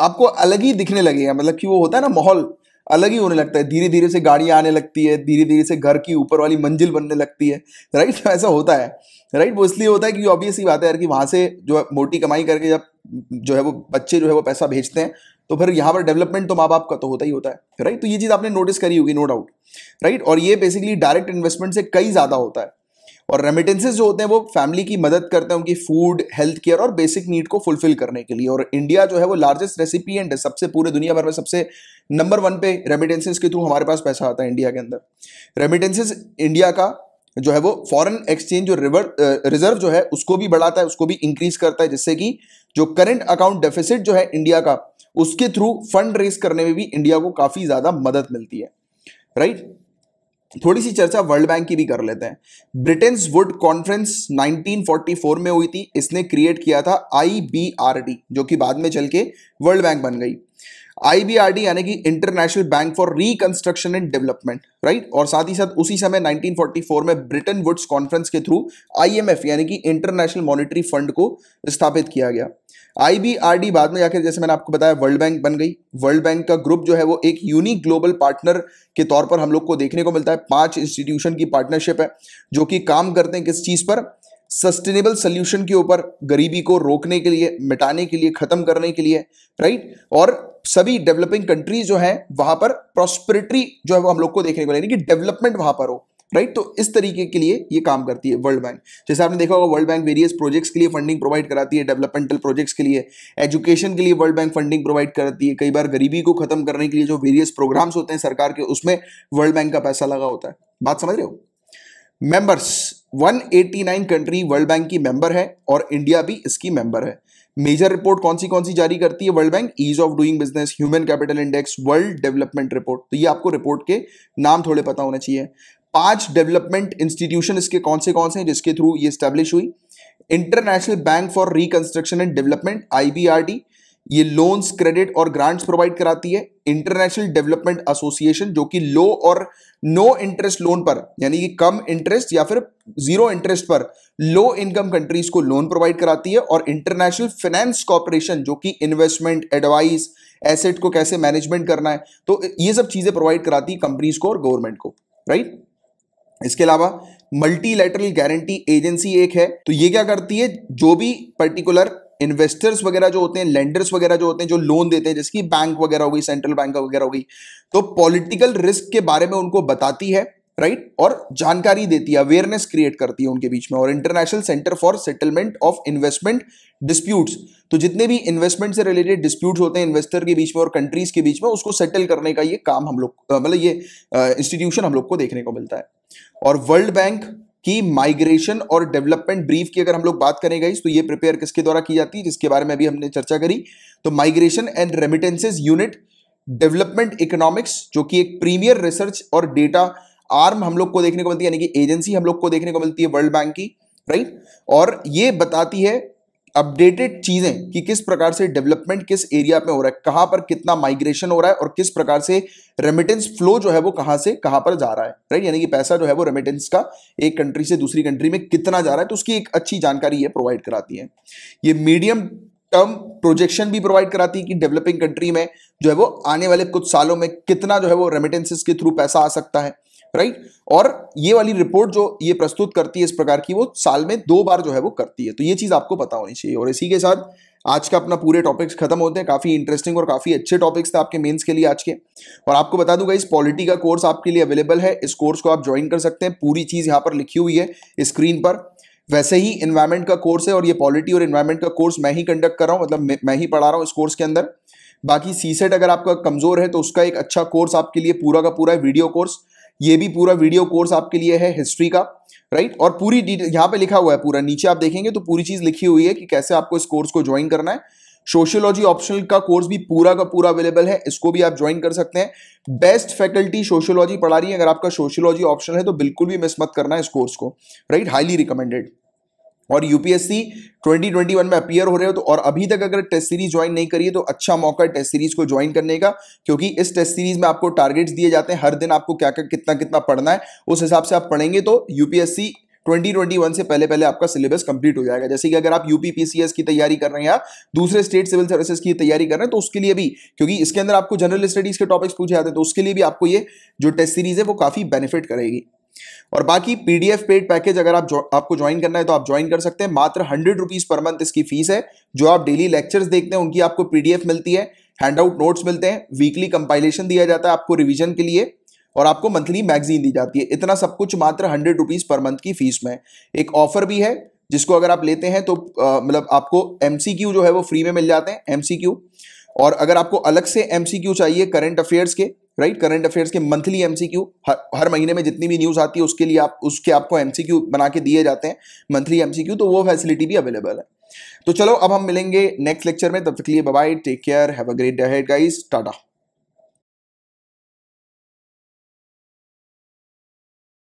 आपको अलग ही दिखने लगेगा, मतलब कि वो होता है ना माहौल अलग ही होने लगता है, धीरे धीरे से गाड़ियां आने लगती है, धीरे धीरे से घर की ऊपर वाली मंजिल बनने लगती है, राइट। तो ऐसा होता है, राइट। वो इसलिए होता है क्योंकि ऑब्वियस ही बात है यार कि वहां से जो मोटी कमाई करके जब जो है वो बच्चे जो है वो पैसा भेजते हैं तो फिर यहाँ पर डेवलपमेंट तो माँ बाप का तो होता ही होता है, राइट। तो ये चीज आपने नोटिस करी होगी, नो डाउट, राइट। और ये बेसिकली डायरेक्ट इन्वेस्टमेंट से कई ज्यादा होता है। और रेमिटेंसेस जो होते हैं वो फैमिली की मदद करते हैं उनकी फूड, हेल्थ केयर और बेसिक नीड को फुलफिल करने के लिए। और इंडिया जो है वो लार्जेस्ट रेसिपिएंट है, सबसे पूरे दुनिया भर में सबसे नंबर 1 पे रेमिटेंसेस के थ्रू हमारे पास पैसा आता है इंडिया के अंदर। रेमिटेंसेस इंडिया का जो है वो फॉरेन एक्सचेंज जो रिजर्व जो है उसको भी बढ़ाता है, उसको भी इंक्रीज करता है, जिससे कि जो करंट अकाउंट डेफिसिट जो है इंडिया का, उसके थ्रू फंड रेज करने में भी इंडिया को काफी ज्यादा मदद मिलती है, राइट। थोड़ी सी चर्चा वर्ल्ड बैंक की भी कर लेते हैं। ब्रिटेन्स वुड कॉन्फ्रेंस 1944 में हुई थी, इसने क्रिएट किया था IBRD, जो कि बाद में चल के वर्ल्ड बैंक बन गई। IBRD यानी कि international bank for reconstruction and development, right. और साथ ही साथ उसी समय 1944 में ब्रिटेन वुड्स कॉन्फ्रेंस के थ्रू IMF यानी कि इंटरनेशनल मॉनेटरी फंड को स्थापित किया गया। IBRD बाद में जाकर, जैसे मैंने आपको बताया, वर्ल्ड बैंक बन गई। वर्ल्ड बैंक का ग्रुप जो है वो एक यूनिक ग्लोबल पार्टनर के तौर पर हम लोग को देखने को मिलता है। 5 इंस्टीट्यूशन की पार्टनरशिप है जो कि काम करते हैं किस चीज पर, सस्टेनेबल सोल्यूशन के ऊपर, गरीबी को रोकने के लिए, मिटाने के लिए, खत्म करने के लिए, राइट। और सभी डेवलपिंग कंट्रीज जो हैं वहां पर प्रॉस्पेरिटी जो है वो हम लोग को देखने को मिलेगी कि डेवलपमेंट वहां पर हो, राइट। तो इस तरीके के लिए ये काम करती है वर्ल्ड बैंक। जैसे आपने देखा होगा वर्ल्ड बैंक वेरियस प्रोजेक्ट्स के लिए फंडिंग प्रोवाइड कराती है, डेवलपमेंटल प्रोजेक्ट्स के लिए, एजुकेशन के लिए वर्ल्ड बैंक फंडिंग प्रोवाइड करती है। कई बार गरीबी को खत्म करने के लिए जो वेरियस प्रोग्राम्स होते हैं सरकार के, उसमें वर्ल्ड बैंक का पैसा लगा होता है। बात समझ रहे हो? मेंबर्स 189 कंट्री वर्ल्ड बैंक की मेंबर है और इंडिया भी इसकी मेंबर है। मेजर रिपोर्ट कौन सी जारी करती है World Bank? Ease of doing business, human capital index, world development report. तो ये आपको रिपोर्ट के नाम थोड़े पता होने चाहिए। 5 डेवलपमेंट इंस्टीट्यूशन इसके कौन से हैं जिसके थ्रू ये स्टैब्लिश हुई? International bank for reconstruction and development, IBRD, ये लोन्स, क्रेडिट और ग्रांट्स प्रोवाइड कराती है। इंटरनेशनल डेवलपमेंट एसोसिएशन जो कि लो और नो इंटरेस्ट लोन पर, यानी कि कम इंटरेस्ट या फिर जीरो इंटरेस्ट पर लो इनकम कंट्रीज को लोन प्रोवाइड कराती है। और इंटरनेशनल फाइनेंस कॉर्पोरेशन जो कि इन्वेस्टमेंट, एडवाइस, एसेट को कैसे मैनेजमेंट करना है, तो ये सब चीजें प्रोवाइड कराती है कंपनीज को और गवर्नमेंट को, राइट। इसके अलावा मल्टीलैटरल गारंटी एजेंसी एक है, तो ये क्या करती है? जो भी पर्टिकुलर इन्वेस्टर्स वगैरह जो होते हैं, लेंडर्स वगैरह जो होते हैं, जो लोन देते हैं, जैसे कि बैंक वगैरह हो गई, सेंट्रल बैंक वगैरह हो गई, तो पॉलिटिकल रिस्क के बारे में उनको बताती है, राइट, और जानकारी देती है, अवेयरनेस क्रिएट करती है उनके बीच में। और international centre for settlement of investment disputes, तो जितने भी इन्वेस्टमेंट से रिलेटेड डिस्प्यूट्स होते हैं इन्वेस्टर के बीच में और कंट्रीज के बीच में, उसको सेटल करने का ये काम हम लोग, मतलब ये इंस्टीट्यूशन हम लोग को देखने को मिलता है। और वर्ल्ड बैंक की माइग्रेशन और डेवलपमेंट ब्रीफ की अगर हम लोग बात करें गाइस, तो ये प्रिपेयर किसके द्वारा की जाती है, जिसके बारे में अभी हमने चर्चा करी। तो migration and remittances unit, development economics जो कि एक प्रीमियर रिसर्च और डेटा आर्म हम लोग को देखने को मिलती है, यानी कि एजेंसी हम लोग को देखने को मिलती है वर्ल्ड बैंक की, राइट। और ये बताती है अपडेटेड चीजें कि किस प्रकार से डेवलपमेंट किस एरिया में हो रहा है, कहां पर कितना माइग्रेशन हो रहा है और किस प्रकार से रेमिटेंस फ्लो जो है वो कहां से कहां पर जा रहा है, राइट। यानी कि पैसा जो है वो रेमिटेंस का एक कंट्री से दूसरी कंट्री में कितना जा रहा है, तो उसकी एक अच्छी जानकारी ये प्रोवाइड कराती है। ये मीडियम टर्म प्रोजेक्शन भी प्रोवाइड कराती है कि डेवलपिंग कंट्री में जो है वो आने वाले कुछ सालों में कितना जो है वो रेमिटेंसेस के थ्रू पैसा आ सकता है, राइट। और ये वाली रिपोर्ट जो ये प्रस्तुत करती है इस प्रकार की, वो साल में 2 बार जो है वो करती है। तो ये चीज आपको पता होनी चाहिए। और इसी के साथ आज का अपना पूरे टॉपिक्स खत्म होते हैं। काफी इंटरेस्टिंग और काफी अच्छे टॉपिक्स थे आपके मेंस के लिए आज के। और आपको बता दूंगा इस पॉलिटी का कोर्स आपके लिए अवेलेबल है, इस कोर्स को आप ज्वाइन कर सकते हैं। पूरी चीज यहाँ पर लिखी हुई है स्क्रीन पर। वैसे ही एनवायरमेंट का कोर्स है और ये पॉलिटी और एनवायरमेंट का कोर्स मैं ही कंडक्ट कर रहा हूँ, मतलब मैं ही पढ़ा रहा हूँ इस कोर्स के अंदर। बाकी सीसेट अगर आपका कमजोर है तो उसका एक अच्छा कोर्स आपके लिए पूरा का पूरा है, वीडियो कोर्स। ये भी पूरा वीडियो कोर्स आपके लिए है हिस्ट्री का, राइट। और पूरी डिटेल यहाँ पे लिखा हुआ है पूरा, नीचे आप देखेंगे तो पूरी चीज लिखी हुई है कि कैसे आपको इस कोर्स को ज्वाइन करना है। सोशियोलॉजी ऑप्शनल का कोर्स भी पूरा का पूरा अवेलेबल है, इसको भी आप ज्वाइन कर सकते हैं। बेस्ट फैकल्टी सोशियोलॉजी पढ़ा रही है, अगर आपका सोशियोलॉजी ऑप्शनल है तो बिल्कुल भी मिस मत करना है इस कोर्स को, राइट। Highly recommended. और यूपीएससी 2021 में अपीयर हो रहे हो तो, और अभी तक अगर टेस्ट सीरीज ज्वाइन नहीं करी है तो अच्छा मौका है टेस्ट सीरीज को ज्वाइन करने का, क्योंकि इस टेस्ट सीरीज में आपको टारगेट्स दिए जाते हैं, हर दिन आपको क्या क्या कितना कितना पढ़ना है, उस हिसाब से आप पढ़ेंगे तो यूपीएससी 2021 से पहले पहले आपका सिलेबस कंप्लीट हो जाएगा। जैसे कि अगर आप यूपीपीसीएस की तैयारी कर रहे हैं या दूसरे स्टेट सिविल सर्विसेज की तैयारी कर रहे हैं तो उसके लिए भी, क्योंकि इसके अंदर आपको जनरल स्टडीज के टॉपिक्स पूछे जाते हैं, तो उसके लिए भी आपको ये जो टेस्ट सीरीज है वो काफी बेनिफिट करेगी। और बाकी पीडीएफ पेड पैकेज अगर आपको ज्वाइन करना है तो आप ज्वाइन कर सकते हैं। मात्र 100 रुपीज पर मंथ इसकी फीस है। जो आप डेली लेक्चर्स देखते हैं उनकी आपको पीडीएफ मिलती है, हैंडआउट नोट्स मिलते हैं, वीकली कंपाइलेशन दिया जाता है आपको रिवीजन के लिए, और आपको मंथली मैगजीन दी जाती है। इतना सब कुछ मात्र 100 रुपीज पर मंथ की फीस में। एक ऑफर भी है जिसको अगर आप लेते हैं तो मतलब आपको एमसीक्यू जो है वो फ्री में मिल जाते हैं, एमसीक्यू। और अगर आपको अलग से एमसीक्यू चाहिए करंट अफेयर्स के, राइट, करंट अफेयर्स के मंथली एमसीक्यू, हर महीने में जितनी भी न्यूज आती है उसके लिए आपको एमसीक्यू बना के दिए जाते हैं, मंथली एमसीक्यू, तो वो फैसिलिटी भी अवेलेबल है। तो चलो अब हम मिलेंगे नेक्स्ट लेक्चर में, तब तक के लिए bye bye, take care, have a great day ahead guys, Tata.